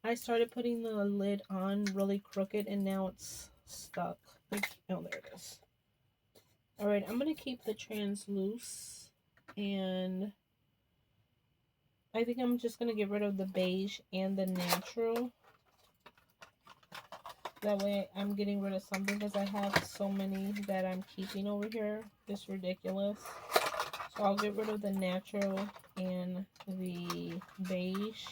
I started putting the lid on really crooked, and now it's stuck. Like, oh, there it is. All right, I'm gonna keep the transluce, and I think I'm just gonna get rid of the beige and the natural. That way I'm getting rid of something, because I have so many that I'm keeping over here. It's ridiculous. So I'll get rid of the natural and the beige.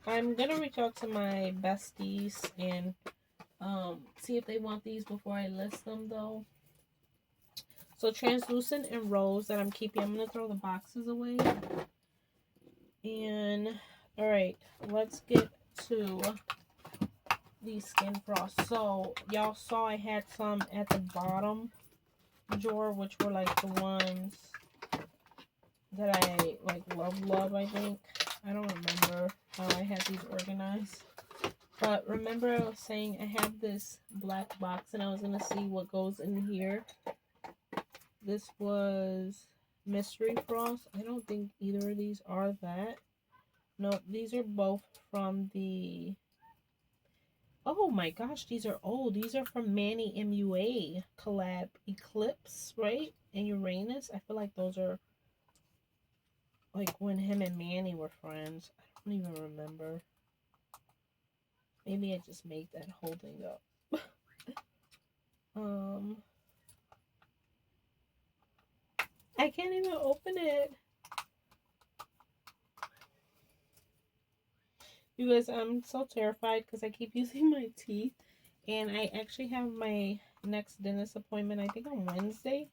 I'm gonna reach out to my besties and See if they want these before I list them though. So translucent and rose that I'm keeping. I'm gonna throw the boxes away. And all right, let's get to these skin frost. So y'all saw I had some at the bottom drawer, which were like the ones that I like love, I think. I don't remember how I had these organized. But remember I was saying I have this black box and I was gonna see what goes in here. This was Mystery Frost. I don't think either of these are that. No, these are both from the... Oh my gosh, these are old. These are from Manny MUA collab Eclipse, right? And Uranus. I feel like those are like when him and Manny were friends. I don't even remember. Maybe I just made that whole thing up. I can't even open it. You guys, I'm so terrified because I keep using my teeth. And I actually have my next dentist appointment, I think on Wednesday.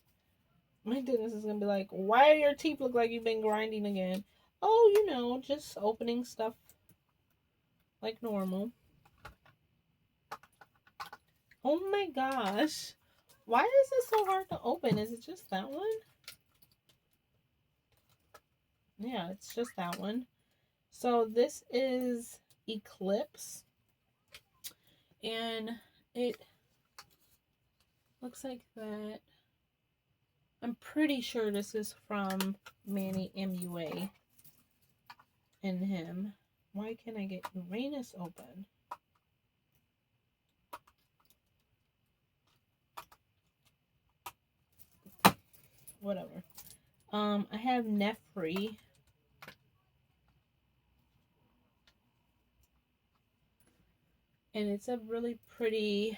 My dentist is going to be like, why do your teeth look like you've been grinding again? Oh, you know, just opening stuff like normal. Oh my gosh. Why is it so hard to open? Is it just that one? Yeah, it's just that one. So this is Eclipse. And it looks like that. I'm pretty sure this is from Manny MUA and him. Why can't I get Uranus open? Whatever. I have Nefri. And it's a really pretty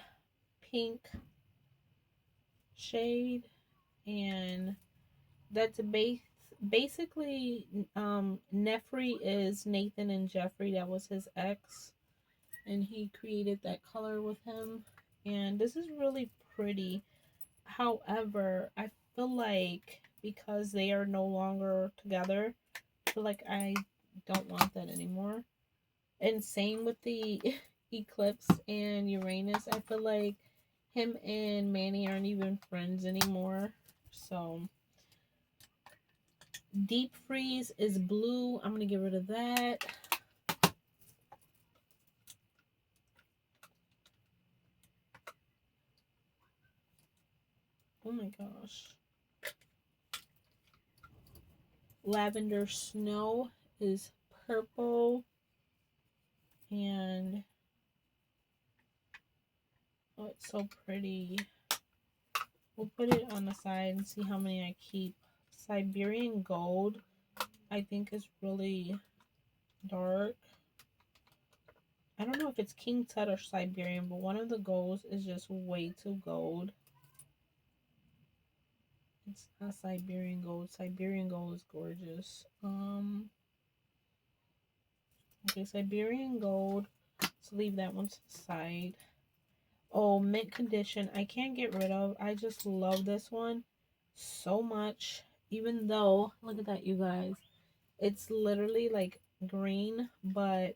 pink shade. And that's basically Nefri is Nathan and Jeffrey. That was his ex. And he created that color with him. And this is really pretty. However, I feel like because they are no longer together, I feel like I don't want that anymore. And same with the Eclipse and Uranus. I feel like him and Manny aren't even friends anymore. So Deep Freeze is blue. I'm going to get rid of that. Oh my gosh. Lavender Snow is purple. And oh, it's so pretty. We'll put it on the side and see how many I keep. Siberian Gold, I think, is really dark. I don't know if it's King Tut or Siberian, but one of the golds is just way too gold. It's not Siberian Gold. Siberian Gold is gorgeous. Okay, Siberian Gold. Let's leave that one to the side. Oh, mint condition. I can't get rid of. I just love this one so much. Even though, look at that, you guys. It's literally like green, but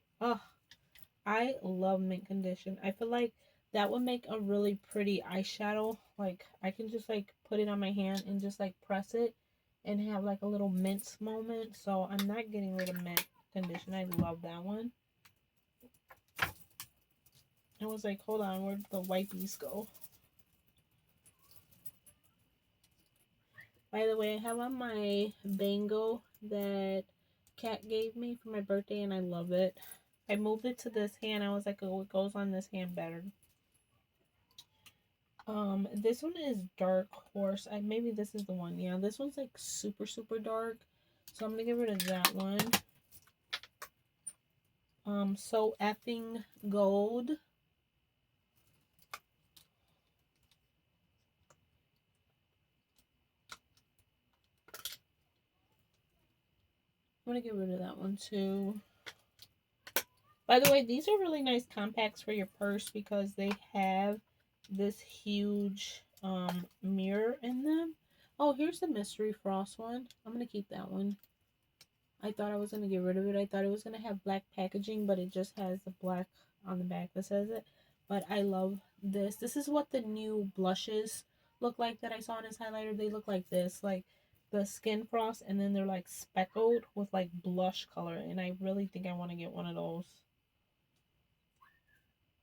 I love mint condition. I feel like that would make a really pretty eyeshadow. Like I can just like put it on my hand and just like press it and have like a little mint moment. So I'm not getting rid of mint condition. I love that one. I was like, hold on, where'd the wipies go? By the way, I have on my bangle that Kat gave me for my birthday and I love it. I moved it to this hand. I was like, oh, it goes on this hand better. This one is Dark Horse. Maybe this is the one. Yeah, this one's like super, super dark. So I'm gonna get rid of that one. So Effing Gold. I'm gonna get rid of that one too. By the way, these are really nice compacts for your purse because they have this huge mirror in them. Oh, here's the mystery frost one. I'm gonna keep that one. I thought I was gonna get rid of it. I thought it was gonna have black packaging, but it just has the black on the back that says it. But I love this. This is what the new blushes look like that I saw in this highlighter. They look like this, like the skin frost, and then they're like speckled with like blush color. And I really think I want to get one of those.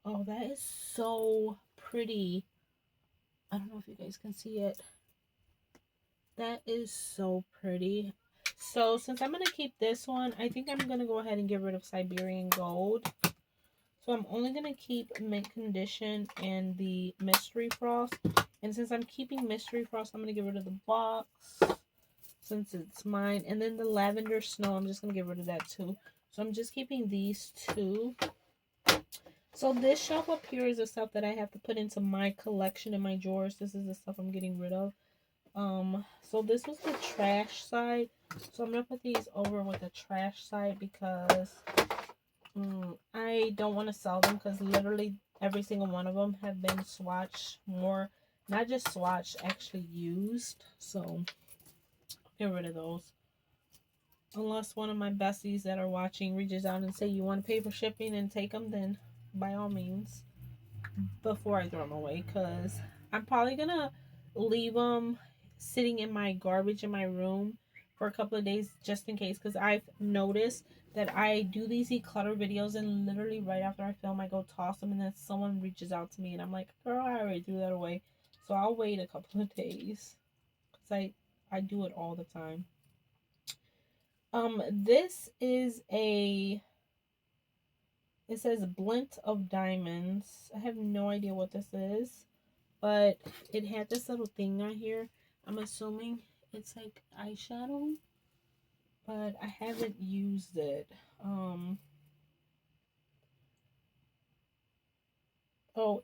Oh, that is so pretty. I don't know if you guys can see it. That is so pretty. So since I'm going to keep this one, I think I'm going to go ahead and get rid of Siberian Gold. So I'm only going to keep Mint Condition and the Mystery Frost. And since I'm keeping Mystery Frost, I'm going to get rid of the box since it's mine. And then the Lavender Snow, I'm just going to get rid of that too. So I'm just keeping these two. So this shelf up here is the stuff that I have to put into my collection in my drawers. This is the stuff I'm getting rid of. So this was the trash side. So I'm gonna put these over with the trash side because I don't want to sell them because literally every single one of them have been swatched, more not just swatched, actually used. So get rid of those. Unless one of my besties that are watching reaches out and say you want to pay for shipping and take them, then by all means. Before I throw them away, because I'm probably gonna leave them sitting in my garbage in my room for a couple of days just in case, because I've noticed that I do these declutter videos and literally right after I film I go toss them and then someone reaches out to me and I'm like, girl, I already threw that away. So I'll wait a couple of days because I do it all the time. This is it says Blint of Diamonds. I have no idea what this is, but it had this little thing on here. I'm assuming it's like eyeshadow, but I haven't used it. Oh,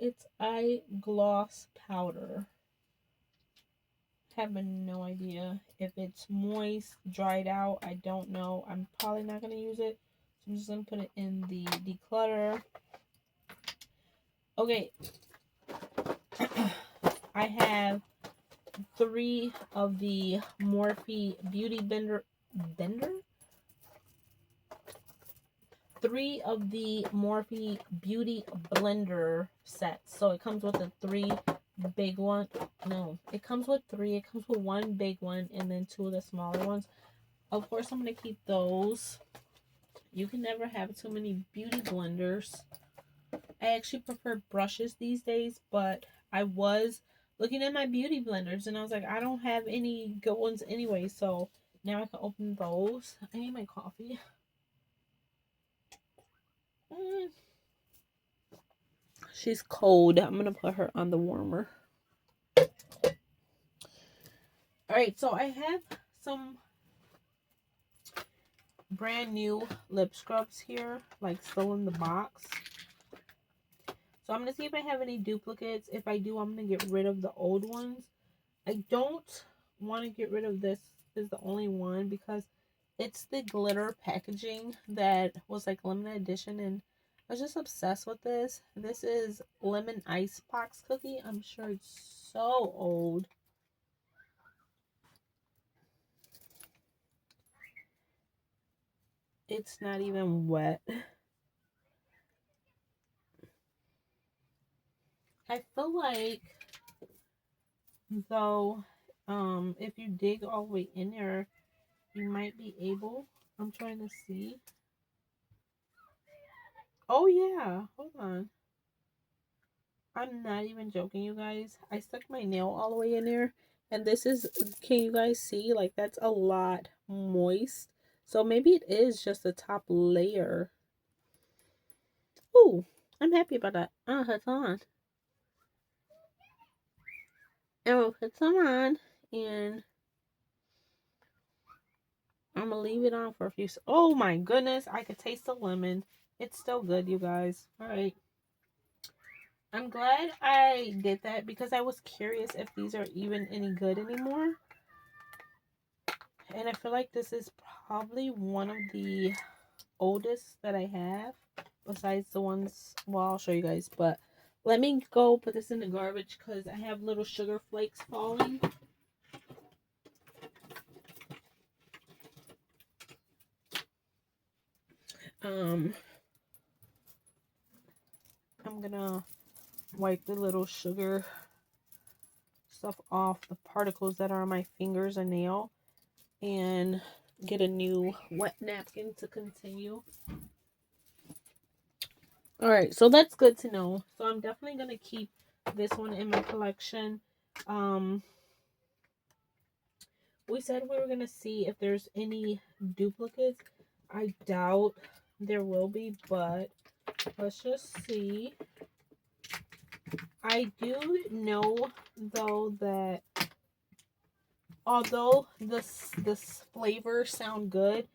it's eye gloss powder. Have no idea if it's moist, dried out. I don't know. I'm probably not gonna use it. So I'm just gonna put it in the declutter. Okay. I have 3 of the Morphe Beauty Blender. 3 of the Morphe Beauty Blender sets. So it comes with the 3 big one. No, it comes with 3. It comes with 1 big one and then 2 of the smaller ones. Of course, I'm going to keep those. You can never have too many beauty blenders. I actually prefer brushes these days, but I was looking at my beauty blenders and I was like, I don't have any good ones anyway. So now I can open those. I need my coffee. She's cold. I'm gonna put her on the warmer. Alright, so I have some brand new lip scrubs here, like still in the box. So I'm gonna see if I have any duplicates. If I do, I'm gonna get rid of the old ones. I don't want to get rid of this. Is the only one because it's the glitter packaging that was like limited edition and I was just obsessed with this. This is lemon ice box cookie. I'm sure it's so old. It's not even wet. I feel like though, if you dig all the way in there, you might be able. I'm trying to see. Oh yeah, hold on. I'm not even joking, you guys. I stuck my nail all the way in there. And this is, can you guys see? Like, that's a lot moist. So maybe it is just the top layer. Ooh, I'm happy about that. It's on. Oh, it's on. And I'm going to leave it on for a few. Oh my goodness. I could taste the lemon. It's still good, you guys. All right. I'm glad I did that because I was curious if these are even any good anymore. And I feel like this is probably one of the oldest that I have. besides the ones, well, I'll show you guys, but let me go put this in the garbage because I have little sugar flakes falling. I'm gonna wipe the little sugar stuff off, the particles that are on my fingers and nail, and get a new wet napkin to continue. All right, so that's good to know. So I'm definitely gonna keep this one in my collection. We said we were gonna see if there's any duplicates. I doubt there will be, but let's just see. I do know though that although this flavors sound good,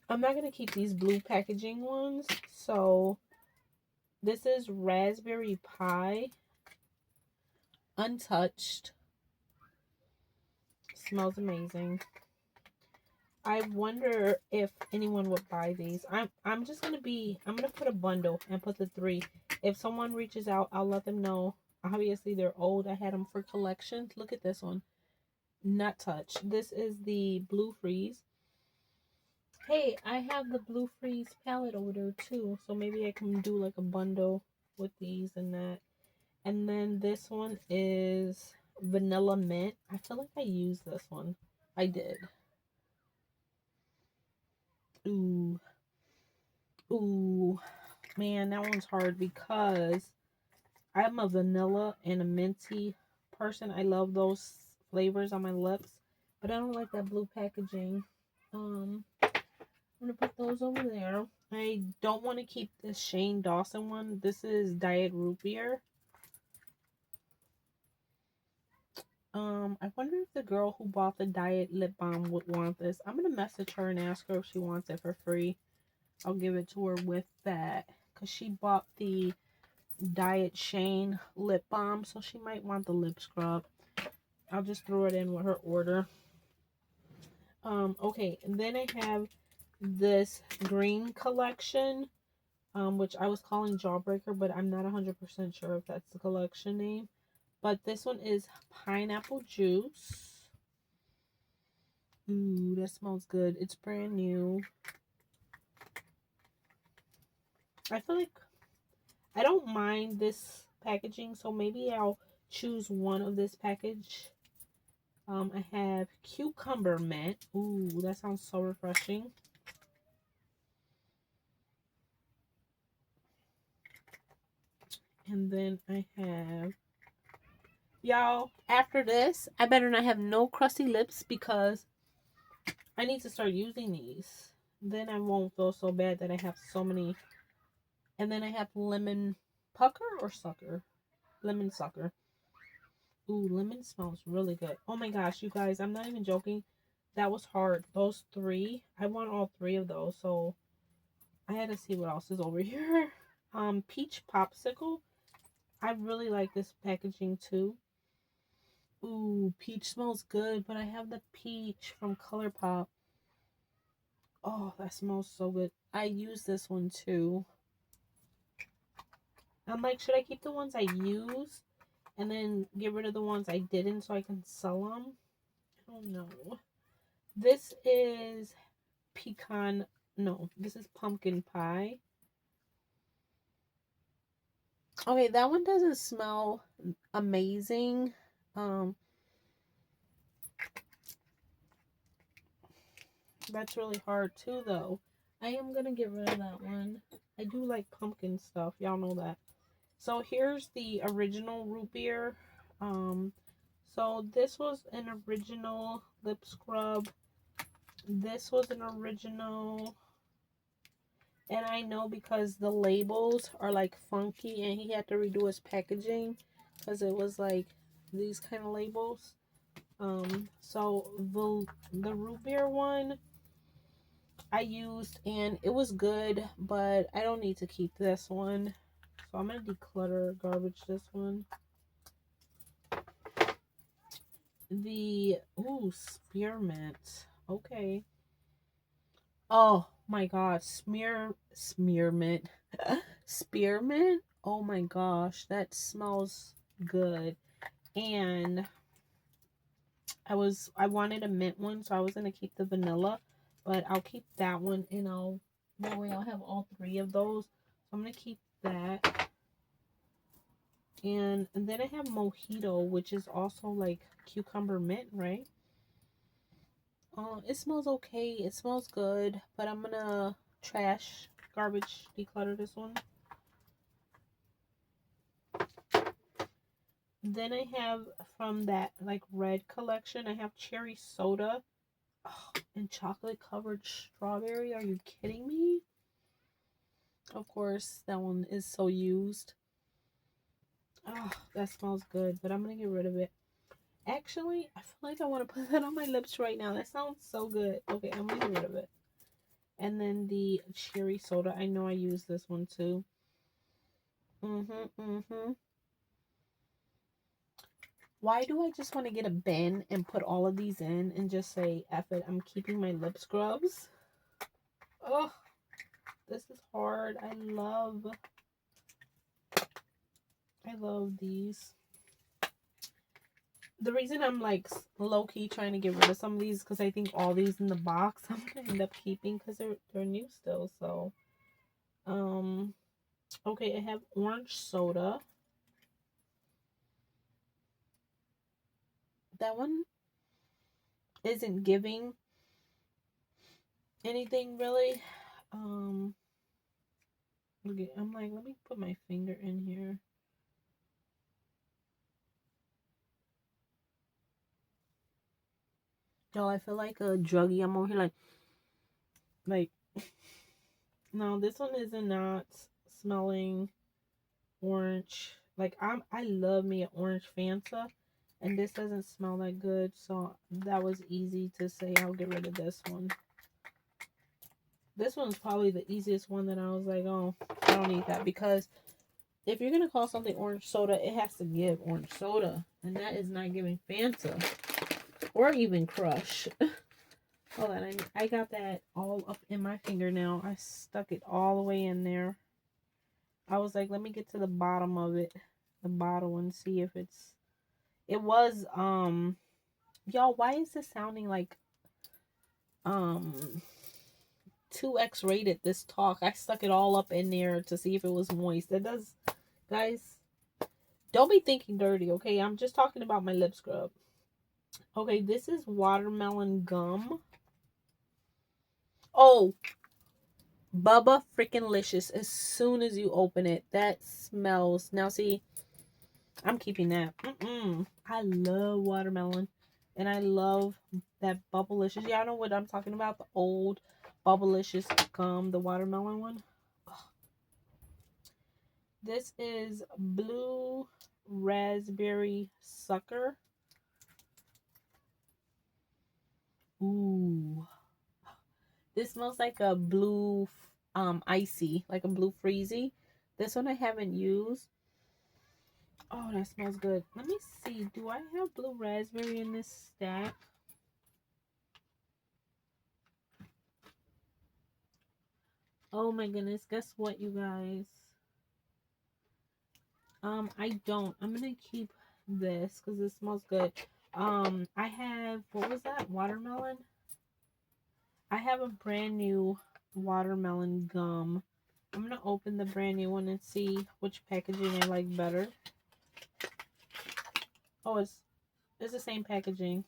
I'm not gonna keep these blue packaging ones. So this is raspberry pie, untouched. Smells amazing. I wonder if anyone would buy these. I'm just gonna put a bundle and put the 3. If someone reaches out, I'll let them know. Obviously they're old. I had them for collections. Look at this one. Not touched. This is the Blue Freeze. Hey, I have the Blue Freeze palette over there too. So maybe I can do like a bundle with these and that. And then this one is Vanilla Mint. I feel like I used this one. I did. Ooh. Ooh. Man, that one's hard because I'm a vanilla and a minty person. I love those flavors on my lips. But I don't like that blue packaging. I'm gonna put those over there. I don't want to keep the Shane Dawson one. This is Diet Root Beer. I wonder if the girl who bought the Diet Lip Balm would want this. I'm gonna message her and ask her if she wants it for free. I'll give it to her with that because she bought the Diet Shane Lip Balm, so she might want the lip scrub. I'll just throw it in with her order. Okay, and then I have this green collection, which I was calling Jawbreaker, but I'm not 100% sure if that's the collection name. But this one is pineapple juice. Ooh, that smells good. It's brand new. I feel like I don't mind this packaging, so maybe I'll choose one of this package. I have cucumber mint. Ooh, that sounds so refreshing. And then I have, y'all, after this, I better not have no crusty lips because I need to start using these. Then I won't feel so bad that I have so many. And then I have lemon pucker or sucker? Lemon sucker. Ooh, lemon smells really good. Oh my gosh, you guys, I'm not even joking. That was hard. Those 3, I want all 3 of those. So I had to see what else is over here. Peach popsicle. I really like this packaging too. Ooh, peach smells good, but I have the peach from ColourPop. Oh, that smells so good. I use this one too. I'm like, should I keep the ones I use and then get rid of the ones I didn't so I can sell them? I don't know. This is this is pumpkin pie. Okay, that one doesn't smell amazing. That's really hard too, though. I am gonna get rid of that one. I do like pumpkin stuff. Y'all know that. So here's the original root beer. So this was an original lip scrub. This was an original. And I know because the labels are like funky and he had to redo his packaging because it was like these kind of labels. So the root beer one I used and it was good, but I don't need to keep this one. So I'm gonna declutter garbage this one. The spearmint. Okay. Oh, my god, spearmint. Spearmint? Oh my gosh, that smells good. And I wanted a mint one, so I was gonna keep the vanilla, but I'll keep that one, and that way I'll have all three of those. So I'm gonna keep that. And then I have mojito, which is also like cucumber mint, right? It smells okay. It smells good, but I'm gonna garbage declutter this one. Then I have from that like red collection, I have cherry soda. Oh, and chocolate covered strawberry. Are you kidding me? Of course, that one is so used. Oh, that smells good, but I'm gonna get rid of it. Actually, I feel like I want to put that on my lips right now. That sounds so good. Okay, I'm gonna get rid of it. And then the cherry soda. I know I use this one too. Why do I just want to get a bin and put all of these in and just say, F it, I'm keeping my lip scrubs? Oh, this is hard. I love these. The reason I'm like low-key trying to get rid of some of these because I think all these in the box I'm gonna end up keeping because they're new still. So okay, I have orange soda. That one isn't giving anything really. Okay, I'm like, let me put my finger in here. Y'all, I feel like a druggie. I'm over here like no, this one is not smelling orange. Like I love me an orange Fanta, and this doesn't smell that good, so that was easy to say I'll get rid of this one. This one's probably the easiest one that I was like, oh, I don't need that, because if you're gonna call something orange soda, it has to give orange soda, and that is not giving Fanta or even Crush. Hold on, I got that all up in my fingernail. I stuck it all the way in there. I was like, let me get to the bottom of it, the bottle, and see if it was, y'all, why is this sounding like, 2x rated, this talk? I stuck it all up in there to see if it was moist. It does, guys, don't be thinking dirty, okay? I'm just talking about my lip scrub. Okay, this is watermelon gum. Oh, Bubba freaking licious. As soon as you open it, that smells. Now see, I'm keeping that. I love watermelon, and I love that Bubblicious. Y'all know what I'm talking about? The old Bubblicious gum, the watermelon one. This is blue raspberry sucker. Ooh, this smells like a blue icy, like a blue freezy. This one I haven't used. Oh, that smells good. Let me see. Do I have blue raspberry in this stack? Oh my goodness. Guess what, you guys? I don't. I'm gonna keep this because it smells good. I have, what was that? Watermelon? I have a brand new watermelon gum. I'm gonna open the brand new one and see which packaging I like better. Oh, it's the same packaging.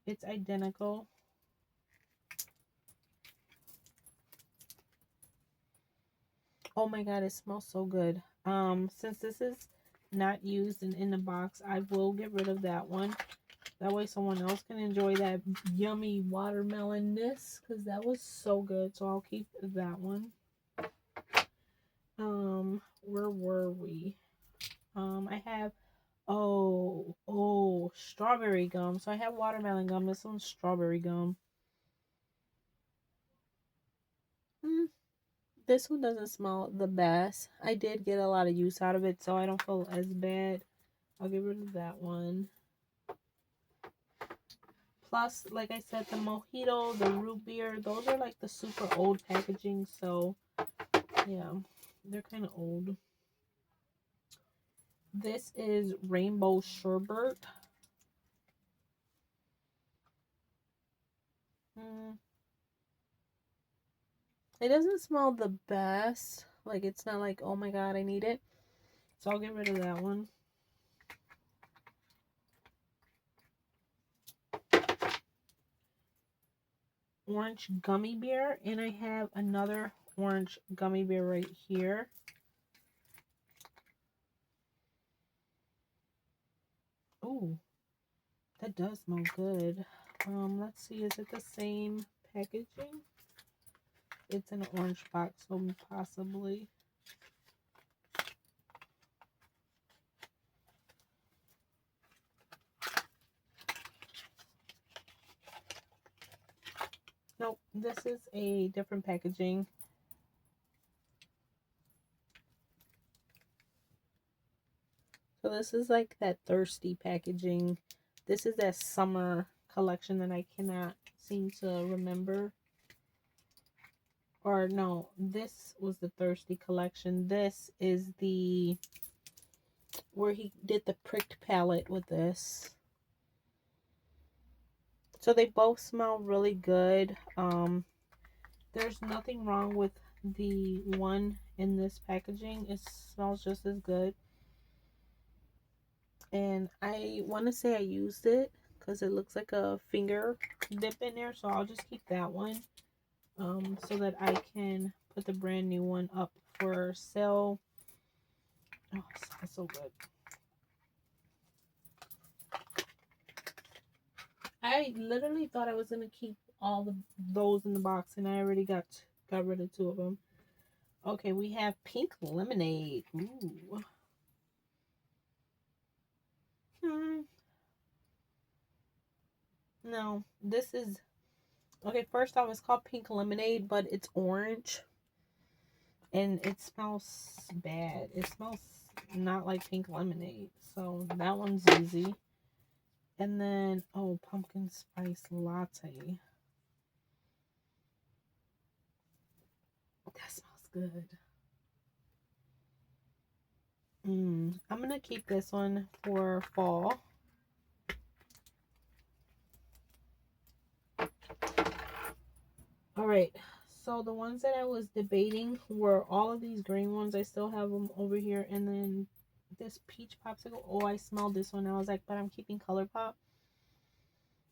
It's identical. Oh my god, it smells so good. Since this is not used and in the box, I will get rid of that one. That way someone else can enjoy that yummy watermelonness, because that was so good. So I'll keep that one. Where were we? I have, strawberry gum. So I have watermelon gum. This one's strawberry gum. This one doesn't smell the best. I did get a lot of use out of it, so I don't feel as bad. I'll get rid of that one. Plus, like I said, the mojito, the root beer, those are like the super old packaging. So, yeah, they're kind of old. This is rainbow sherbet. It doesn't smell the best. Like, it's not like, oh my god, I need it. So I'll get rid of that one. Orange gummy bear, and I have another orange gummy bear right here. Oh, that does smell good. Let's see, is it the same packaging? It's in an orange box, so possibly. Nope, this is a different packaging. So this is like that thirsty packaging. This is that summer collection that I cannot seem to remember. Or no, this was the thirsty collection. This is the where he did the pricked palette with this. So they both smell really good. There's nothing wrong with the one in this packaging. It smells just as good. And I want to say I used it because it looks like a finger dip in there. So I'll just keep that one so that I can put the brand new one up for sale. Oh, it smells so good. I literally thought I was going to keep all those in the box, and I already got rid of 2 of them. Okay, we have pink lemonade. Ooh. No, this is... Okay, first off, it's called pink lemonade, but it's orange. And it smells bad. It smells not like pink lemonade. So that one's easy. And then, oh, pumpkin spice latte. That smells good. I'm going to keep this one for fall. Alright, so the ones that I was debating were all of these green ones. I still have them over here. And then this peach popsicle. Oh, I smelled this one. I was like, but I'm keeping ColourPop.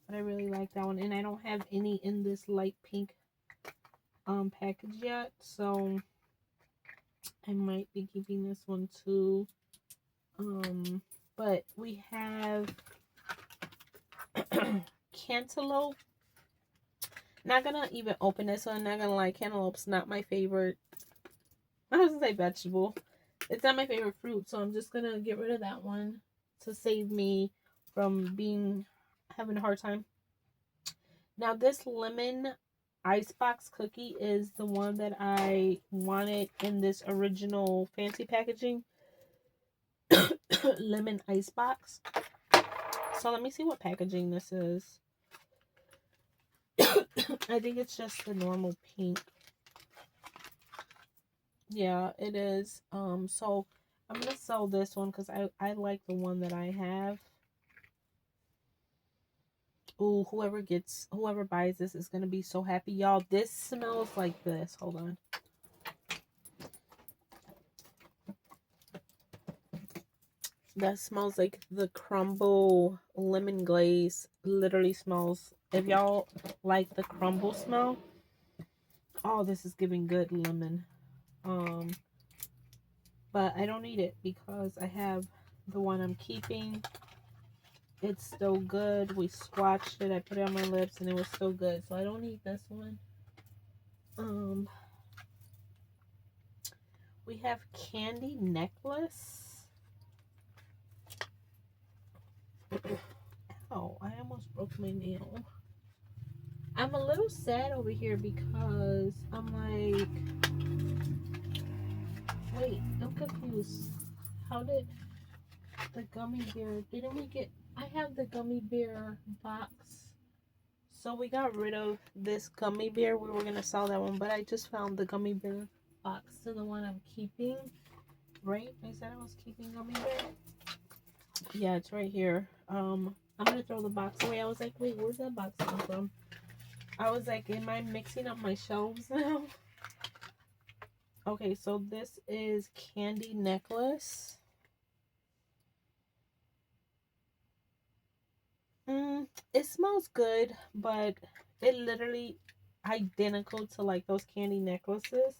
But I really like that one. And I don't have any in this light pink package yet. So I might be keeping this one too. But we have cantaloupe. Not gonna even open this one. Not gonna lie, cantaloupe's not my favorite. I was gonna say vegetable. It's not my favorite fruit, so I'm just gonna get rid of that one to save me from having a hard time. Now this lemon icebox cookie is the one that I wanted in this original fancy packaging. Lemon icebox. So let me see what packaging this is. I think it's just the normal pink. Yeah, it is. So I'm gonna sell this one because I like the one that I have. Ooh, whoever buys this is gonna be so happy, y'all. This smells like this. Hold on. That smells like the crumble lemon glaze. Literally smells. If y'all like the crumble smell, oh, this is giving good lemon. But I don't need it because I have the one I'm keeping. It's still good. We swatched it. I put it on my lips and it was still good. So I don't need this one. We have candy necklace. Oh, I almost broke my nail. I'm a little sad over here because I'm like, wait, I'm confused. How did the gummy bear, didn't we get, I have the gummy bear box So we got rid of this gummy bear. We were gonna sell that one, but I just found the gummy bear box to the one I'm keeping. Right? I said I was keeping gummy bear. Yeah, it's right here. I'm gonna throw the box away. I was like, wait, where's that box come from? I was like, am I mixing up my shelves now? Okay, so this is candy necklace. It smells good, but it literally identical to like those candy necklaces,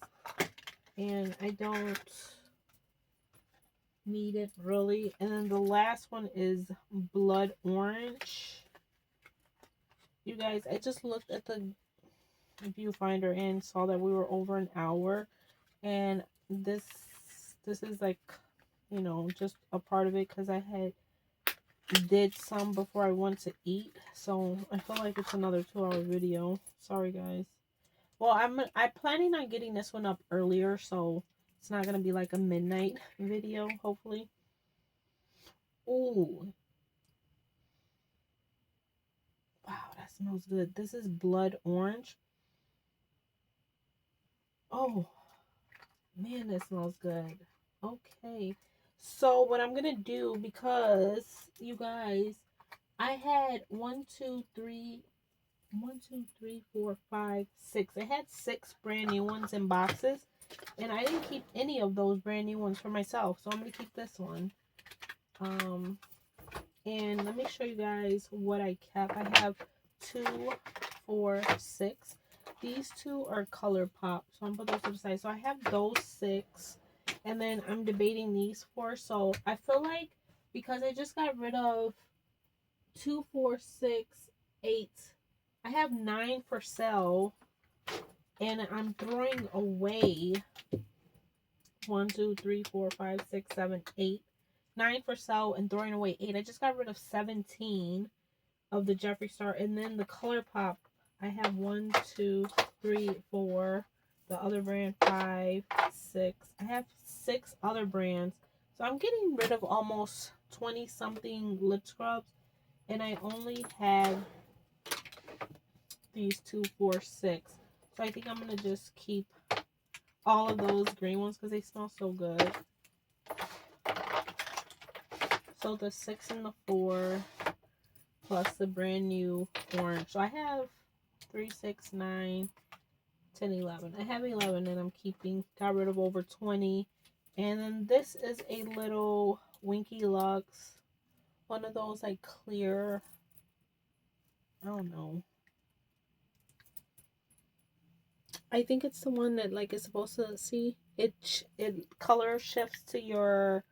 and I don't need it really. And then the last one is blood orange. You guys, I just looked at the viewfinder and saw that we were over an hour, and this is like, you know, just a part of it because I had did some before I went to eat, so I feel like it's another 2-hour video. Sorry guys. Well, I'm planning on getting this one up earlier, so it's not gonna be like a midnight video, hopefully. Ooh, wow, that smells good. This is blood orange. Oh man, that smells good. Okay, so what I'm gonna do, because you guys, I had 6. I had 6 brand new ones in boxes, and I didn't keep any of those brand new ones for myself, so I'm gonna keep this one. And let me show you guys what I kept. I have 2, 4, 6. These 2 are color pop, so I'm gonna put those to the side. So I have those 6, and then I'm debating these 4. So I feel like because I just got rid of 2, 4, 6, 8. I have 9 for sale, and I'm throwing away 1, 2, 3, 4, 5, 6, 7, 8. 9 for sale and throwing away 8. I just got rid of 17 of the Jeffree Star, and then the color pop. I have 1, 2, 3, 4. The other brand 5, 6. I have 6 other brands, so I'm getting rid of almost 20 something lip scrubs, and I only have these 2, 4, 6. So I think I'm gonna just keep all of those green ones because they smell so good. So the 6 and the 4 plus the brand new orange. So I have 3, 6, 9, 10, 11. I have 11 and I'm keeping. Got rid of over 20. And then this is a little Winky Lux. One of those like clear, I don't know. I think it's the one that like is supposed to see it color shifts to your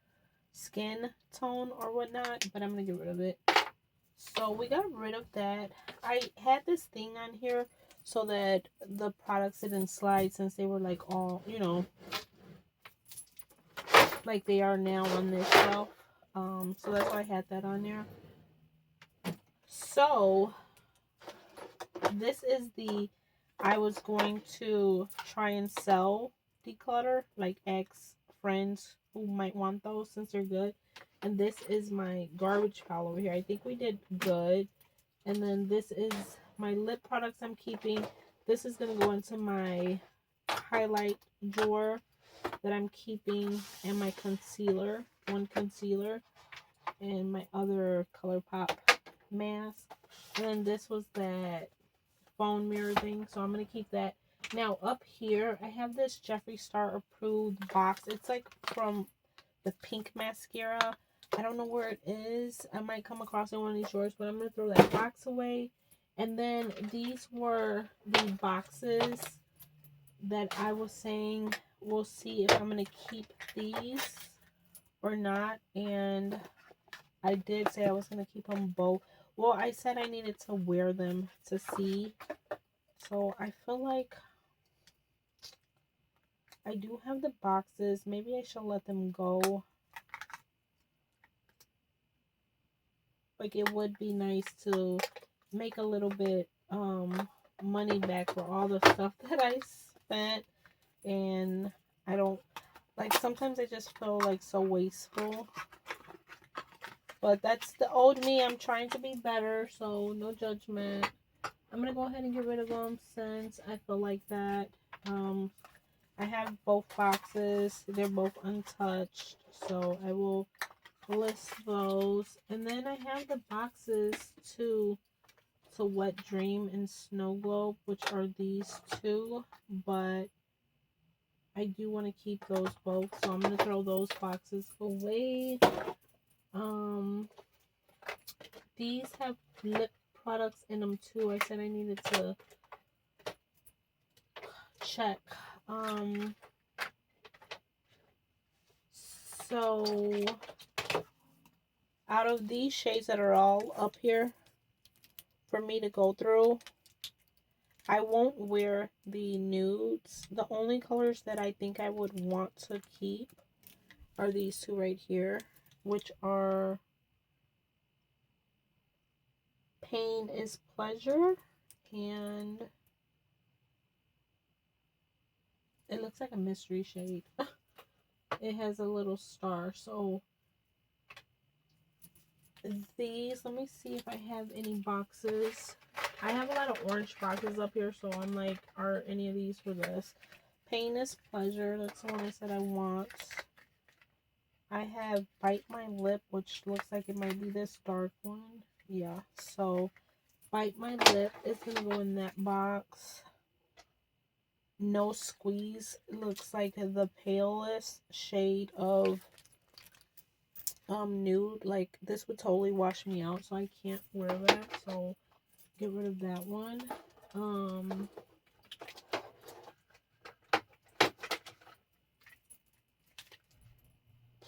skin tone or whatnot, but I'm gonna get rid of it. So we got rid of that. I had this thing on here so that the products didn't slide, since they were like all, you know, like they are now on this shelf. So that's why I had that on there. So this is the, I was going to try and sell Declutter, like ex friends who might want those since they're good. And this is my garbage pile over here. I think we did good. And then this is my lip products I'm keeping. This is going to go into my highlight drawer that I'm keeping, and my concealer, one concealer, and my other color pop mask. And then this was that phone mirror thing, so I'm going to keep that. Now up here, I have this Jeffree Star approved box. It's like from the pink mascara. I don't know where it is. I might come across in one of these drawers, but I'm going to throw that box away. And then these were the boxes that I was saying, we'll see if I'm going to keep these or not. And I did say I was going to keep them both. Well, I said I needed to wear them to see. So I feel like I do have the boxes. Maybe I should let them go. Like, it would be nice to make a little bit money back for all the stuff that I spent. And I don't, like, sometimes I just feel like so wasteful. But that's the old me. I'm trying to be better, so no judgment. I'm going to go ahead and get rid of them since I feel like that. I have both boxes. They're both untouched. So I will list those. And then I have the boxes to Wet Dream and Snow Globe, which are these two. But I do want to keep those both. So I'm going to throw those boxes away. These have lip products in them too. I said I needed to check. So out of these shades that are all up here for me to go through, I won't wear the nudes. The only colors that I think I would want to keep are these two right here, which are Pain is Pleasure, and it looks like a mystery shade. It has a little star. So these, let me see if I have any boxes. I have a lot of orange boxes up here, so I'm like, are any of these for this? Pain is Pleasure, that's the one I said I want. I have Bite My Lip, which looks like it might be this dark one. Yeah, so Bite My Lip is gonna go in that box. No Squeeze looks like the palest shade of nude. Like, this would totally wash me out, so I can't wear that, so get rid of that one.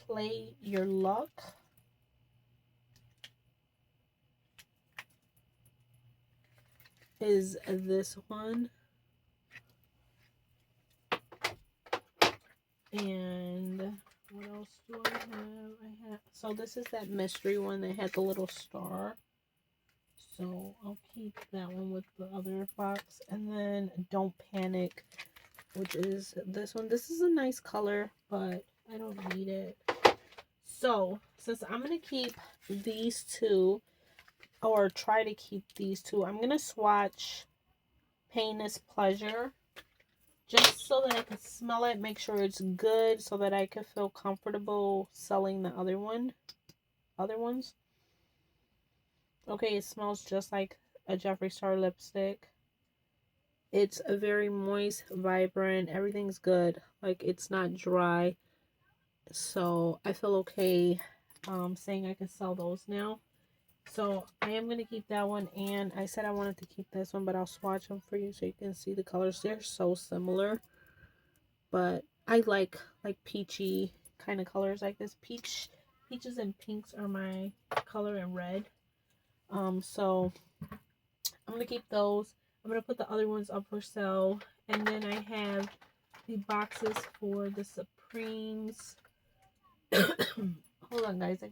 Play Your Luck is this one. And what else do I have? So this is that mystery one that had the little star. So I'll keep that one with the other box. And then Don't Panic, which is this one. This is a nice color, but I don't need it. So since I'm going to keep these two, or try to keep these two, I'm going to swatch Pain is Pleasure, just so that I can smell it, make sure it's good, so that I can feel comfortable selling the other ones. Okay, it smells just like a Jeffree Star lipstick. It's a very moist, vibrant, everything's good. Like, it's not dry. So I feel okay saying I can sell those now. So I am going to keep that one, and I said I wanted to keep this one, but I'll swatch them for you so you can see the colors. They're so similar. But I like peachy kind of colors like this. Peaches and pinks are my color, and red. So I'm gonna keep those. I'm gonna put the other ones up for sale, and then I have the boxes for the Supremes. Hold on, guys.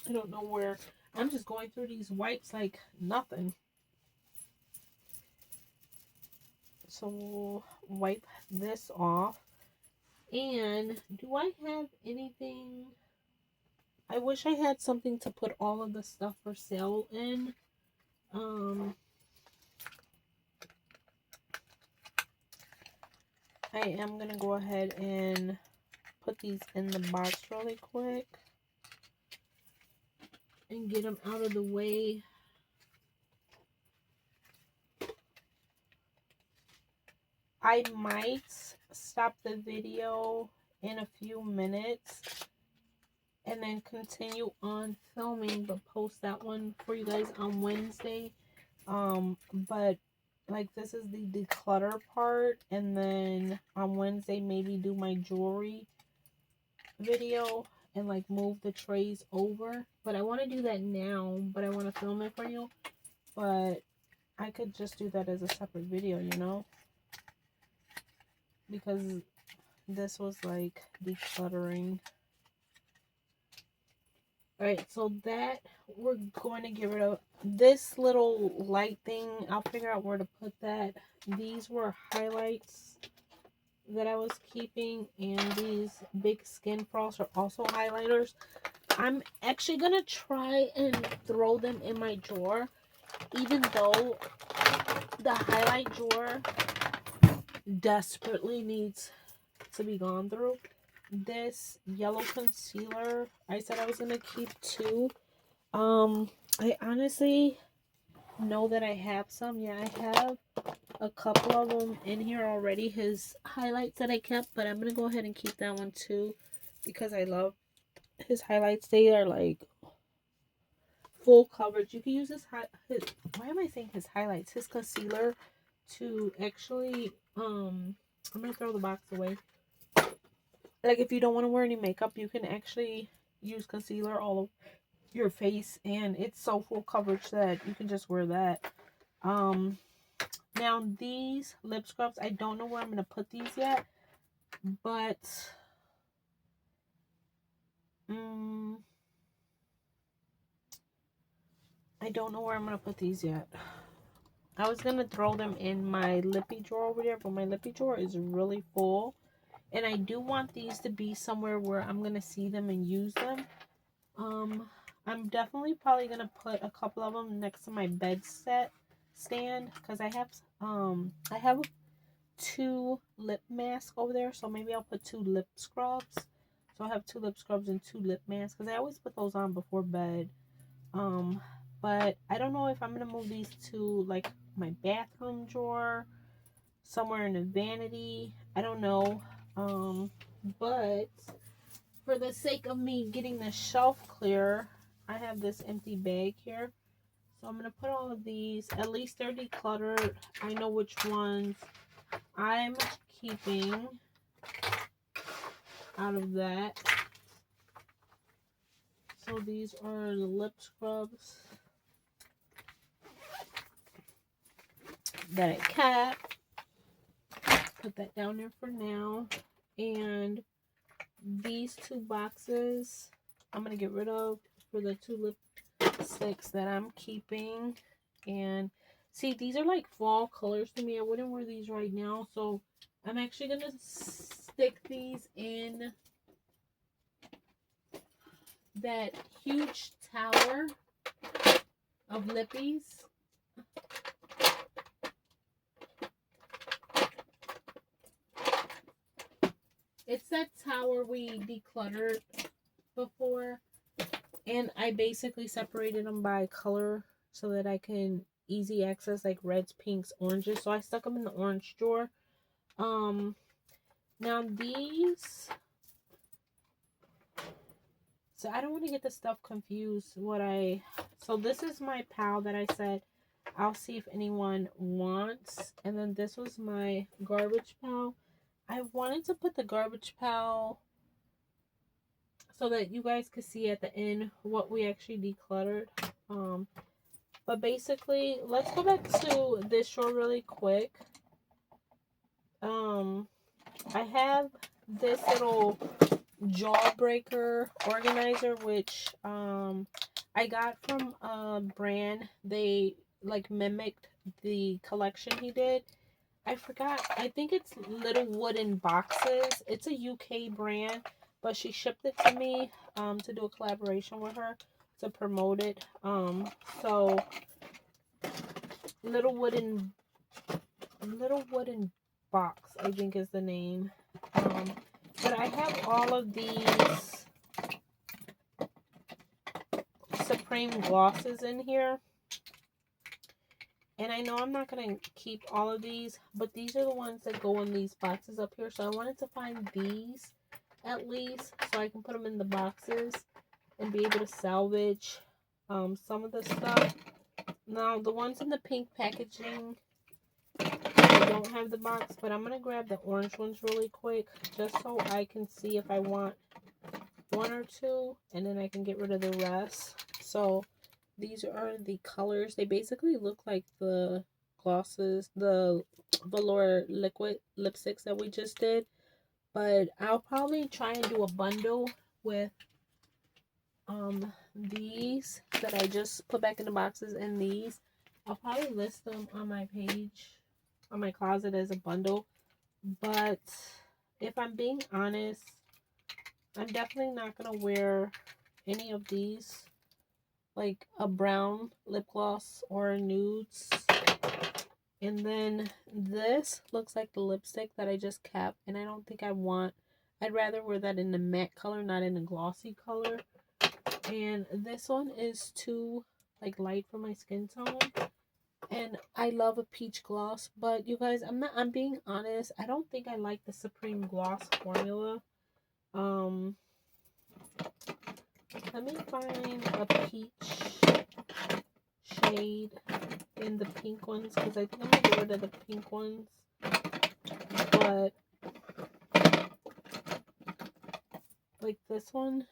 I don't know where. I'm just going through these wipes like nothing. So we'll wipe this off. And do I have anything? I wish I had something to put all of the stuff for sale in. I am going to go ahead and put these in the box really quick and get them out of the way. I might stop the video in a few minutes and then continue on filming, but post that one for you guys on Wednesday. But like, this is the declutter part, and then on Wednesday maybe do my jewelry video and like move the trays over. But I want to do that now, but I want to film it for you. But I could just do that as a separate video, you know, because this was like decluttering. Alright, so that we're going to get rid of. This little light thing, I'll figure out where to put that. These were highlights that I was keeping, and these big skin frosts are also highlighters. I'm actually going to try and throw them in my drawer even though the highlight drawer desperately needs to be gone through, this yellow concealer, I said I was gonna keep two. I honestly know that I have some. Yeah, I have a couple of them in here already, his highlights that I kept, but I'm gonna go ahead and keep that one too because I love his highlights. They are like full coverage. You can use his why am I saying his highlights, his concealer, to actually I'm gonna throw the box away. Like if you don't want to wear any makeup, you can actually use concealer all over your face, and it's so full coverage that you can just wear that. Now these lip scrubs, I don't know where I'm gonna put these yet, but I don't know where I'm gonna put these yet. I was gonna throw them in my lippy drawer over there, but my lippy drawer is really full, and I do want these to be somewhere where I'm gonna see them and use them. I'm definitely probably gonna put a couple of them next to my bed set stand because I have 2 lip masks over there, so maybe I'll put 2 lip scrubs. So I have 2 lip scrubs and 2 lip masks because I always put those on before bed. But I don't know if I'm gonna move these to like my bathroom drawer, somewhere in a vanity. I don't know. But for the sake of me getting the shelf clear, I have this empty bag here. So I'm going to put all of these, at least they're decluttered. I know which ones I'm keeping out of that. So these are the lip scrubs that I kept. Put that down there for now. And these 2 boxes I'm going to get rid of for the 2 lipsticks that I'm keeping. And see, these are like fall colors to me. I wouldn't wear these right now, so I'm actually going to stick these in that huge tower of lippies. It's that tower we decluttered before, and I basically separated them by color so that I can easy access like reds, pinks, oranges. So I stuck them in the orange drawer. Now these, so I don't want to get the stuff confused. So this is my pal that I said I'll see if anyone wants, and then this was my garbage pal. I wanted to put the garbage pal so that you guys could see at the end what we actually decluttered. But basically, let's go back to this drawer really quick. I have this little jawbreaker organizer, which I got from a brand. They like mimicked the collection he did. I forgot. I think it's Little Wooden Boxes. It's a UK brand, but she shipped it to me to do a collaboration with her to promote it. So Little Wooden Box, I think is the name. But I have all of these Supreme glosses in here. And I know I'm not going to keep all of these, but these are the ones that go in these boxes up here. So I wanted to find these at least so I can put them in the boxes and be able to salvage some of the stuff. Now, the ones in the pink packaging, I don't have the box, but I'm going to grab the orange ones really quick just so I can see if I want 1 or 2, and then I can get rid of the rest. So these are the colors. They basically look like the glosses, the velour liquid lipsticks that we just did. But I'll probably try and do a bundle with these that I just put back in the boxes, and these. I'll probably list them on my page, on my closet as a bundle. But if I'm being honest, I'm definitely not going to wear any of these like a brown lip gloss or nudes. And then this looks like the lipstick that I just kept, and I don't think I want, I'd rather wear that in the matte color, not in a glossy color. And this one is too like light for my skin tone. And I love a peach gloss, but you guys, I'm being honest, I don't think I like the Supreme Gloss formula. Let me find a peach shade in the pink ones, because I think I'm gonna get rid of the pink ones. But like this one,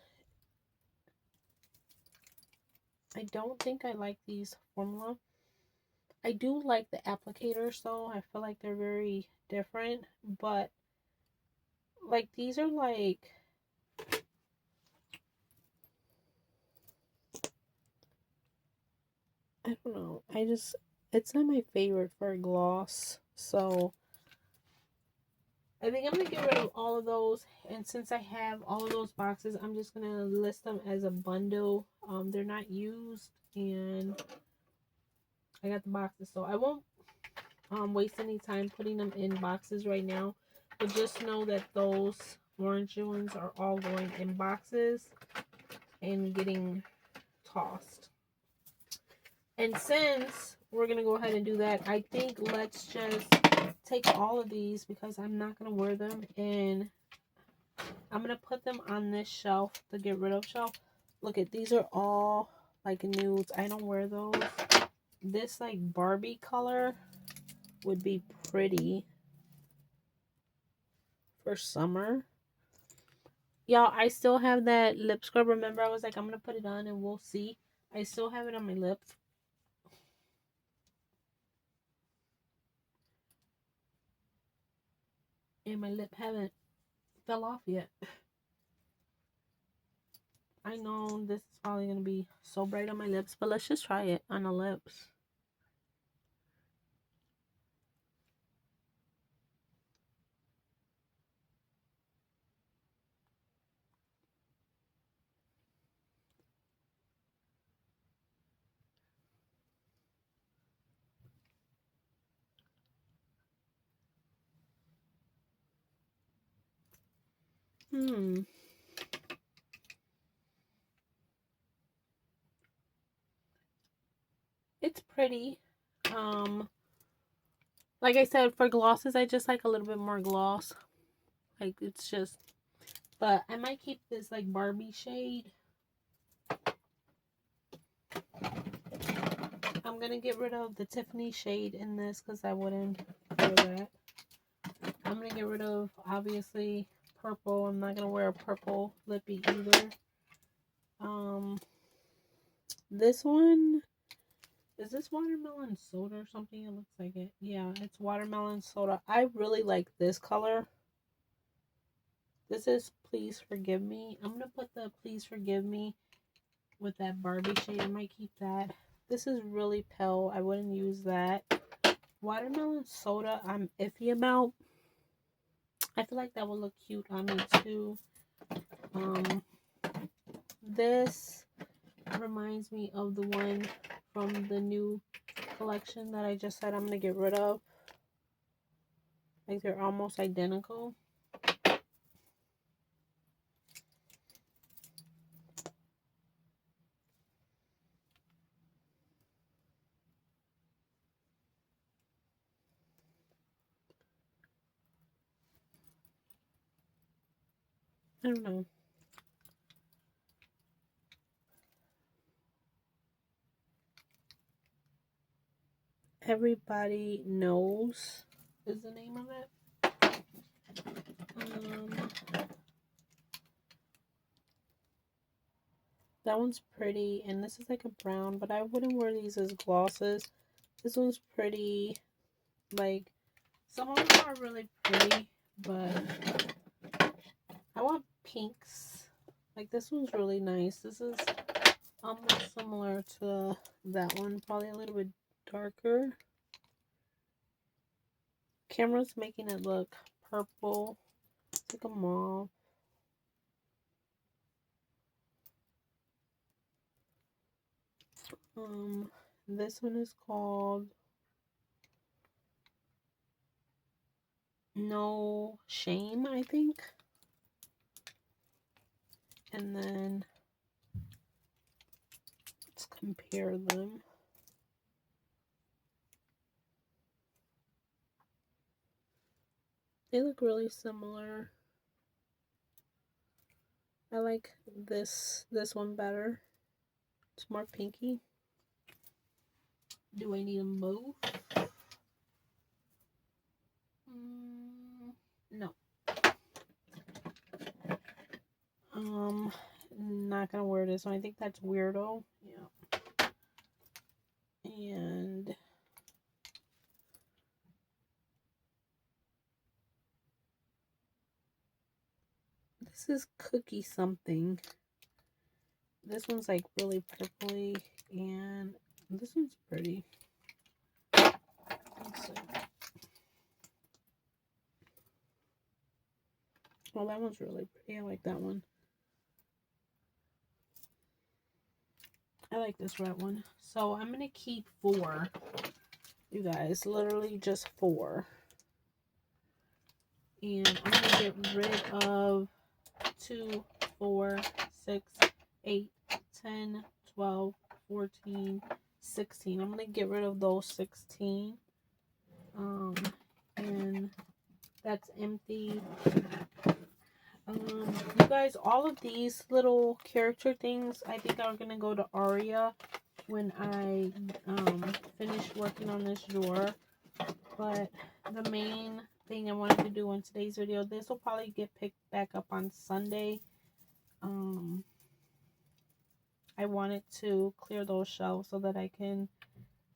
I don't think I like these formula. I do like the applicators though. I feel like they're very different, but like these are like, I don't know. It's not my favorite for a gloss. So I think I'm going to get rid of all of those. And since I have all of those boxes, I'm just going to list them as a bundle. They're not used. And I got the boxes. So I won't waste any time putting them in boxes right now. But just know that those orange ones are all going in boxes and getting tossed. And since we're going to go ahead and do that, I think let's just take all of these, because I'm not going to wear them, and I'm going to put them on this shelf, the get rid of shelf. Look at, these are all like nudes. I don't wear those. This like Barbie color would be pretty for summer. Y'all, I still have that lip scrub. Remember, I was like, I'm going to put it on and we'll see. I still have it on my lips. And my lip haven't fell off yet. I know this is probably going to be so bright on my lips, but let's just try it on the lips. It's pretty. Like I said, for glosses, I just like a little bit more gloss. Like, it's just, but I might keep this like Barbie shade. I'm gonna get rid of the Tiffany shade in this because I wouldn't wear that. I'm gonna get rid of, obviously, purple. I'm not gonna wear a purple lippy either. This one, is this watermelon soda or something? It looks like it. Yeah, it's watermelon soda. I really like this color. This is Please Forgive Me. I'm going to put the Please Forgive Me with that Barbie shade. I might keep that. This is really pale. I wouldn't use that. Watermelon soda, I'm iffy about. I feel like that would look cute on me too. This reminds me of the one from the new collection that I just said I'm going to get rid of. Like, they're almost identical. I don't know. Everybody Knows is the name of it. That one's pretty, and this is like a brown, but I wouldn't wear these as glosses. This one's pretty. Like, some of them are really pretty, but I want pinks. Like, this one's really nice. This is almost similar to that one, probably a little bit darker. Camera's making it look purple. It's like a mauve. This one is called No Shame, I think. And then let's compare them. They look really similar. I like this one better. It's more pinky. Do I need them both? No. Not gonna wear this one. I think that's weirdo. Yeah. And this is cookie something. This one's like really purpley, and this one's pretty. Let's see. Well, that one's really pretty. I like that one. I like this red one. So I'm gonna keep 4. You guys, literally just 4. And I'm gonna get rid of 2, 4, 6, 8, 10, 12, 14, 16. I'm gonna get rid of those 16. And that's empty. You guys, all of these little character things, I think are gonna go to Aria when I finish working on this drawer. But the main thing I wanted to do in today's video, this will probably get picked back up on Sunday. I wanted to clear those shelves so that I can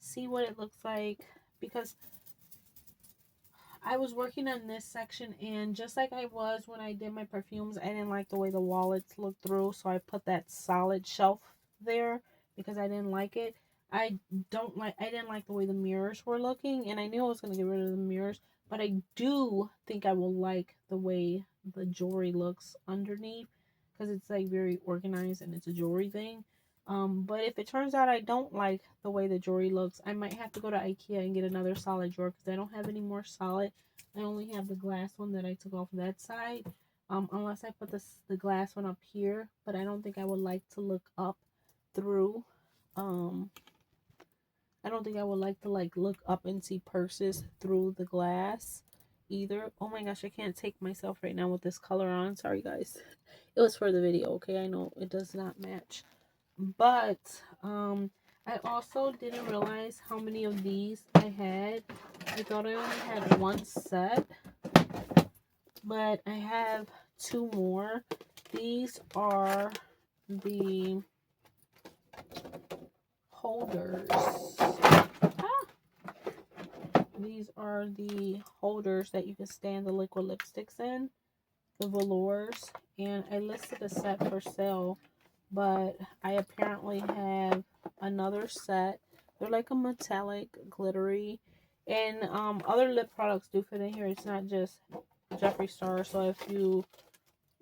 see what it looks like, because I was working on this section, and just like I was when I did my perfumes, I didn't like the way the wallets looked through, so I put that solid shelf there because I didn't like it. I didn't like the way the mirrors were looking, and I knew I was going to get rid of the mirrors, but I do think I will like the way the jewelry looks underneath, because it's like very organized and it's a jewelry thing. But if it turns out I don't like the way the jewelry looks, I might have to go to IKEA and get another solid drawer, because I don't have any more solid. I only have the glass one that I took off that side. Unless I put the glass one up here, but I don't think I would like to look up through. I don't think I would like to look up and see purses through the glass either. Oh my gosh, I can't take myself right now with this color on. Sorry guys. It was for the video, okay? I know it does not match. But I also didn't realize how many of these I had. I thought I only had one set, but I have 2 more. These are the holders. These are the holders that you can stand the liquid lipsticks in, the velours. And I listed a set for sale, but I apparently have another set. They're like a metallic glittery, and other lip products do fit in here. It's not just Jeffree Star. So if you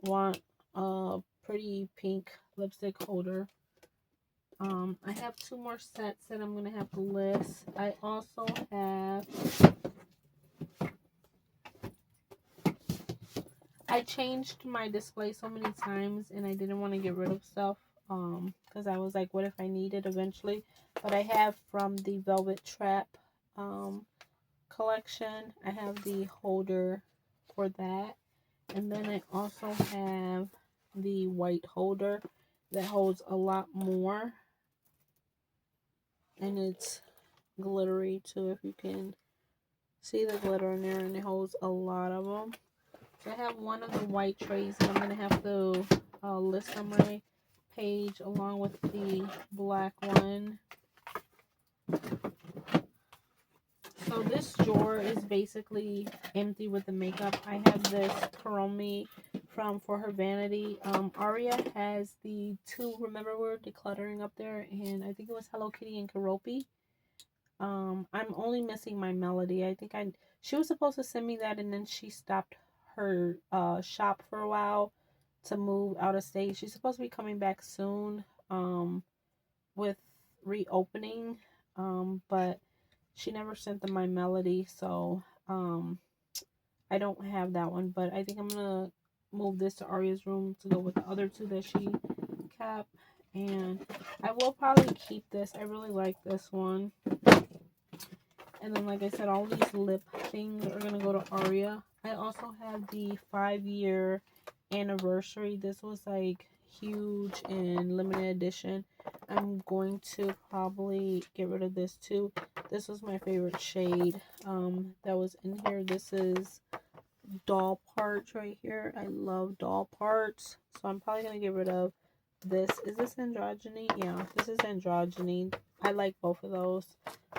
want a pretty pink lipstick holder, I have 2 more sets that I'm gonna have to list. I also have, I changed my display so many times, and I didn't want to get rid of stuff, because I was like, what if I need it eventually? But I have from the Velvet Trap collection, I have the holder for that. And then I also have the white holder that holds a lot more, and it's glittery too, if you can see the glitter in there, and it holds a lot of them. So I have one of the white trays, and I'm going to have to list on my page along with the black one. So this drawer is basically empty with the makeup. I have this Kuromi from For Her Vanity. Aria has the 2, remember we were decluttering up there, and I think it was Hello Kitty and Keroppi. I'm only missing my Melody. I think she was supposed to send me that, and then she stopped her shop for a while to move out of state. She's supposed to be coming back soon with reopening, but she never sent them my melody, so I don't have that one. But I think I'm gonna move this to Arya's room to go with the other two that she kept. And I will probably keep this. I really like this one. And then, like I said, all these lip things are gonna go to Arya. I also have the 5-year anniversary. This was like huge and limited edition. I'm going to probably get rid of this too. This was my favorite shade that was in here. This is doll parts right here. I love doll parts, so I'm probably gonna get rid of this. Is this androgyny? Yeah, this is androgyny. I like both of those,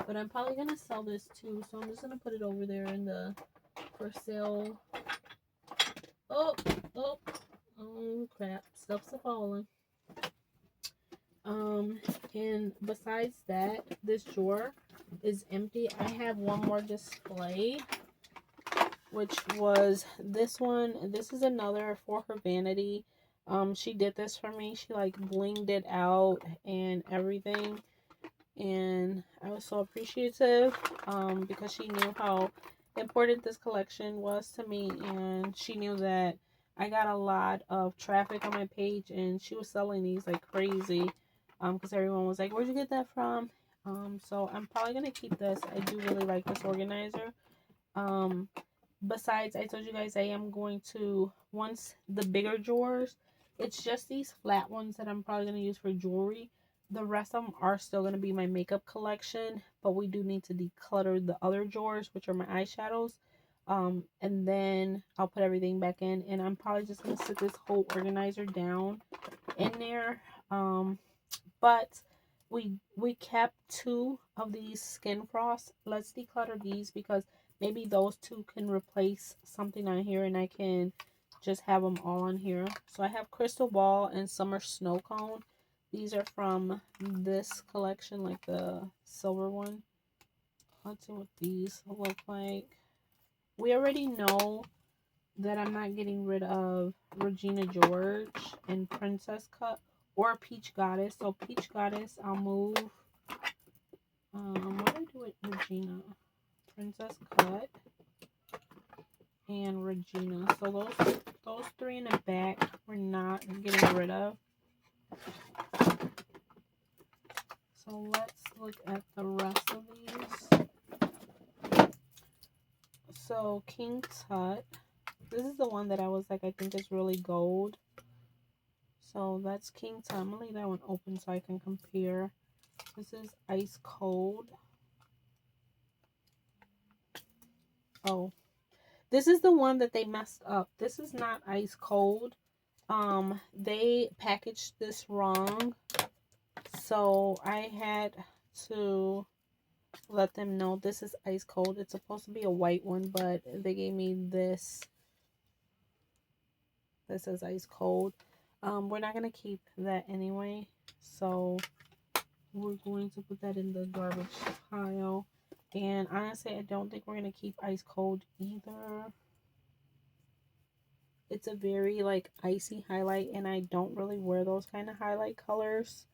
but I'm probably gonna sell this too, so I'm just gonna put it over there in the for sale. Oh, oh, oh crap, stuff's falling. And besides that, this drawer is empty. I have one more display, which was this one. This is another for Her Vanity. She did this for me. She like blinged it out and everything, and I was so appreciative because she knew how important this collection was to me, and she knew that I got a lot of traffic on my page, and she was selling these like crazy because everyone was like, where'd you get that from? So I'm probably gonna keep this. I do really like this organizer. Besides, I told you guys I am going to, once the bigger drawers, it's just these flat ones that I'm probably going to use for jewelry. The rest of them are still going to be my makeup collection, but we do need to declutter the other drawers, which are my eyeshadows. And then I'll put everything back in, and I'm probably just going to sit this whole organizer down in there. But we kept 2 of these skin frosts. Let's declutter these because maybe those 2 can replace something on here, and I can just have them all on here. So I have Crystal Ball and Summer Snow Cone. These are from this collection, like the silver one. Let's see what these look like. We already know that I'm not getting rid of Regina George and Princess Cut or Peach Goddess. So Peach Goddess, I'll move. What do I do with Regina? Princess Cut and Regina. So those 3 in the back we're not getting rid of. So let's look at the rest of these. So King Tut. This is the one that I was like, I think is really gold. So that's King Tut. I'm gonna leave that one open so I can compare. This is Ice Cold. Oh, this is the one that they messed up. This is not Ice Cold. They packaged this wrong, so I had to let them know this is Ice Cold. It's supposed to be a white one, but they gave me this. This is Ice Cold. We're not gonna keep that anyway, so we're going to put that in the garbage pile. And honestly, I don't think we're gonna keep Ice Cold either. It's a very like icy highlight, and I don't really wear those kind of highlight colors.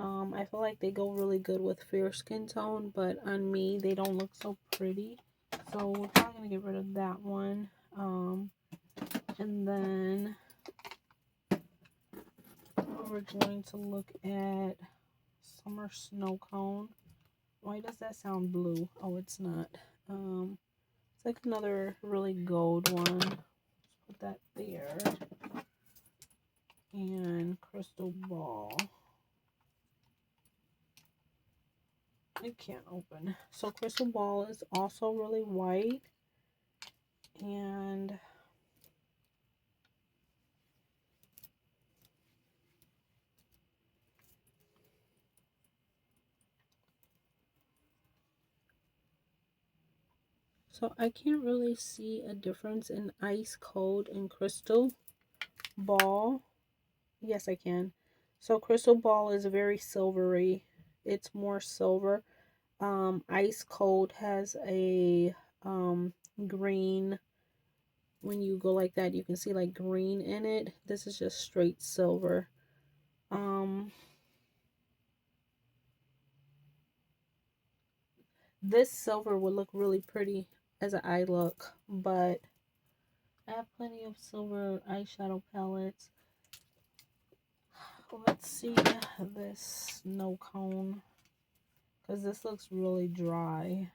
I feel like they go really good with fair skin tone, but on me they don't look so pretty, so we're probably gonna get rid of that one. And then we're going to look at Summer Snow Cone. Why does that sound blue? Oh, it's not. It's like another really gold one. Let's put that there. And Crystal Ball. It can't open. So Crystal Ball is also really white. And so I can't really see a difference in Ice Cold and Crystal Ball. Yes, I can. So Crystal Ball is very silvery. It's more silver. Ice Cold has a green. When you go like that, you can see like green in it. This is just straight silver. Um This silver would look really pretty as an eye look, but I have plenty of silver eyeshadow palettes. Let's see this snow cone, because this looks really dry.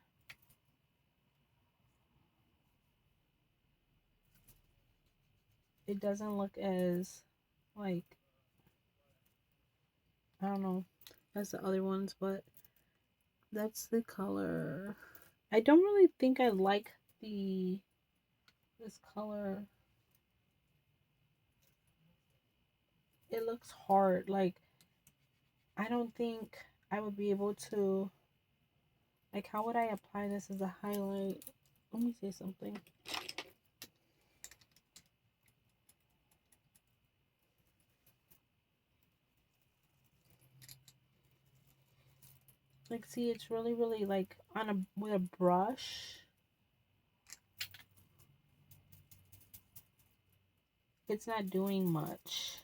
It doesn't look as, like, I don't know, as the other ones, but that's the color. I don't really think I like this color. It looks hard. Like, I don't think I would be able to, like, how would I apply this as a highlight? Let me say something. Like, see, it's really, really, like, with a brush. It's not doing much.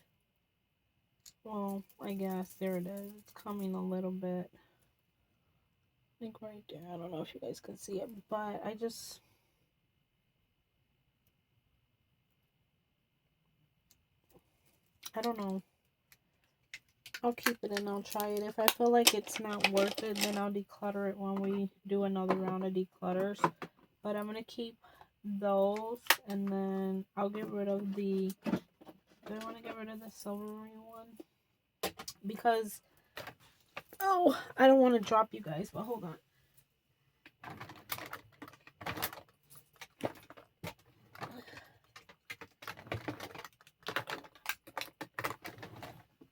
Well, I guess there it is. It's coming a little bit. I think right there. I don't know if you guys can see it, but I don't know. I'll keep it and I'll try it. If I feel like it's not worth it, then I'll declutter it when we do another round of declutters. But I'm going to keep those, and then I'll get rid of do I want to get rid of the silvery one? Because, oh, I don't want to drop you guys, but hold on.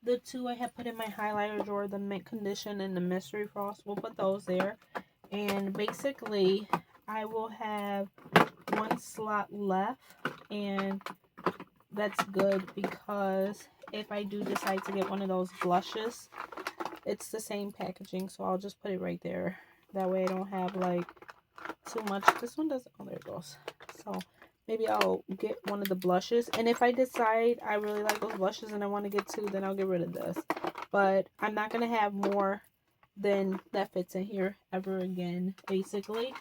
The two I have put in my highlighter drawer, the Mint Condition and the Mystery Frost, we'll put those there. And basically, I will have one slot left, and that's good because if I do decide to get one of those blushes, it's the same packaging, so I'll just put it right there. That way I don't have, like, too much. This one doesn't, oh, there it goes. So maybe I'll get one of the blushes, and if I decide I really like those blushes and I want to get two, then I'll get rid of this. But I'm not going to have more than that fits in here ever again, basically.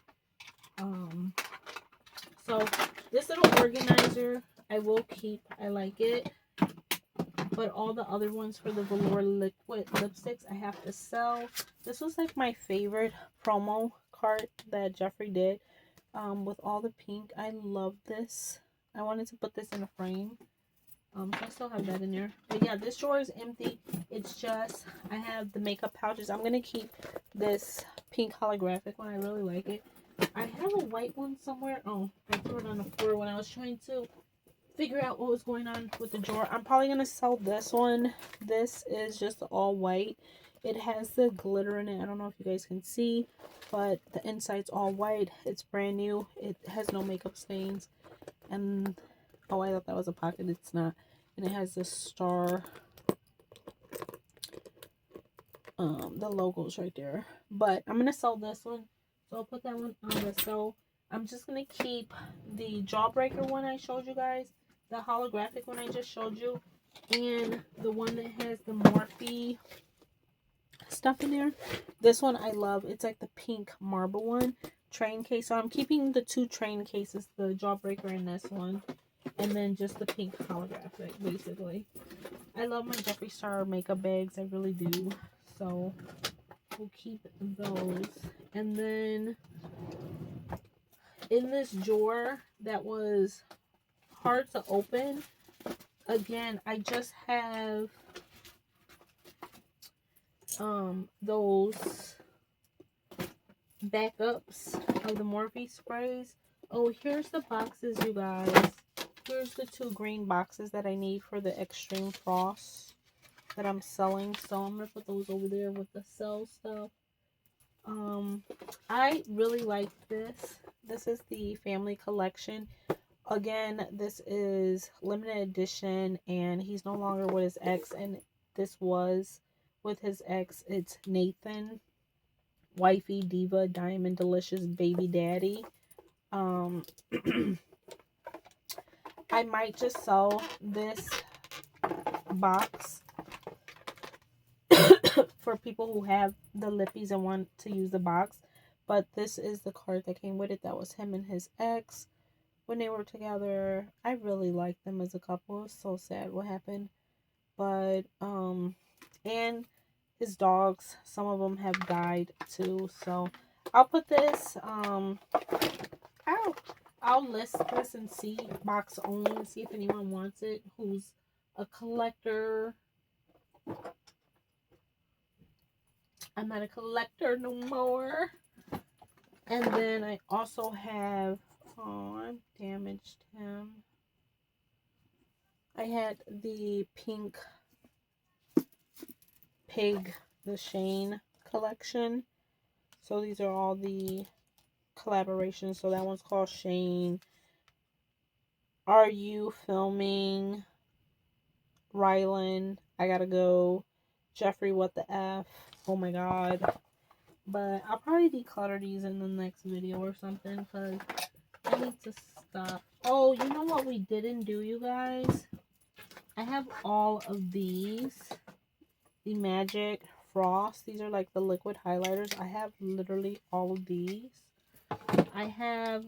So this little organizer I will keep. I like it. But all the other ones for the velour liquid lipsticks I have to sell. This was like my favorite promo cart that Jeffree did. With all the pink. I love this. I wanted to put this in a frame. So I still have that in there. But yeah, this drawer is empty. It's just, I have the makeup pouches. I'm going to keep this pink holographic one. I really like it. I have a white one somewhere. Oh, I threw it on the floor when I was trying to figure out what was going on with the drawer. I'm probably going to sell this one. This is just all white. It has the glitter in it. I don't know if you guys can see, but the inside's all white. It's brand new. It has no makeup stains. And, oh, I thought that was a pocket. It's not. And it has this star, the logo's right there. But I'm going to sell this one. So I'll put that one on the sell. I'm just going to keep the Jawbreaker one I showed you guys, the holographic one I just showed you, and the one that has the Morphe stuff in there. This one I love. It's like the pink marble one, train case. So I'm keeping the two train cases, the Jawbreaker and this one, and then just the pink holographic, basically. I love my Jeffree Star makeup bags. I really do. So we'll keep those. And then in this drawer that was hard to open, again, I just have those backups of the Morphe sprays. Oh, here's the boxes, you guys. Here's the two green boxes that I need for the Extreme Frost that I'm selling. So I'm gonna put those over there with the sell stuff. I really like this. This is the family collection. Again, this is limited edition, and he's no longer with his ex, and this was with his ex. It's Nathan, Wifey, Diva, Diamond, Delicious, Baby Daddy. I might just sell this box for people who have the lippies and want to use the box. but this is the card that came with it. That was him and his ex when they were together. I really liked them as a couple. It's so sad what happened. But and his dogs, some of them have died too. So I'll put this I'll list this and see box only and see if anyone wants it who's a collector. I'm not a collector no more. And then I also have, oh, I damaged him. I had the pink pig, the Shane collection. So these are all the collaborations. So that one's called Shane. Are You Filming? Rylan, I Gotta Go. Jeffrey, What the F? Oh my god. But I'll probably declutter these in the next video or something because I need to stop. Oh, you know what we didn't do, you guys? I have all of these. The Magic Frost. These are like the liquid highlighters. I have literally all of these. I have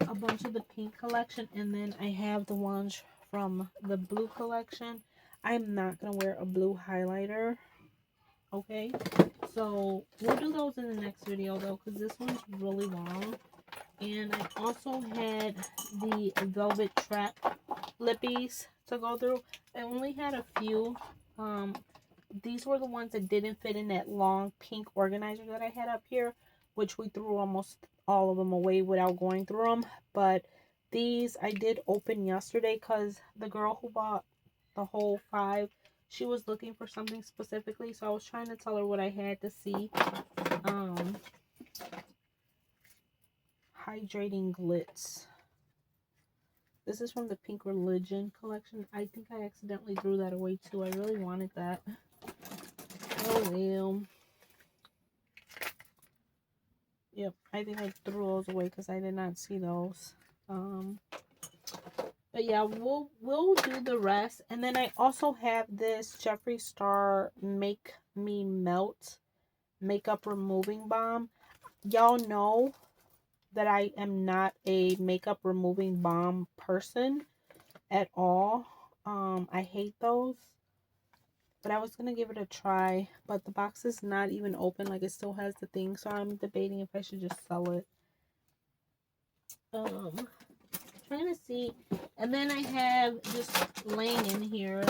a bunch of the pink collection, and then I have the ones from the blue collection. I'm not going to wear a blue highlighter. Okay, so we'll do those in the next video though, because this one's really long. And I also had the Velvet Trap lippies to go through. I only had a few. These were the ones that didn't fit in that long pink organizer that I had up here, which we threw almost all of them away without going through them. But these I did open yesterday because the girl who bought the whole 5, she was looking for something specifically, so I was trying to tell her what I had to see. Hydrating Glitz. This is from the Pink Religion collection. I think I accidentally threw that away too. I really wanted that. Oh well. Yep, I think I threw those away because I did not see those. But yeah, we'll do the rest. And then I also have this Jeffree Star Make Me Melt makeup removing balm. Y'all know that I am not a makeup removing balm person at all. I hate those. But I was going to give it a try. But the box is not even open. Like, it still has the thing. So I'm debating if I should just sell it. Trying to see. And then I have just laying in here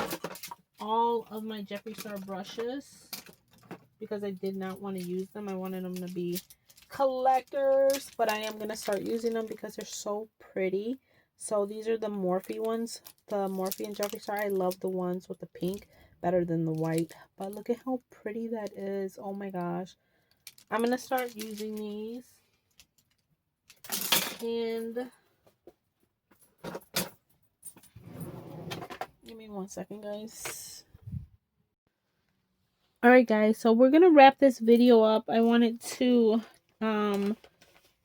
all of my Jeffree Star brushes. Because I did not want to use them. I wanted them to be collectors. But I am going to start using them because they're so pretty. So these are the Morphe ones. The Morphe and Jeffree Star. I love the ones with the pink better than the white. But look at how pretty that is. Oh my gosh. I'm going to start using these. And give me 1 second, guys. Alright, guys. So we're going to wrap this video up. I wanted to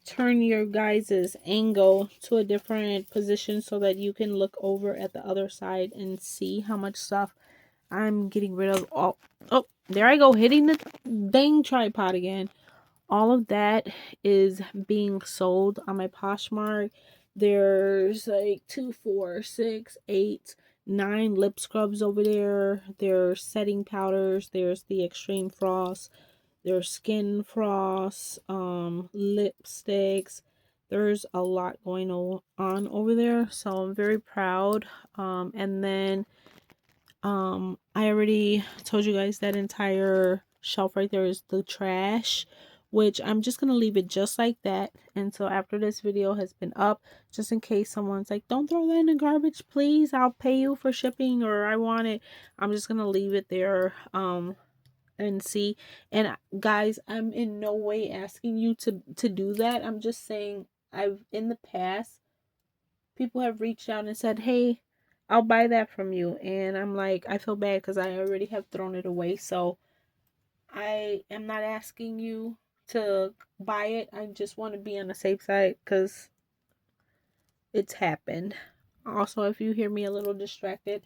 turn your guys's angle to a different position so that you can look over at the other side and see how much stuff I'm getting rid of. Oh, there I go, hitting the dang tripod again. All of that is being sold on my Poshmark. There's like 2, 4, 6, 8, 9 lip scrubs over there. There's setting powders. There's the Extreme Frost. There's Skin Frost, lipsticks. There's a lot going on over there, so I'm very proud. And then I already told you guys that entire shelf right there is the trash, which I'm just gonna leave it just like that until after this video has been up, just in case someone's like, don't throw that in the garbage, please, I'll pay you for shipping, or I want it. I'm just gonna leave it there and see. And guys, I'm in no way asking you to do that. I'm just saying, I've in the past, people have reached out and said, hey, I'll buy that from you, and I'm like, I feel bad because I already have thrown it away. So I am not asking you to buy it. I just want to be on the safe side because it's happened. Also, if you hear me a little distracted,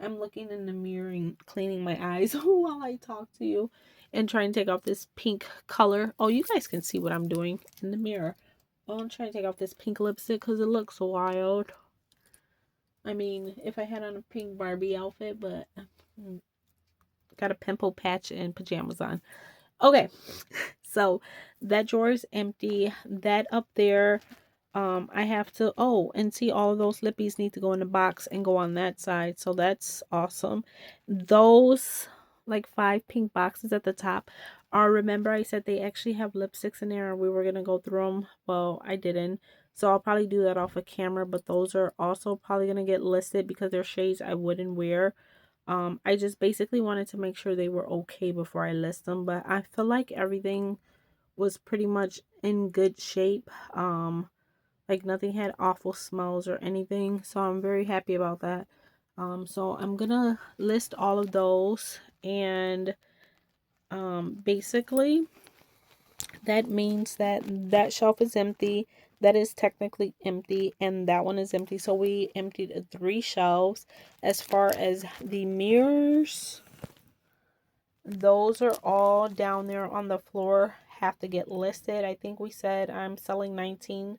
I'm looking in the mirror and cleaning my eyes while I talk to you. and trying to take off this pink color. Oh, you guys can see what I'm doing in the mirror. Oh, I'm trying to take off this pink lipstick because it looks wild. I mean, if I had on a pink Barbie outfit, but got a pimple patch and pajamas on. Okay, so that drawer is empty. That up there, I have to, oh, and see, all of those lippies need to go in the box and go on that side. So that's awesome. Those like 5 pink boxes at the top are, remember I said they actually have lipsticks in there and we were going to go through them. Well, I didn't. So I'll probably do that off of camera, but those are also probably going to get listed because they're shades I wouldn't wear. I just basically wanted to make sure they were okay before I list them, but I feel like everything was pretty much in good shape. Like nothing had awful smells or anything, so I'm very happy about that. So I'm gonna list all of those, and basically that means that that shelf is empty. That is technically empty, and that one is empty. So we emptied 3 shelves. As far as the mirrors, those are all down there on the floor, have to get listed. I think we said I'm selling 19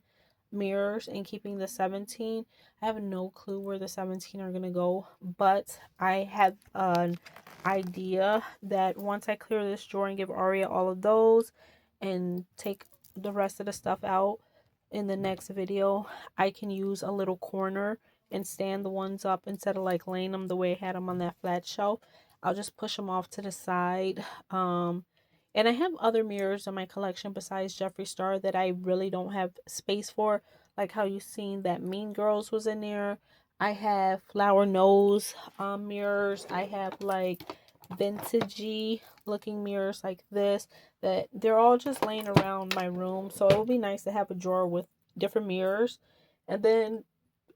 mirrors and keeping the 17. I have no clue where the 17 are gonna go, but I have an idea that once I clear this drawer and give Aria all of those and take the rest of the stuff out in the next video, I can use a little corner and stand the ones up instead of like laying them the way I had them on that flat shelf. I'll just push them off to the side. And I have other mirrors in my collection besides Jeffree Star that I really don't have space for. Like how you seen that Mean Girls was in there. I have flower nose mirrors. I have like vintagey looking mirrors like this. That they're all just laying around my room. So it would be nice to have a drawer with different mirrors. And then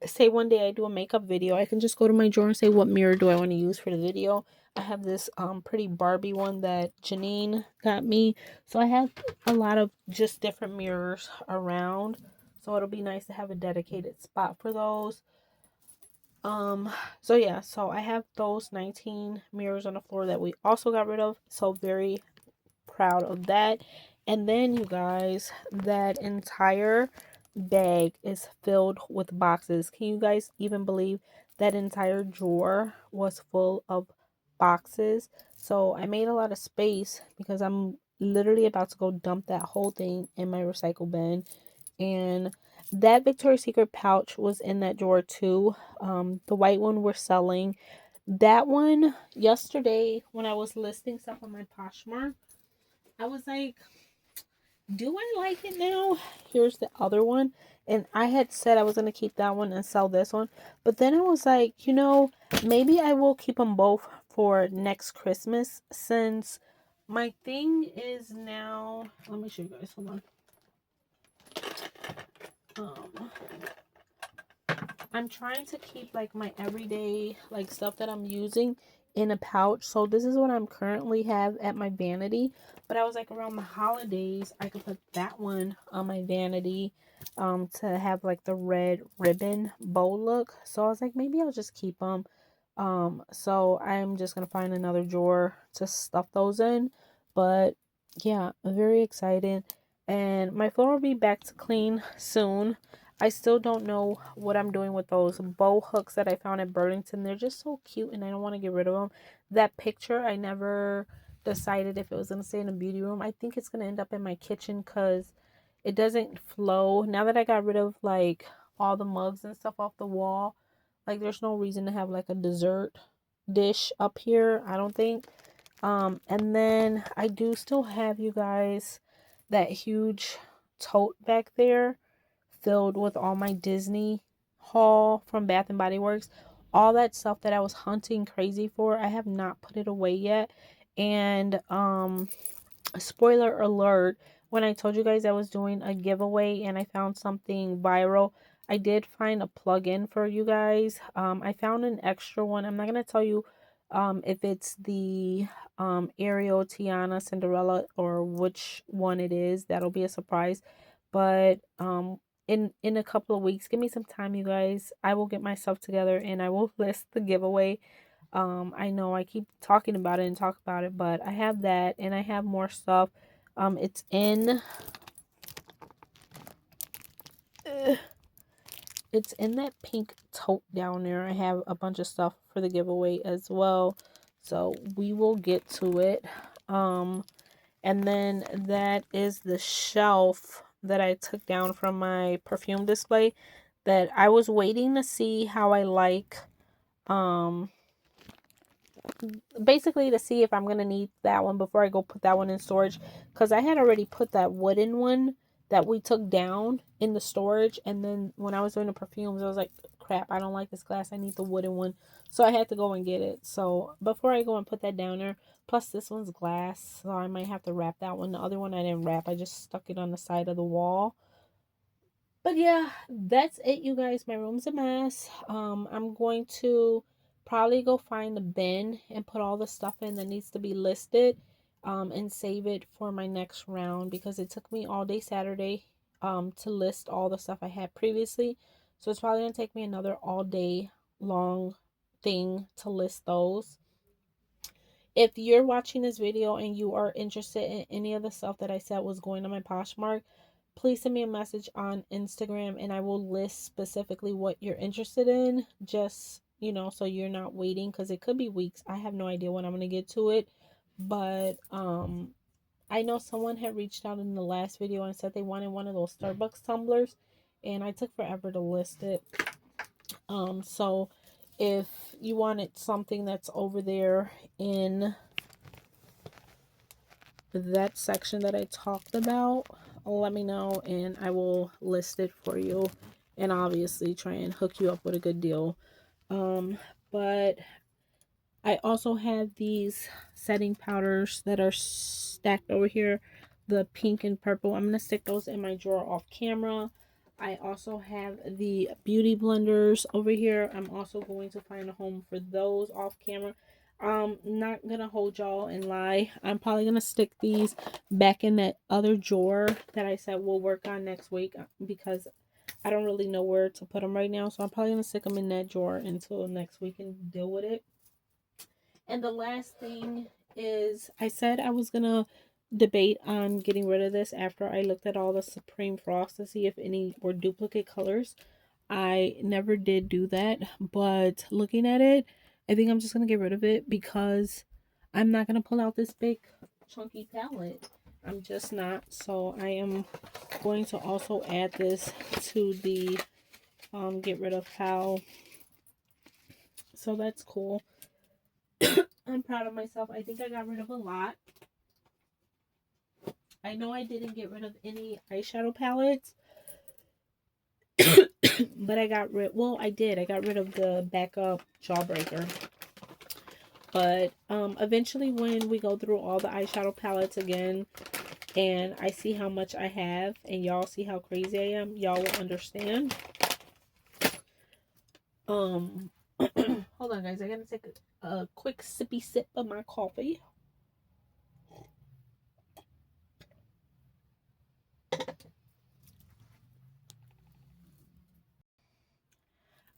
say one day I do a makeup video, I can just go to my drawer and say what mirror do I want to use for the video. I have this pretty Barbie one that Janine got me. So I have a lot of just different mirrors around. So it'll be nice to have a dedicated spot for those. So yeah, so I have those 19 mirrors on the floor that we also got rid of. So very proud of that. And then you guys, that entire bag is filled with boxes. Can you guys even believe that entire drawer was full of boxes? So I made a lot of space because I'm literally about to go dump that whole thing in my recycle bin. And that Victoria's Secret pouch was in that drawer too. The white one we're selling. That one, yesterday when I was listing stuff on my Poshmark, I was like, do I like it now? Here's the other one. And I had said I was going to keep that one and sell this one. But then I was like, you know, maybe I will keep them both for next Christmas, since my thing is now, let me show you guys, hold on. Um, I'm trying to keep like my everyday like stuff that I'm using in a pouch. So this is what I'm currently have at my vanity. But I was like, around the holidays, I could put that one on my vanity to have like the red ribbon bow look. So I was like, maybe I'll just keep them. So I'm just gonna find another drawer to stuff those in. But yeah, I'm very excited. And my floor will be back to clean soon. I still don't know what I'm doing with those bow hooks that I found at Burlington. They're just so cute and I don't want to get rid of them. That picture, I never decided if it was going to stay in a beauty room. I think it's going to end up in my kitchen because it doesn't flow. Now that I got rid of like all the mugs and stuff off the wall, like there's no reason to have like a dessert dish up here, I don't think. And then I do still have, you guys, that huge tote back there filled with all my Disney haul from Bath and Body Works. All that stuff that I was hunting crazy for, I have not put it away yet. And spoiler alert, when I told you guys I was doing a giveaway and I found something viral, I did find a plug-in for you guys. I found an extra one. I'm not gonna tell you if it's the Ariel, Tiana, Cinderella, or which one it is. That'll be a surprise. But in a couple of weeks, give me some time, you guys. I will get myself together and I will list the giveaway. I know I keep talking about it and talk about it, but I have that and I have more stuff. It's in it's in that pink tote down there. I have a bunch of stuff for the giveaway as well. So we will get to it. And then that is the shelf that I took down from my perfume display that I was waiting to see how I like, basically to see if I'm going to need that one before I go put that one in storage. Because I had already put that wooden one that we took down in the storage. And then when I was doing the perfumes, I was like, crap, I don't like this glass. I need the wooden one. So I had to go and get it. So before I go and put that down there, plus this one's glass, so I might have to wrap that one. The other one I didn't wrap. I just stuck it on the side of the wall. But yeah, that's it, you guys. My room's a mess. I'm going to probably go find a bin and put all the stuff in that needs to be listed, and save it for my next round because it took me all day Saturday to list all the stuff I had previously. So it's probably gonna take me another all day long thing to list those. If you're watching this video and you are interested in any of the stuff that I said was going on my Poshmark, please send me a message on Instagram and I will list specifically what you're interested in. Just, so you're not waiting because it could be weeks. I have no idea when I'm going to get to it. But I know someone had reached out in the last video and said they wanted one of those Starbucks tumblers and I took forever to list it. So if you wanted something that's over there in that section that I talked about, let me know and I will list it for you and obviously try and hook you up with a good deal. But I also have these setting powders that are stacked over here, the pink and purple. I'm going to stick those in my drawer off camera. I also have the beauty blenders over here. I'm also going to find a home for those off camera. Not gonna hold y'all and lie. I'm probably gonna stick these back in that other drawer that I said we'll work on next week because I don't really know where to put them right now. So I'm probably gonna stick them in that drawer until next week and deal with it. And the last thing is I said I was gonna debate on getting rid of this after I looked at all the Supreme Frost to see if any were duplicate colors. I never did do that, but looking at it, I think I'm just gonna get rid of it because I'm not gonna pull out this big chunky palette. I'm just not. So I am going to also add this to the get rid of pal. So that's cool. I'm proud of myself. I think I got rid of a lot. I know I didn't get rid of any eyeshadow palettes. But I got rid, well, I did. I got rid of the backup Jawbreaker. But eventually when we go through all the eyeshadow palettes again and I see how much I have and y'all see how crazy I am, y'all will understand. Hold on guys, I gotta take a quick sippy sip of my coffee.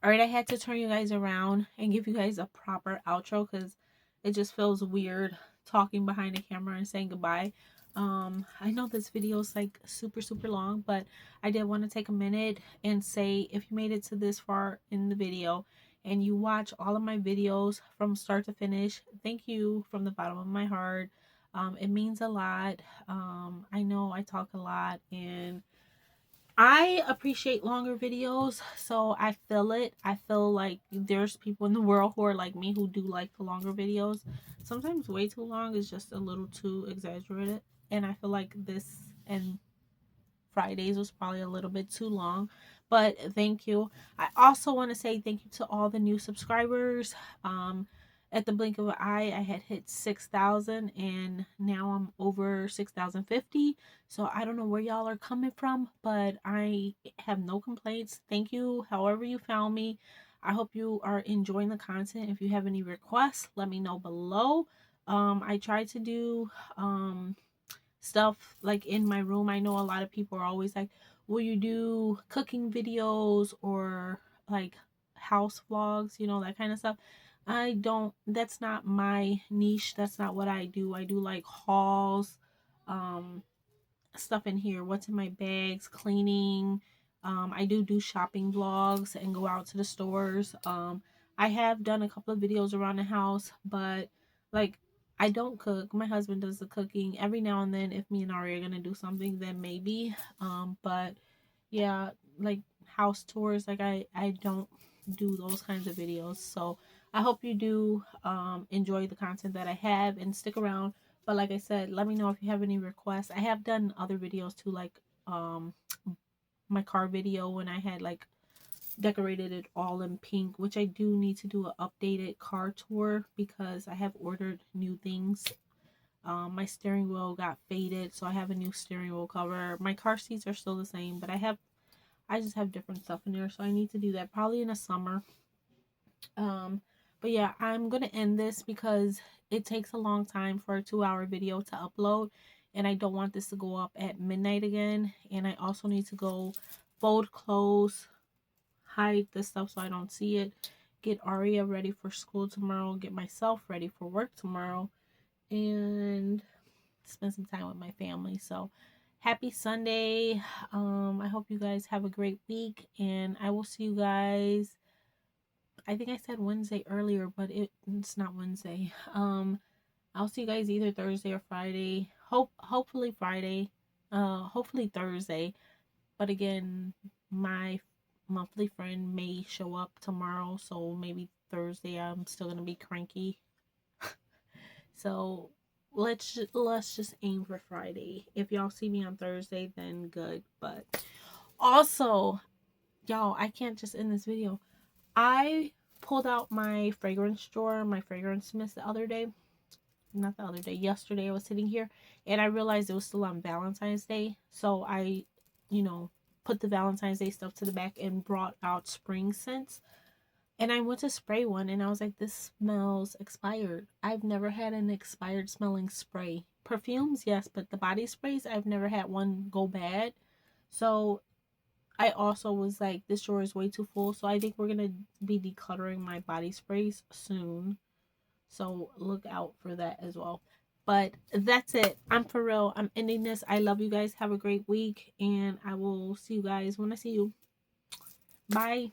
Alright, I had to turn you guys around and give you guys a proper outro because it just feels weird talking behind the camera and saying goodbye. I know this video is like super long, but I did want to take a minute and say if you made it to this far in the video and you watch all of my videos from start to finish, thank you from the bottom of my heart. It means a lot. I know I talk a lot and I appreciate longer videos, so I feel it. I feel like there's people in the world who are like me who do like the longer videos. Sometimes way too long is just a little too exaggerated, and I feel like this and Fridays was probably a little bit too long, but thank you. I also want to say thank you to all the new subscribers. At the blink of an eye, I had hit 6,000 and now I'm over 6,050. So I don't know where y'all are coming from, but I have no complaints. Thank you, however you found me. I hope you are enjoying the content. If you have any requests, let me know below. I try to do stuff like in my room. I know a lot of people are always like, will you do cooking videos or like house vlogs, that kind of stuff. I don't, that's not my niche. That's not what I do. I do like hauls, um, stuff in here, what's in my bags, cleaning. I do shopping vlogs and go out to the stores. I have done a couple of videos around the house, but like I don't cook. My husband does the cooking. Every now and then if me and Ari are gonna do something, then maybe. But yeah, like house tours, like I don't do those kinds of videos. So I hope you do enjoy the content that I have and stick around. But like I said, let me know if you have any requests. I have done other videos too, like my car video when I had like decorated it all in pink, which I do need to do an updated car tour because I have ordered new things. My steering wheel got faded, so I have a new steering wheel cover. My car seats are still the same, but I just have different stuff in there, so I need to do that probably in the summer. Um, but yeah, I'm gonna end this because it takes a long time for a 2 hour video to upload, and I don't want this to go up at midnight again. And I also need to go fold clothes, hide the stuff so I don't see it, get Aria ready for school tomorrow, get myself ready for work tomorrow, and spend some time with my family. So happy Sunday. I hope you guys have a great week, and I will see you guys. I think I said Wednesday earlier, but it's not Wednesday. I'll see you guys either Thursday or Friday. Hopefully Friday. Hopefully Thursday. But again, my monthly friend may show up tomorrow, so maybe Thursday I'm still gonna be cranky. So let's just aim for Friday. If y'all see me on Thursday, then good. But also, y'all, I can't just end this video. I pulled out my fragrance drawer, my fragrance mist the other day. Not the other day, yesterday I was sitting here and I realized it was still on Valentine's Day. So I, you know, put the Valentine's Day stuff to the back and brought out spring scents. And I went to spray one and I was like, this smells expired. I've never had an expired smelling spray. Perfumes, yes, but the body sprays, I've never had one go bad. So I also was like, this drawer is way too full. So I think we're going to be decluttering my body sprays soon. So look out for that as well. But that's it. I'm for real. I'm ending this. I love you guys. Have a great week. And I will see you guys when I see you. Bye.